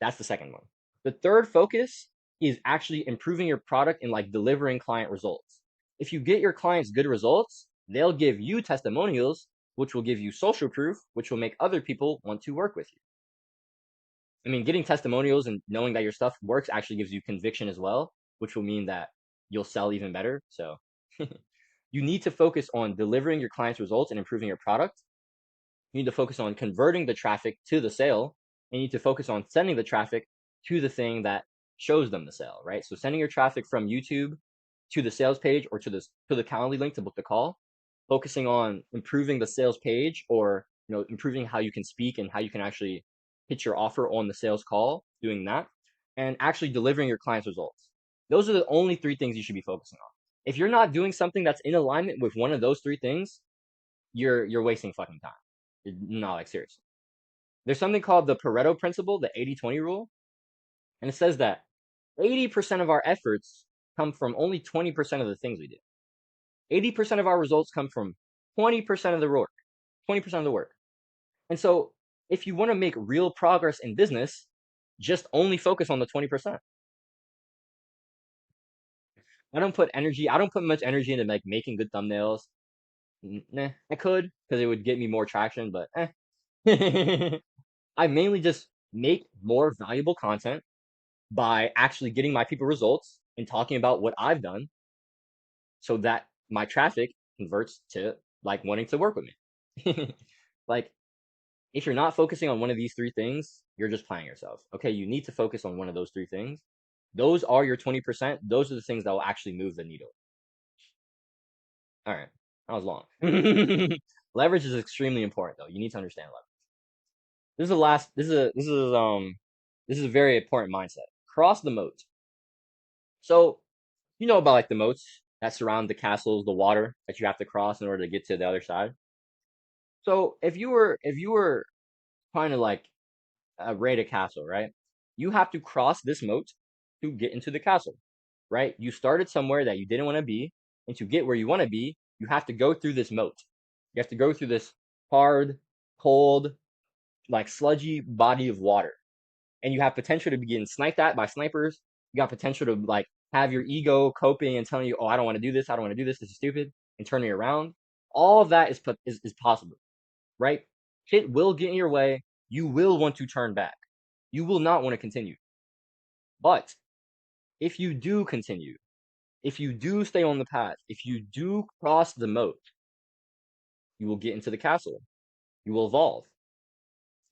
That's the second one. The third focus is actually improving your product and like delivering client results. If you get your clients good results, they'll give you testimonials which will give you social proof, which will make other people want to work with you. I mean, getting testimonials and knowing that your stuff works actually gives you conviction as well, which will mean that you'll sell even better. So you need to focus on delivering your clients results and improving your product. You need to focus on converting the traffic to the sale. And you need to focus on sending the traffic to the thing that shows them the sale, right? So sending your traffic from YouTube to the sales page or to the Calendly link to book the call, focusing on improving the sales page, or improving how you can speak and how you can actually pitch your offer on the sales call, doing that, and actually delivering your clients results. Those are the only three things you should be focusing on. If you're not doing something that's in alignment with one of those three things, you're wasting fucking time. No, like seriously. There's something called the Pareto principle, the 80-20 rule, and it says that 80% of our efforts come from only 20% of the things we do. 80% of our results come from 20% of the work. 20% of the work. And so if you want to make real progress in business, just only focus on the 20%. I don't put much energy into like making good thumbnails. Nah, I could, because it would get me more traction, but I mainly just make more valuable content by actually getting my people results and talking about what I've done so that my traffic converts to like wanting to work with me. Like, if you're not focusing on one of these three things, you're just playing yourself. Okay, you need to focus on one of those three things. Those are your 20%. Those are the things that will actually move the needle. All right, that was long. Leverage is extremely important, though. You need to understand leverage. This is a very important mindset. Cross the moat. So you know about like the moats that surround the castles, the water that you have to cross in order to get to the other side. So if you were trying to like raid a castle, right? You have to cross this moat to get into the castle, right? You started somewhere that you didn't want to be, and to get where you want to be, you have to go through this moat. You have to go through this hard, cold, like sludgy body of water. And you have potential to be getting sniped at by snipers. You got potential to like have your ego coping and telling you, oh, I don't want to do this, I don't want to do this, this is stupid, and turning around. All of that is possible, right? Shit will get in your way. You will want to turn back. You will not want to continue. But if you do continue, if you do stay on the path, if you do cross the moat, you will get into the castle. You will evolve.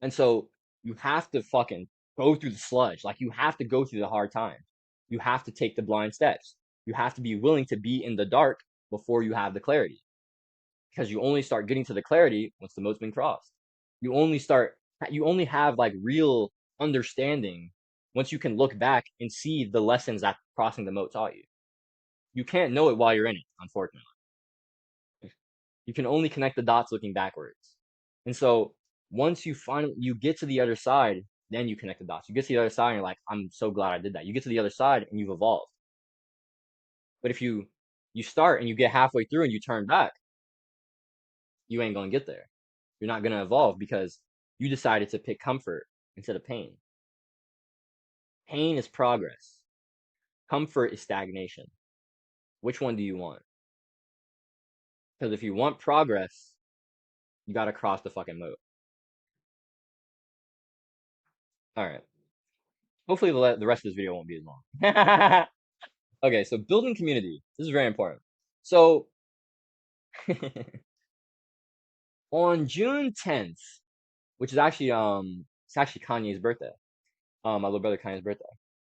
And so you have to fucking go through the sludge. Like, you have to go through the hard times. You have to take the blind steps. You have to be willing to be in the dark before you have the clarity. Because you only start getting to the clarity once the moat's been crossed. You only have like real understanding once you can look back and see the lessons that crossing the moat taught you. You can't know it while you're in it, unfortunately. You can only connect the dots looking backwards. And so once you get to the other side, then you connect the dots. You get to the other side and you're like, I'm so glad I did that. You get to the other side and you've evolved. But if you start and you get halfway through and you turn back, you ain't gonna get there. You're not gonna evolve because you decided to pick comfort instead of pain. Pain is progress. Comfort is stagnation. Which one do you want? Because if you want progress, you gotta cross the fucking moat. All right. Hopefully the rest of this video won't be as long. Okay, so building community. This is very important. So on June 10th, which is actually it's actually Kanye's birthday. My little brother Kanye's birthday.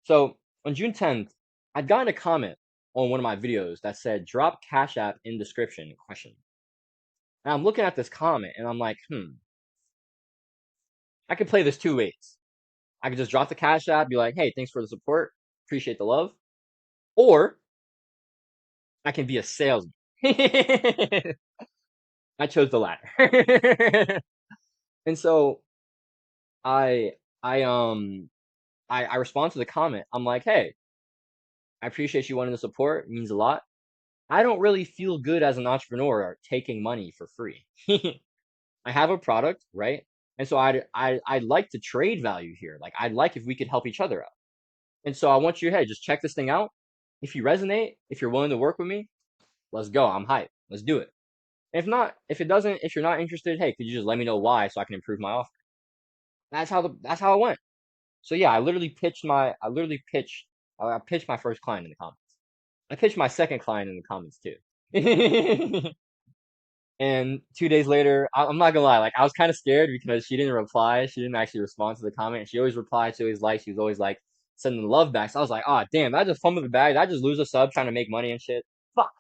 So on June 10th, I'd gotten a comment on one of my videos that said drop Cash App in description question. And I'm looking at this comment and I'm like, I could play this two ways. I could just drop the Cash App, be like, hey, thanks for the support, appreciate the love. Or I can be a salesman. I chose the latter. And so I respond to the comment. I'm like, hey, I appreciate you wanting the support. It means a lot. I don't really feel good as an entrepreneur taking money for free. I have a product, right? And so I'd like to trade value here. Like, I'd like if we could help each other out. And so I want you, hey, just check this thing out. If you resonate, if you're willing to work with me, let's go. I'm hyped. Let's do it. If you're not interested, hey, could you just let me know why so I can improve my offer? That's how it went. So yeah, I pitched my first client in the comments. I pitched my second client in the comments too. And 2 days later, I'm not gonna lie, like I was kind of scared because she didn't reply. She didn't actually respond to the comment. She always replied. She always liked. She was always like sending love back. So I was like, oh damn, I just fumbled the bag. I just lose a sub trying to make money and shit. Fuck.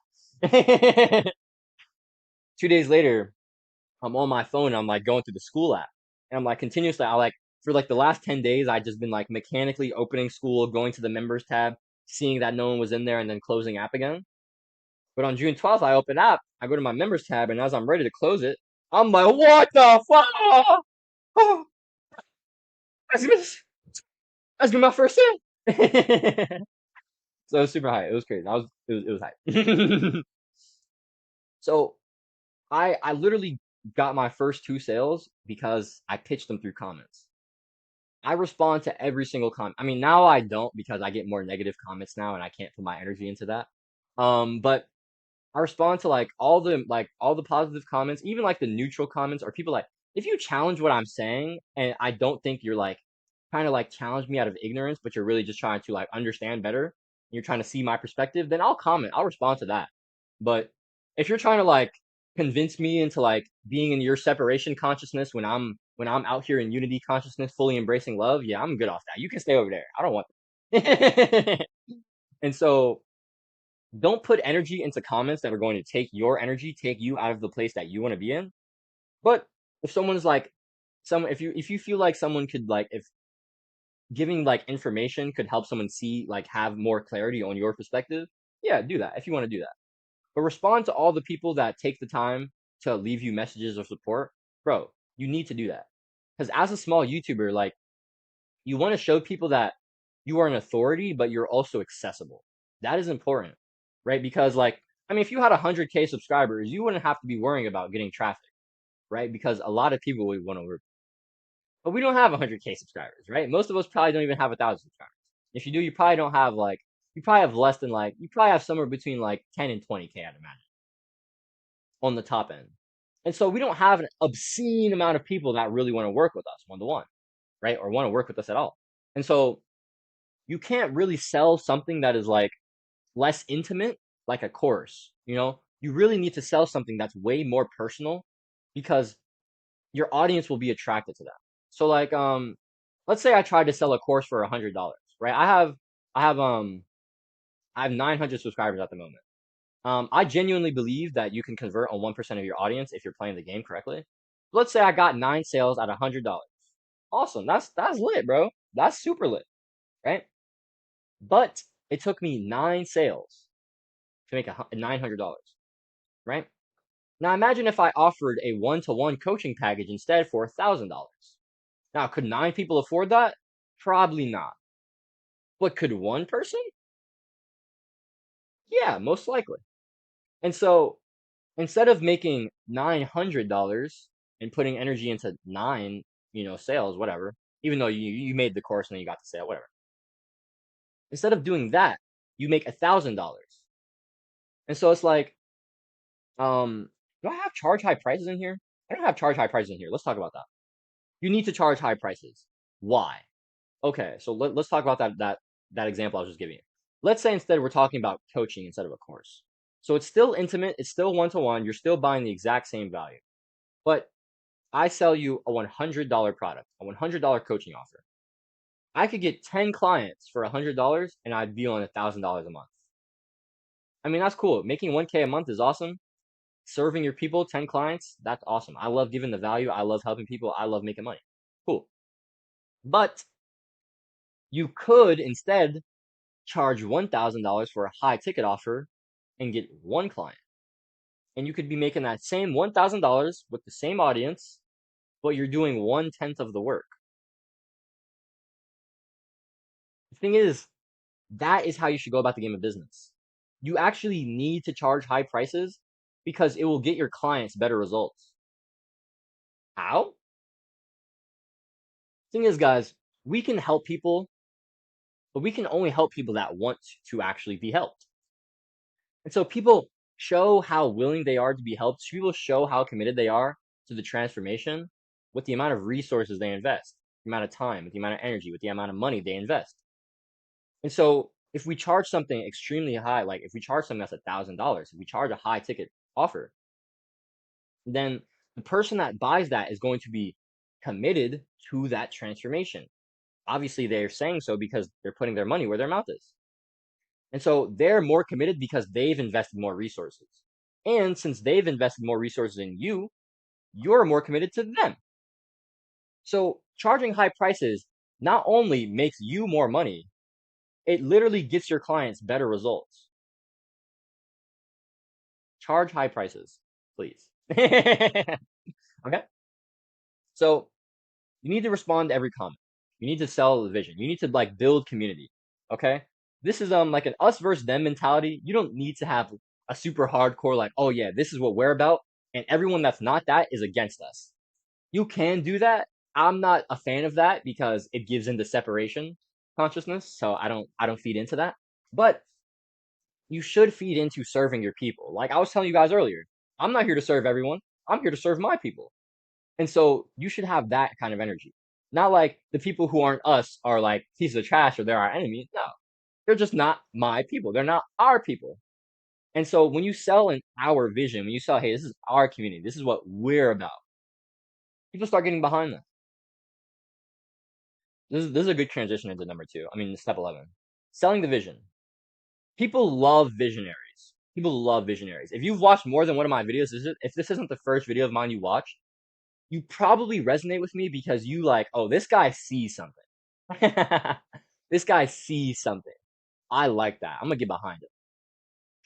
2 days later, I'm on my phone and I'm like going through the school app. And I'm like continuously, I like for like the last 10 days, I just been like mechanically opening school, going to the members tab, seeing that no one was in there, and then closing app again. But on June 12th, I open app, I go to my members tab, and as I'm ready to close it, I'm like, what the fuck? Oh, that's gonna, that's gonna be my first hit. So it was super high. It was crazy. It was high. So I literally got my first two sales because I pitched them through comments. I respond to every single comment. I mean, now I don't because I get more negative comments now and I can't put my energy into that. But I respond to like all the positive comments, even like the neutral comments, or people like if you challenge what I'm saying and I don't think you're like trying to like challenge me out of ignorance, but you're really just trying to like understand better, and you're trying to see my perspective, then I'll comment. I'll respond to that. But if you're trying to like convince me into like being in your separation consciousness when I'm out here in unity consciousness, fully embracing love, yeah, I'm good off that. You can stay over there. I don't want that. And so don't put energy into comments that are going to take your energy, take you out of the place that you want to be in. But if someone's like if you feel like someone could like if giving like information could help someone see like have more clarity on your perspective, yeah, do that if you want to do that. But respond to all the people that take the time to leave you messages of support. Bro, you need to do that. Because as a small YouTuber, like you want to show people that you are an authority, but you're also accessible. That is important, right? Because like, I mean, if you had 100K subscribers, you wouldn't have to be worrying about getting traffic, right? Because a lot of people would want to work. But we don't have 100K subscribers, right? Most of us probably don't even have 1,000 subscribers. If you do, you probably don't have like, you probably have less than like, you probably have somewhere between like 10 and 20K, I'd imagine, on the top end. And so we don't have an obscene amount of people that really want to work with us one to one, right? Or want to work with us at all. And so you can't really sell something that is like less intimate, like a course, you know? You really need to sell something that's way more personal because your audience will be attracted to that. So like let's say I tried to sell a course for $100, right? I have I have 900 subscribers at the moment. I genuinely believe that you can convert on 1% of your audience if you're playing the game correctly. Let's say I got 9 sales at $100. Awesome. That's lit, bro. That's super lit, right? But it took me 9 sales to make $900, right? Now imagine if I offered a one-to-one coaching package instead for $1,000. Now, could 9 people afford that? Probably not. But could one person? Yeah, most likely. And so instead of making $900 and putting energy into sales, whatever, even though you made the course and then you got the sale, whatever. Instead of doing that, you make $1,000. And so it's like, do I have charge high prices in here? I don't have charge high prices in here. Let's talk about that. You need to charge high prices. Why? Okay, so let's talk about that example I was just giving you. Let's say instead we're talking about coaching instead of a course. So it's still intimate, it's still one-to-one, you're still buying the exact same value. But I sell you a $100 product, a $100 coaching offer. I could get 10 clients for $100 and I'd be on $1,000 a month. I mean, that's cool. Making 1K a month is awesome. Serving your people, 10 clients, that's awesome. I love giving the value. I love helping people. I love making money. Cool. But you could instead charge $1,000 for a high ticket offer and get one client. And you could be making that same $1,000 with the same audience, but you're doing 1/10 of the work. The thing is, that is how you should go about the game of business. You actually need to charge high prices because it will get your clients better results. How? Thing is, guys, we can help people, but we can only help people that want to actually be helped. And so people show how willing they are to be helped. People show how committed they are to the transformation with the amount of resources they invest, the amount of time, with the amount of energy, with the amount of money they invest. And so if we charge something extremely high, like if we charge something that's $1,000, if we charge a high ticket offer, then the person that buys that is going to be committed to that transformation. Obviously, they're saying so because they're putting their money where their mouth is. And so they're more committed because they've invested more resources. And since they've invested more resources in you, you're more committed to them. So charging high prices not only makes you more money, it literally gets your clients better results. Charge high prices, please. Okay? So you need to respond to every comment. You need to sell the vision. You need to like build community. Okay? This is like an us versus them mentality. You don't need to have a super hardcore like, oh yeah, this is what we're about, and everyone that's not that is against us. You can do that. I'm not a fan of that because it gives into separation consciousness, so I don't feed into that. But you should feed into serving your people. Like I was telling you guys earlier, I'm not here to serve everyone. I'm here to serve my people. And so you should have that kind of energy. Not like the people who aren't us are like pieces of trash or they're our enemies. No, they're just not my people. They're not our people. And so when you sell an our vision, when you sell, hey, this is our community, this is what we're about, people start getting behind that. This is a good transition into number two. I mean, step 11, selling the vision. People love visionaries. People love visionaries. If you've watched more than one of my videos, if this isn't the first video of mine you watched, you probably resonate with me because you like, oh, this guy sees something. This guy sees something. I like that. I'm gonna get behind it.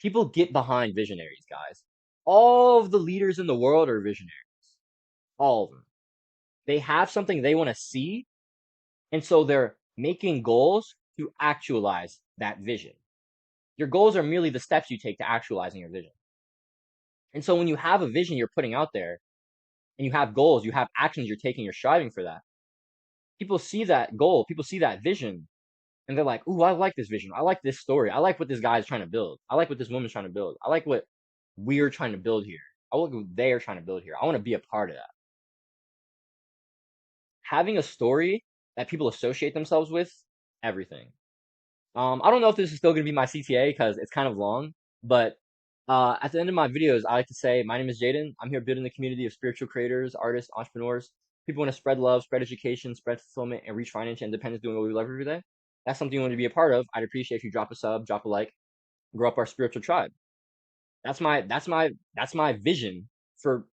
People get behind visionaries, guys. All of the leaders in the world are visionaries. All of them. They have something they want to see, and so they're making goals to actualize that vision. Your goals are merely the steps you take to actualizing your vision. And so when you have a vision you're putting out there, and you have goals, you have actions you're taking, you're striving for that, people see that goal, people see that vision, and they're like, ooh, I like this vision. I like this story. I like what this guy's trying to build. I like what this woman's trying to build. I like what we're trying to build here. I like what they're trying to build here. I want to be a part of that. Having a story that people associate themselves with, everything. I don't know if this is still going to be my CTA because it's kind of long, but at the end of my videos, I like to say, my name is Jaden. I'm here building the community of spiritual creators, artists, entrepreneurs. People want to spread love, spread education, spread fulfillment, and reach financial independence doing what we love every day. That's something you want to be a part of. I'd appreciate if you drop a sub, drop a like, grow up our spiritual tribe. That's my vision for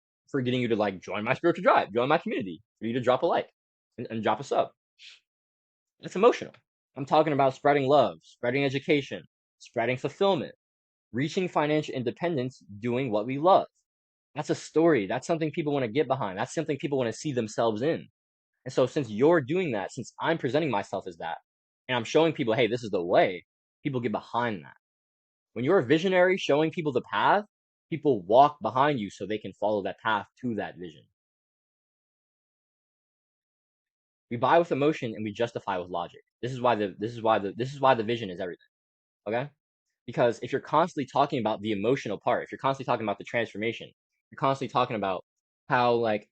getting you to like join my spiritual tribe, join my community, for you to drop a like and drop a sub. It's emotional. I'm talking about spreading love, spreading education, spreading fulfillment, reaching financial independence, doing what we love. That's a story. That's something people want to get behind. That's something people want to see themselves in. And so since you're doing that, since I'm presenting myself as that, and I'm showing people, hey, this is the way, people get behind that. When you're a visionary showing people the path, people walk behind you so they can follow that path to that vision. We buy with emotion and we justify with logic. This is why the vision is everything. Okay? Because if you're constantly talking about the emotional part, if you're constantly talking about the transformation, you're constantly talking about how like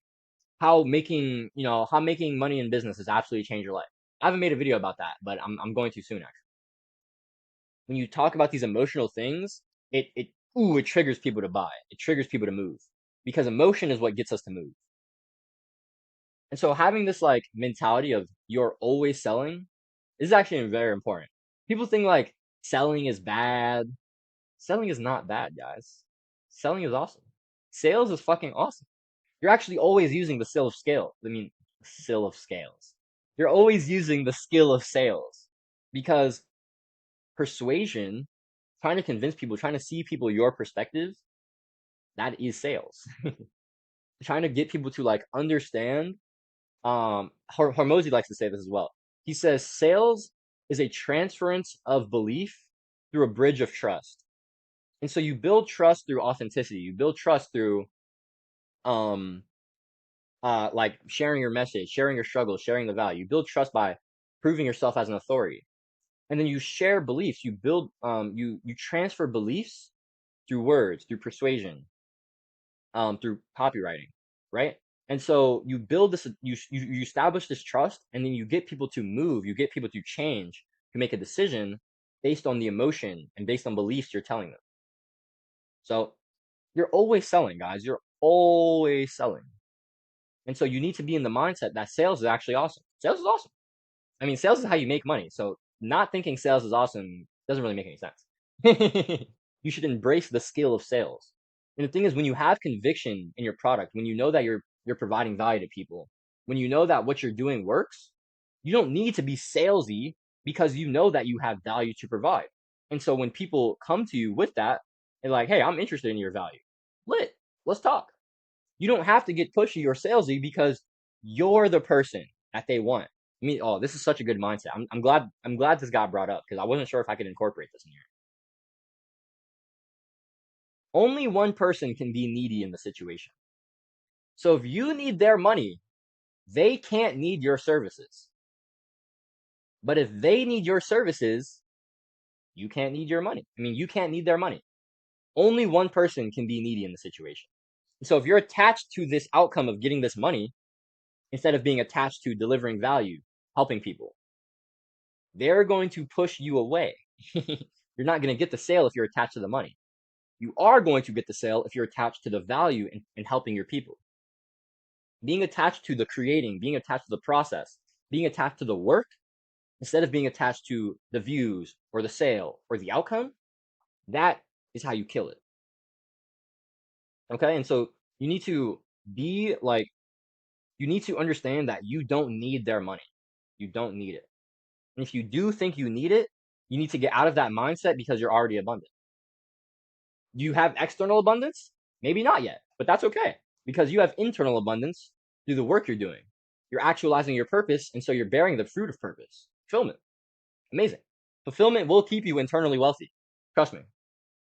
how making money in business has absolutely changed your life. I haven't made a video about that, but I'm going to soon actually. When you talk about these emotional things, it triggers people to buy. It triggers people to move. Because emotion is what gets us to move. And so having this like mentality of you're always selling is actually very important. People think like selling is bad. Selling is not bad, guys. Selling is awesome. Sales is fucking awesome. You're actually always using the skill of scale. I mean, skill of scales. You're always using the skill of sales because persuasion, trying to convince people, trying to see people your perspective, that is sales. Trying to get people to like understand. Hormozy likes to say this as well. He says sales is a transference of belief through a bridge of trust. And so you build trust through authenticity. You build trust through um like sharing your message, sharing your struggles, sharing the value. You build trust by proving yourself as an authority. And then you share beliefs. You build you transfer beliefs through words, through persuasion, through copywriting, right? And so you build this, you establish this trust, and then you get people to move, you get people to change, to make a decision based on the emotion and based on beliefs you're telling them. So you're always selling, guys. You're always selling. And so you need to be in the mindset that sales is actually awesome. Sales is awesome. I mean, sales is how you make money. So not thinking sales is awesome doesn't really make any sense. You should embrace the skill of sales. And the thing is, when you have conviction in your product, when you know that you're providing value to people, when you know that what you're doing works, you don't need to be salesy because you know that you have value to provide. And so when people come to you with that, and like, hey, I'm interested in your value. Lit, let's talk. You don't have to get pushy or salesy because you're the person that they want. I mean, oh, this is such a good mindset. I'm glad this got brought up because I wasn't sure if I could incorporate this in here. Only one person can be needy in the situation. So if you need their money, they can't need your services. But if they need your services, you can't need your money. I mean, you can't need their money. Only one person can be needy in the situation. So if you're attached to this outcome of getting this money, instead of being attached to delivering value, helping people, they're going to push you away. You're not going to get the sale if you're attached to the money. You are going to get the sale if you're attached to the value in helping your people. Being attached to the creating, being attached to the process, being attached to the work, instead of being attached to the views or the sale or the outcome, that is how you kill it. Okay? And so you need to be like, you need to understand that you don't need their money. You don't need it. And if you do think you need it, you need to get out of that mindset because you're already abundant. Do you have external abundance? Maybe not yet, but that's okay because you have internal abundance through the work you're doing. You're actualizing your purpose, and so you're bearing the fruit of purpose. Fulfillment. Amazing. Fulfillment will keep you internally wealthy. Trust me.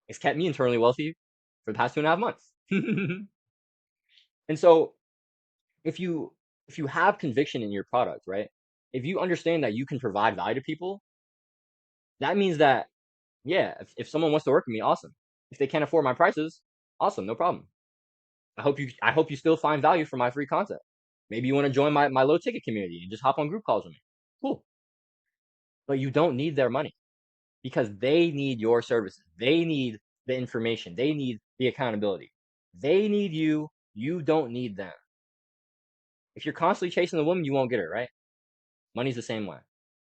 It's kept me internally wealthy for the past 2.5 months. And so if you have conviction in your product, right? If you understand that you can provide value to people, that means that, yeah, if someone wants to work with me, awesome. If they can't afford my prices, awesome, no problem. I hope you still find value from my free content. Maybe you want to join my low ticket community and just hop on group calls with me. Cool. But you don't need their money because they need your services. They need the information. They need the accountability. They need you. You don't need them. If you're constantly chasing the woman, you won't get her, right? Money's the same way.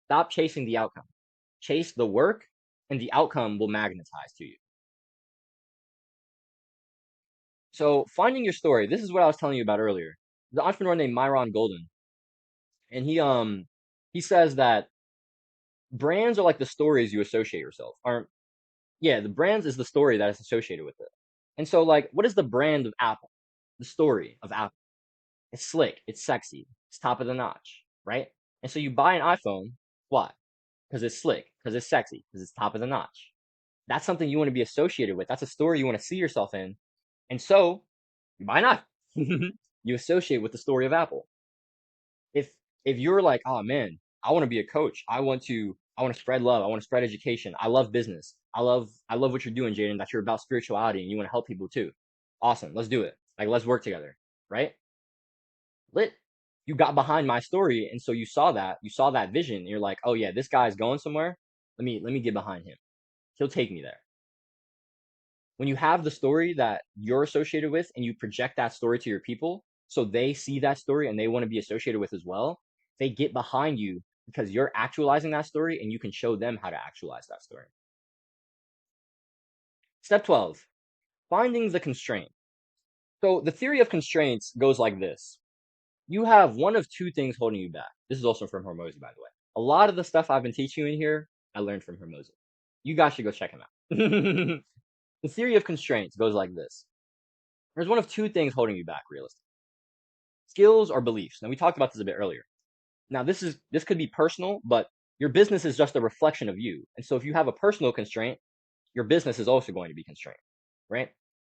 Stop chasing the outcome. Chase the work, and the outcome will magnetize to you. So finding your story, this is what I was telling you about earlier. The entrepreneur named Myron Golden, and he says that brands are like the stories you associate yourself. Aren't Yeah, the brands is the story that is associated with it. And so like, what is the brand of Apple? The story of Apple. It's slick, it's sexy, it's top of the notch, right? And so you buy an iPhone, why? Because it's slick, because it's sexy, because it's top of the notch. That's something you want to be associated with. That's a story you want to see yourself in. And so you buy an iPhone. You associate with the story of Apple. If if you're like, oh man, I want to be a coach. I want to spread love. I want to spread education. I love business. I love what you're doing, Jaden. That you're about spirituality and you want to help people too. Awesome. Let's do it. Like let's work together. Right? Lit. You got behind my story, and so you saw that vision, and you're like, oh yeah, this guy's going somewhere. Let me get behind him. He'll take me there. When you have the story that you're associated with and you project that story to your people, so they see that story and they want to be associated with as well, they get behind you because you're actualizing that story and you can show them how to actualize that story. Step 12, finding the constraint. So the theory of constraints goes like this. You have one of two things holding you back. This is also from Hormozi, by the way. A lot of the stuff I've been teaching you in here, I learned from Hormozi. You guys should go check him out. The theory of constraints goes like this. There's one of two things holding you back, realistically. Skills or beliefs. Now, we talked about this a bit earlier. Now, this could be personal, but your business is just a reflection of you. And so if you have a personal constraint, your business is also going to be constrained, right?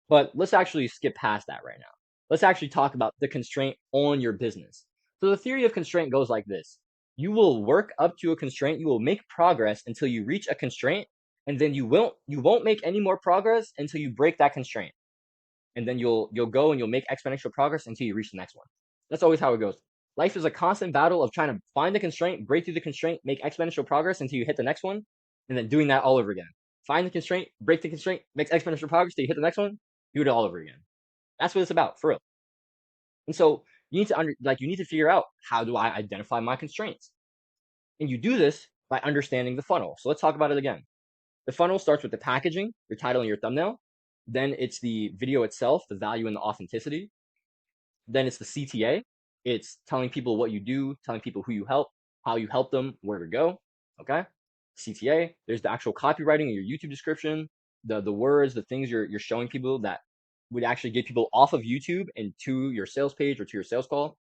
But let's actually skip past that right now. Let's actually talk about the constraint on your business. So the theory of constraint goes like this. You will work up to a constraint. You will make progress until you reach a constraint And then you won't make any more progress until you break that constraint. And then you'll go and you'll make exponential progress until you reach the next one. That's always how it goes. Life is a constant battle of trying to find the constraint, break through the constraint, make exponential progress until you hit the next one, and then doing that all over again. Find the constraint, break the constraint, make exponential progress till you hit the next one, do it all over again. That's what it's about, for real. And so you need to you need to figure out, how do I identify my constraints? And you do this by understanding the funnel. So let's talk about it again. The funnel starts with the packaging, your title and your thumbnail. Then it's the video itself, the value and the authenticity. Then it's the CTA. It's telling people what you do, telling people who you help, how you help them, where to go. Okay. CTA. There's the actual copywriting in your YouTube description, the words, the things you're showing people that would actually get people off of YouTube and to your sales page or to your sales call.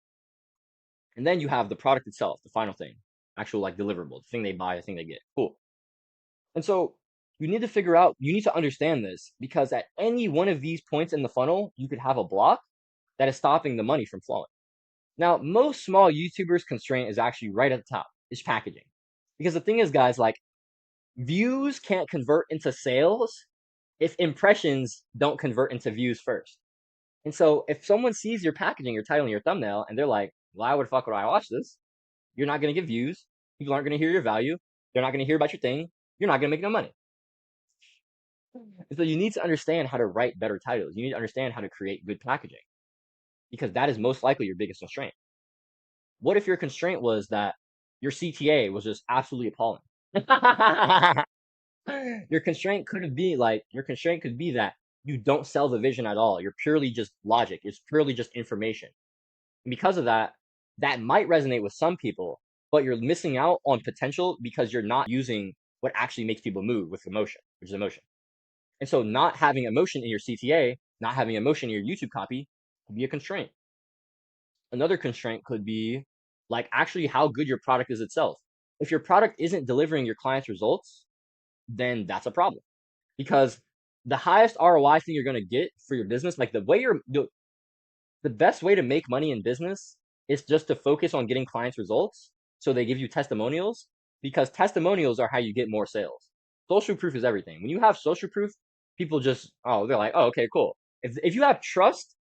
And then you have the product itself, the final thing, actual like deliverable, the thing they buy, the thing they get. Cool. And so you need to understand this, because at any one of these points in the funnel, you could have a block that is stopping the money from flowing. Now, most small YouTubers' constraint is actually right at the top, is packaging. Because the thing is, guys, like, views can't convert into sales if impressions don't convert into views first. And so if someone sees your packaging, your title, and your thumbnail, and they're like, why would fuck would I watch this? You're not going to get views. People aren't going to hear your value. They're not going to hear about your thing. You're not going to make no money. And so you need to understand how to write better titles. You need to understand how to create good packaging, because that is most likely your biggest constraint. What if your constraint was that your CTA was just absolutely appalling? Your constraint could be that you don't sell the vision at all. You're purely just logic. It's purely just information. And because of that, that might resonate with some people, but you're missing out on potential because you're not using what actually makes people move with emotion, which is emotion. And so not having emotion in your CTA, not having emotion in your YouTube copy could be a constraint. Another constraint could be like actually how good your product is itself. If your product isn't delivering your clients results, then that's a problem, because the highest ROI thing you're going to get for your business, like the best way to make money in business is just to focus on getting clients results. So they give you testimonials, because testimonials are how you get more sales. Social proof is everything. When you have social proof, people just, they're like, oh, okay, cool. If you have trust,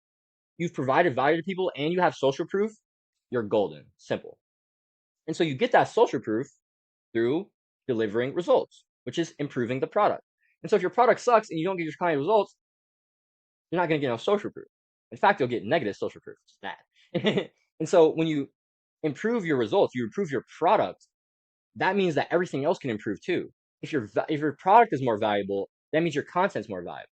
you've provided value to people, and you have social proof, you're golden. Simple. And so you get that social proof through delivering results, which is improving the product. And so if your product sucks and you don't get your client results, you're not going to get no social proof. In fact, you'll get negative social proof. It's bad. And so when you improve your results, you improve your product, that means that everything else can improve too. If your product is more valuable, that means your content's more valuable.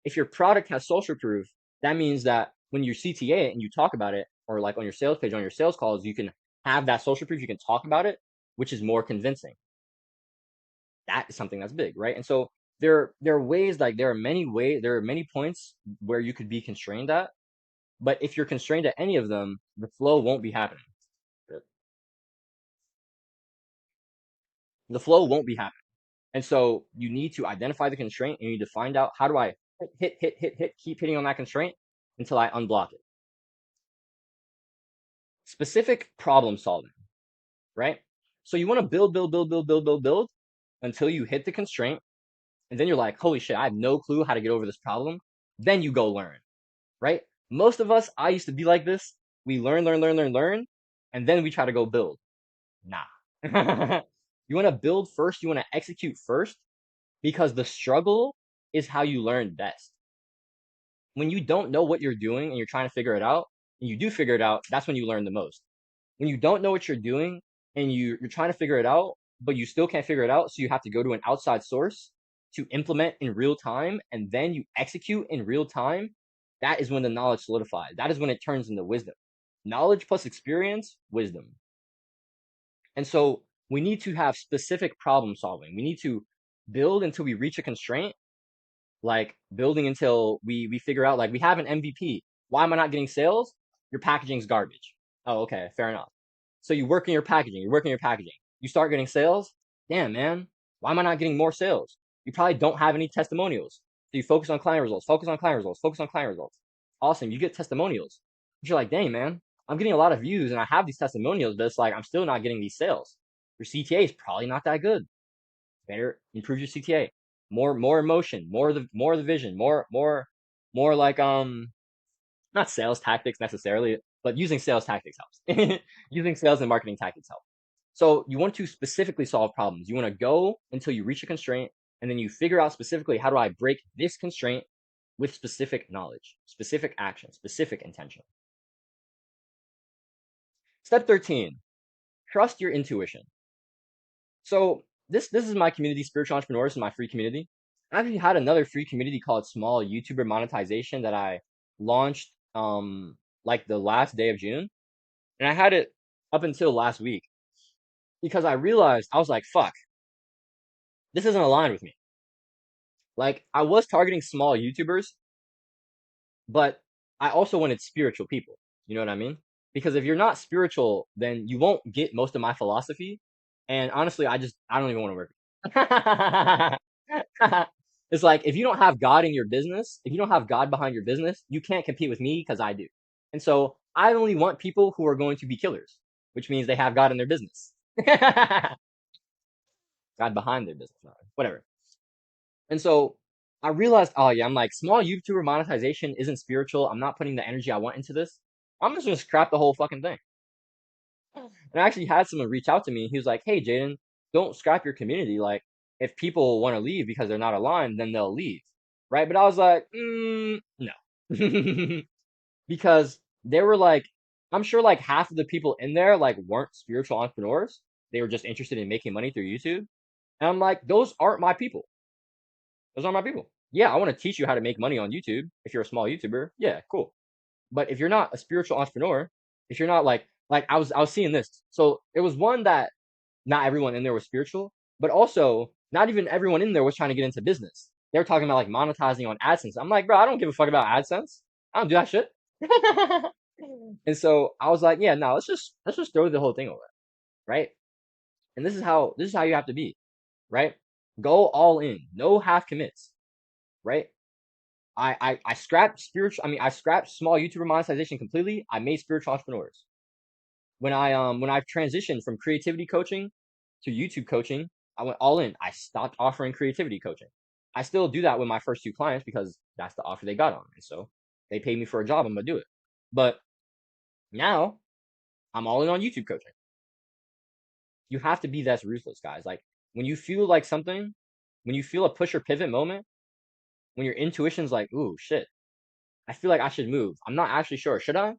If your product has social proof, that means that when you CTA it and you talk about it, or like on your sales page, on your sales calls, you can have that social proof, you can talk about it, which is more convincing. That is something that's big, right? And so there are ways, like there are many points where you could be constrained at, but if you're constrained at any of them, the flow won't be happening. The flow won't be happening. And so you need to identify the constraint, and you need to find out, how do I hit, keep hitting on that constraint until I unblock it. Specific problem solving, right? So you want to build until you hit the constraint, and then you're like, holy shit, I have no clue how to get over this problem. Then you go learn, right? Most of us, I used to be like this. We learn, and then we try to go build. Nah. You want to build first, you want to execute first, because the struggle is how you learn best. When you don't know what you're doing and you're trying to figure it out, and you do figure it out, that's when you learn the most. When you don't know what you're doing and you're trying to figure it out, but you still can't figure it out, so you have to go to an outside source to implement in real time, and then you execute in real time, that is when the knowledge solidifies. That is when it turns into wisdom. Knowledge plus experience, wisdom. And so we need to have specific problem solving. We need to build until we reach a constraint, like building until we figure out, like, we have an MVP. Why am I not getting sales? Your packaging's garbage. Oh, okay, fair enough. So you work in your packaging, you start getting sales. Damn, man, why am I not getting more sales? You probably don't have any testimonials. So you focus on client results, Awesome, you get testimonials. But you're like, dang, man, I'm getting a lot of views and I have these testimonials, but it's like, I'm still not getting these sales. Your CTA is probably not that good. Better improve your CTA. more emotion, more of the vision, more like not sales tactics necessarily, but using sales tactics helps. Using sales and marketing tactics help. So you want to specifically solve problems. You want to go until you reach a constraint, and then you figure out specifically, how do I break this constraint with specific knowledge, specific action, specific intention. Step 13, trust your intuition. So this is my community, Spiritual Entrepreneurs, my free community. I actually had another free community called Small YouTuber Monetization that I launched like the last day of June. And I had it up until last week because I realized, I was like, fuck, this isn't aligned with me. Like, I was targeting small YouTubers, but I also wanted spiritual people. You know what I mean? Because if you're not spiritual, then you won't get most of my philosophy. And honestly, I don't even want to work. It's like, if you don't have God in your business, if you don't have God behind your business, you can't compete with me because I do. And so I only want people who are going to be killers, which means they have God in their business. God behind their business, whatever. And so I realized, oh yeah, I'm like, small YouTuber monetization isn't spiritual. I'm not putting the energy I want into this. I'm just gonna scrap the whole fucking thing. And I actually had someone reach out to me. He was like, hey, Jaden, don't scrap your community. Like, if people want to leave because they're not aligned, then they'll leave. Right? But I was like, no. Because they were like, I'm sure like half of the people in there like weren't spiritual entrepreneurs. They were just interested in making money through YouTube. And I'm like, those aren't my people. Those aren't my people. Yeah, I want to teach you how to make money on YouTube if you're a small YouTuber. Yeah, cool. But if you're not a spiritual entrepreneur, if you're not like I was seeing this. So it was one that not everyone in there was spiritual, but also not even everyone in there was trying to get into business. They were talking about like monetizing on AdSense. I'm like, bro, I don't give a fuck about AdSense. I don't do that shit. And so I was like, yeah, no, let's just throw the whole thing away, right? And this is how you have to be, right? Go all in, no half commits, right? I scrapped spiritual. I mean, I scrapped small YouTuber monetization completely. I made spiritual entrepreneurs. When I transitioned from creativity coaching to YouTube coaching, I went all in. I stopped offering creativity coaching. I still do that with my first two clients because that's the offer they got on me. So they paid me for a job. I'm gonna do it. But now I'm all in on YouTube coaching. You have to be that ruthless, guys. Like, when you feel like something, when you feel a push or pivot moment, when your intuition's like, ooh, shit, I feel like I should move. I'm not actually sure. Should I?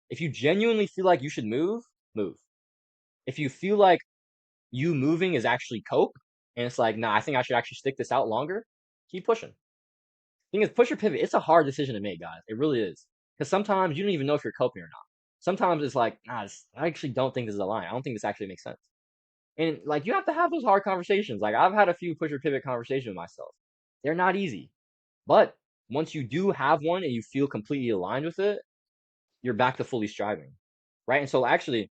If you genuinely feel like you should move, move. If you feel like you moving is actually cope, and it's like, nah, I think I should actually stick this out longer, keep pushing. Thing is, push or pivot, it's a hard decision to make, guys. It really is. Because sometimes you don't even know if you're coping or not. Sometimes it's like, nah, I actually don't think this is a line. I don't think this actually makes sense. And like, you have to have those hard conversations. Like, I've had a few push or pivot conversations with myself. They're not easy. But once you do have one and you feel completely aligned with it, you're back to fully striving. Right? And so actually,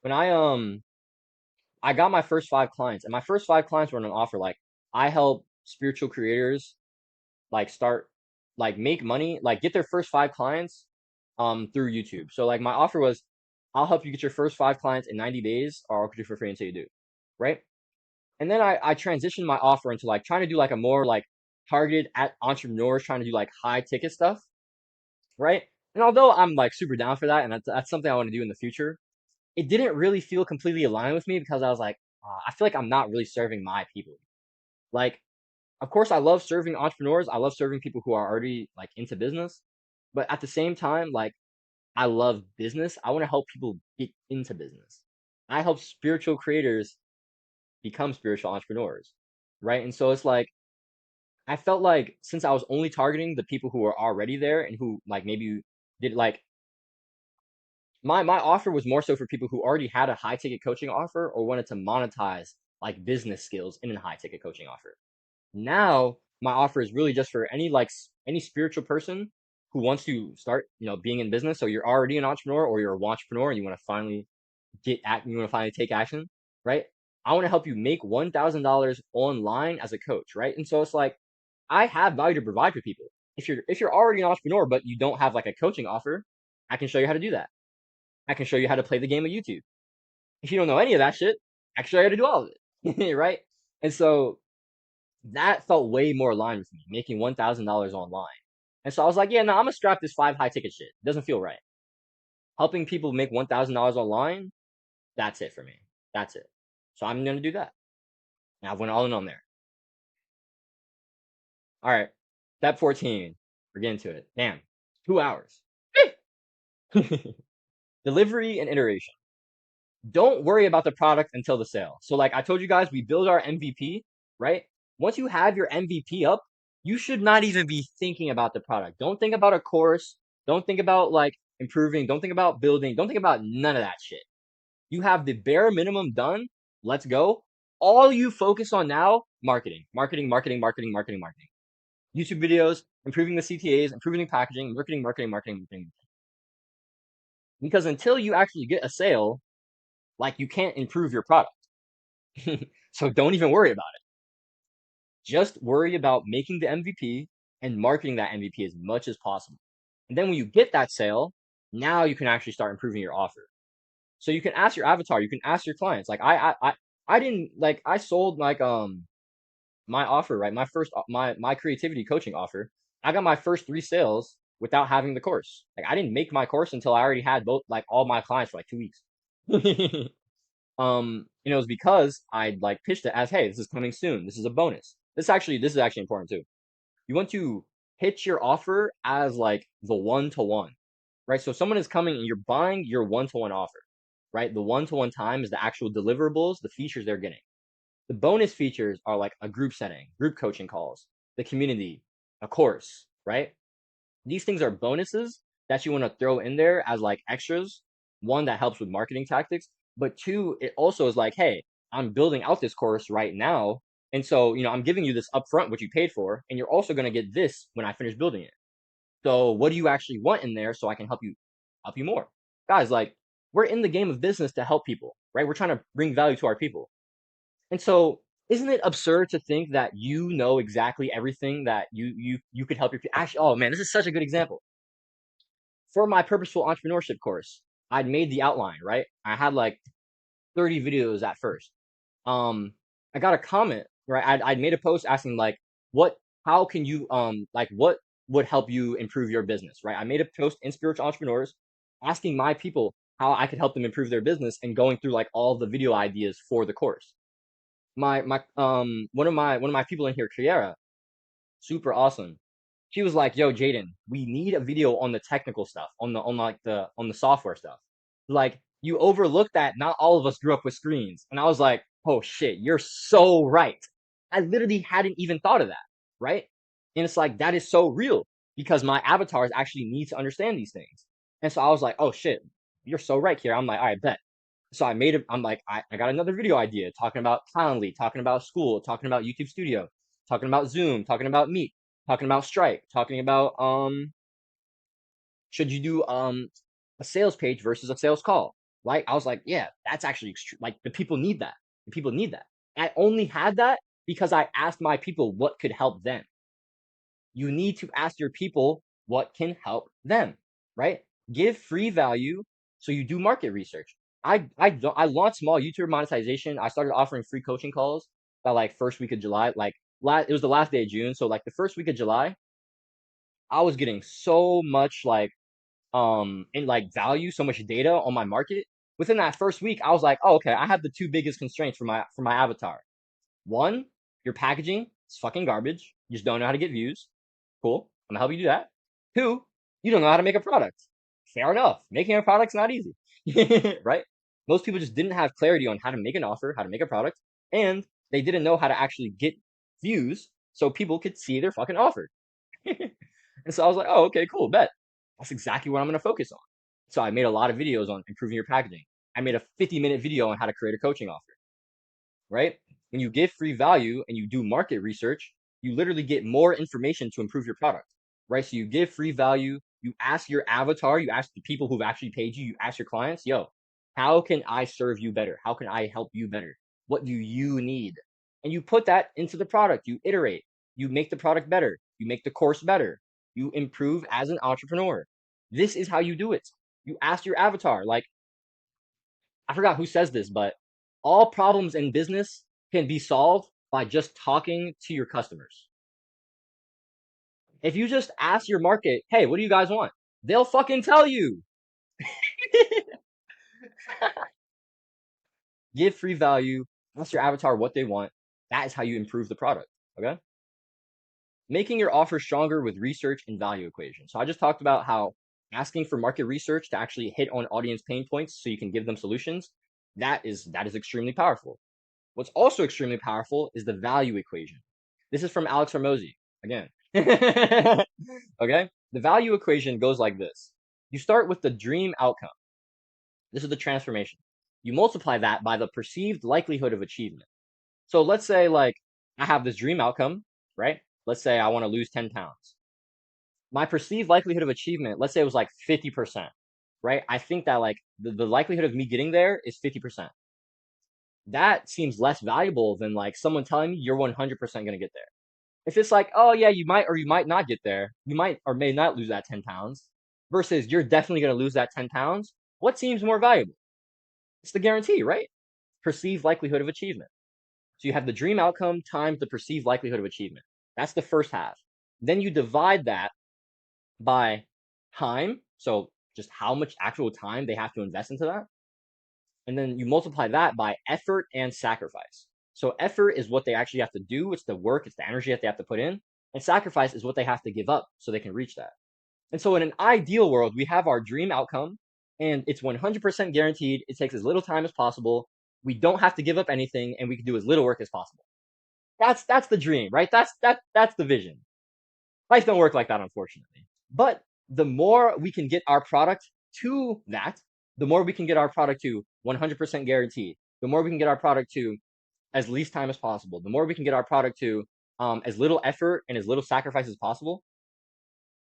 when I got my first 5 clients, and my first 5 clients were on an offer. Like, I help spiritual creators like start, like, make money, like get their first 5 clients through YouTube. So like, my offer was, I'll help you get your first 5 clients in 90 days, or I'll do it for free until you do. Right? And then I transitioned my offer into like trying to do like a more like targeted at entrepreneurs trying to do like high ticket stuff. Right? And although I'm like super down for that, and that's something I want to do in the future, it didn't really feel completely aligned with me because I was like, I feel like I'm not really serving my people. Like, of course, I love serving entrepreneurs. I love serving people who are already like into business. But at the same time, like, I love business. I want to help people get into business. I help spiritual creators become spiritual entrepreneurs. Right. And so it's like, I felt like since I was only targeting the people who were already there and who like maybe did like, my offer was more so for people who already had a high ticket coaching offer or wanted to monetize like business skills in a high ticket coaching offer. Now my offer is really just for any like any spiritual person who wants to start, being in business. So you're already an entrepreneur or you're a entrepreneur and you want to finally you want to finally take action, right? I want to help you make $1,000 online as a coach, right? And so it's like, I have value to provide for people. If you're already an entrepreneur but you don't have like a coaching offer, I can show you how to do that. I can show you how to play the game of YouTube. If you don't know any of that shit, I can show you how to do all of it, right? And so That felt way more aligned with me, making $1,000 online. And so I was like, yeah, no, I'm gonna strap this 5 high ticket shit. It doesn't feel right. Helping people make $1,000 online, that's it for me. That's it. So I'm gonna do that. And I went all in on there. All right. Step 14. We're getting to it. Damn. 2 hours. Delivery and iteration. Don't worry about the product until the sale. So like I told you guys, we build our MVP, right? Once you have your MVP up, you should not even be thinking about the product. Don't think about a course. Don't think about like improving. Don't think about building. Don't think about none of that shit. You have the bare minimum done. Let's go. All you focus on now, marketing, marketing, marketing, marketing, marketing, marketing. YouTube videos, improving the CTAs, improving the packaging, marketing, marketing, marketing, marketing. Because until you actually get a sale, like you can't improve your product. So don't even worry about it. Just worry about making the MVP and marketing that MVP as much as possible. And then when you get that sale, now you can actually start improving your offer. So you can ask your avatar, you can ask your clients. Like I didn't like I sold like my offer, right? My first my creativity coaching offer. I got my first 3 sales without having the course. Like I didn't make my course until I already had both like all my clients for like 2 weeks. It was because I like pitched it as, hey, this is coming soon. This is a bonus. This is actually important too. You want to pitch your offer as like the one-to-one, right? So if someone is coming and you're buying your one-to-one offer, right? The one-to-one time is the actual deliverables, the features they're getting. The bonus features are like a group setting, group coaching calls, the community, a course, right? These things are bonuses that you want to throw in there as like extras. One, that helps with marketing tactics, but two, it also is like, hey, I'm building out this course right now. And so, I'm giving you this upfront, what you paid for, and you're also going to get this when I finish building it. So what do you actually want in there so I can help you more? Guys, like we're in the game of business to help people, right? We're trying to bring value to our people. And so isn't it absurd to think that you know exactly everything that you could help your people? Actually, oh man, this is such a good example. For my purposeful entrepreneurship course, I'd made the outline, right? I had like 30 videos at first. Um, I got a comment, right? I'd made a post asking like, how can you, like, what would help you improve your business, right? I made a post in Spiritual Entrepreneurs asking my people how I could help them improve their business and going through like all the video ideas for the course. One of my people in here, Kiera, super awesome. She was like, "Yo, Jaden, we need a video on the technical stuff, on the software stuff. Like, you overlooked that not all of us grew up with screens." And I was like, "Oh shit, you're so right. I literally hadn't even thought of that, right?" And it's like that is so real because my avatars actually need to understand these things. And so I was like, "Oh shit, you're so right, Kiera." I'm like, "All right, bet." So I'm like, I got another video idea talking about Calendly, talking about school, talking about YouTube Studio, talking about Zoom, talking about Meet, talking about Stripe, talking about should you do a sales page versus a sales call? Right? I was like, yeah, that's actually like the people need that. The people need that. I only had that because I asked my people what could help them. You need to ask your people what can help them, right? Give free value so you do market research. I launched small YouTube monetization. I started offering free coaching calls by like first week of July. Like it was the last day of June, so like the first week of July, I was getting so much like in like value, so much data on my market. Within that first week, I was like, oh, okay, I have the two biggest constraints for my avatar. One, your packaging is fucking garbage. You just don't know how to get views. Cool. I'm gonna help you do that. Two, you don't know how to make a product. Fair enough. Making a product's not easy. Right? Most people just didn't have clarity on how to make an offer, how to make a product, and they didn't know how to actually get views so people could see their fucking offer. And so I was like, oh, okay, cool, bet. That's exactly what I'm gonna focus on. So I made a lot of videos on improving your packaging. I made a 50-minute video on how to create a coaching offer, right? When you give free value and you do market research, you literally get more information to improve your product, right? So you give free value, you ask your avatar, you ask the people who've actually paid you, you ask your clients, yo, how can I serve you better? How can I help you better? What do you need? And you put that into the product. You iterate, you make the product better, you make the course better, you improve as an entrepreneur. This is how you do it. You ask your avatar, like, I forgot who says this, but all problems in business can be solved by just talking to your customers. If you just ask your market, hey, what do you guys want? They'll fucking tell you. Give free value, ask your avatar what they want. That is how you improve the product. Okay. Making your offer stronger with research and value equation. So I just talked about how asking for market research to actually hit on audience pain points so you can give them solutions. That is extremely powerful. What's also extremely powerful is the value equation. This is from Alex Hormozi again. Okay? The value equation goes like this. You start with the dream outcome. This is the transformation. You multiply that by the perceived likelihood of achievement. So let's say like I have this dream outcome, right? Let's say I want to lose 10 pounds. My perceived likelihood of achievement, let's say it was like 50%, right? I think that like the likelihood of me getting there is 50%. That seems less valuable than like someone telling me you're 100% going to get there. If it's like, oh yeah, you might or you might not get there, you might or may not lose that 10 pounds, versus you're definitely going to lose that 10 pounds, what seems more valuable? It's the guarantee, right? Perceived likelihood of achievement. So you have the dream outcome times the perceived likelihood of achievement. That's the first half. Then you divide that by time, so just how much actual time they have to invest into that. And then you multiply that by effort and sacrifice. So effort is what they actually have to do, it's the work, it's the energy that they have to put in, and sacrifice is what they have to give up so they can reach that. And so in an ideal world, we have our dream outcome and it's 100% guaranteed. It takes as little time as possible. We don't have to give up anything and we can do as little work as possible. That's the dream, right? That's the vision. Life don't work like that, unfortunately. But the more we can get our product to that, the more we can get our product to 100% guaranteed. The more we can get our product to as least time as possible. The more we can get our product to as little effort and as little sacrifice as possible.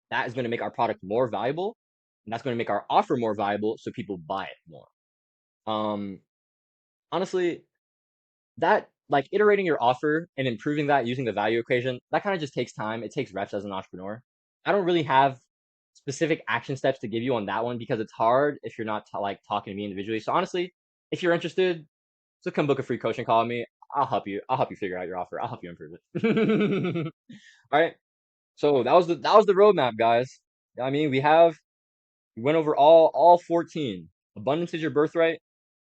That is going to make our product more valuable, and that's going to make our offer more valuable, so people buy it more. Um, Honestly, that like iterating your offer and improving that using the value equation, that kind of just takes time. It takes reps as an entrepreneur. I don't really have specific action steps to give you on that one because it's hard if you're not like talking to me individually. So honestly, if you're interested, so come book a free coaching call with me. I'll help you. I'll help you figure out your offer. I'll help you improve it. All right. So that was the roadmap, guys. I mean, we went over all 14. Abundance is your birthright.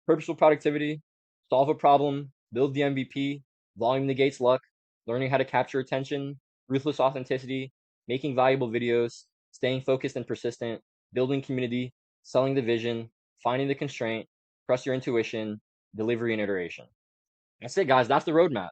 Purposeful productivity. Solve a problem. Build the MVP. Volume negates luck. Learning how to capture attention. Ruthless authenticity. Making valuable videos. Staying focused and persistent. Building community. Selling the vision. Finding the constraint. Trust your intuition. Delivery and iteration. That's it, guys. That's the roadmap.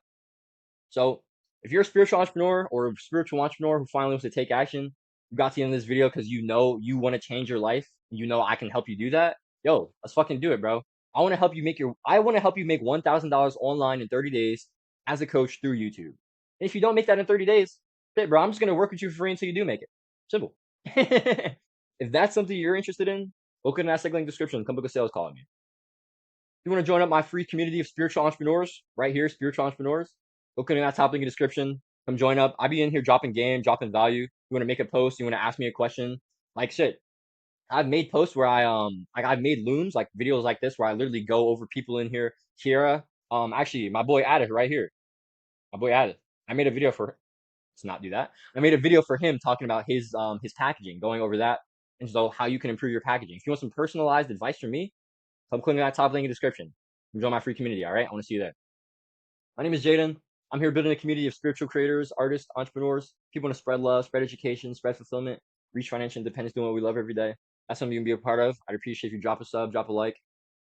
So if you're a spiritual entrepreneur or a spiritual entrepreneur who finally wants to take action, you got to the end of this video because you know you want to change your life. You know I can help you do that. Yo, let's fucking do it, bro. I want to help you make $1,000 online in 30 days as a coach through YouTube. And if you don't make that in 30 days, shit, bro, I'm just gonna work with you for free until you do make it. Simple. If that's something you're interested in, go click on that link description. Come book a sales call with me. If you want to join up my free community of spiritual entrepreneurs, right here, spiritual entrepreneurs, go click on that top link in the description. Come join up. I be in here dropping game, dropping value. You want to make a post, you want to ask me a question, like shit. I've made posts where I've made looms, like videos like this where I literally go over people in here. Kiera, actually my boy added right here. My boy added. I made a video for let's not do that. I made a video for him talking about his packaging, going over that, and so how you can improve your packaging. If you want some personalized advice from me, come click on that top link in the description. Join my free community, all right? I want to see you there. My name is Jaden. I'm here building a community of spiritual creators, artists, entrepreneurs, people want to spread love, spread education, spread fulfillment, reach financial independence, doing what we love every day. That's something you can be a part of. I'd appreciate if you drop a sub, drop a like.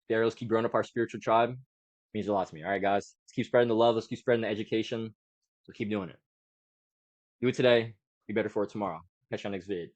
There, let's keep growing up our spiritual tribe. It means a lot to me. All right, guys. Let's keep spreading the love. Let's keep spreading the education. So keep doing it. Do it today. Be better for it tomorrow. Catch you on next vid.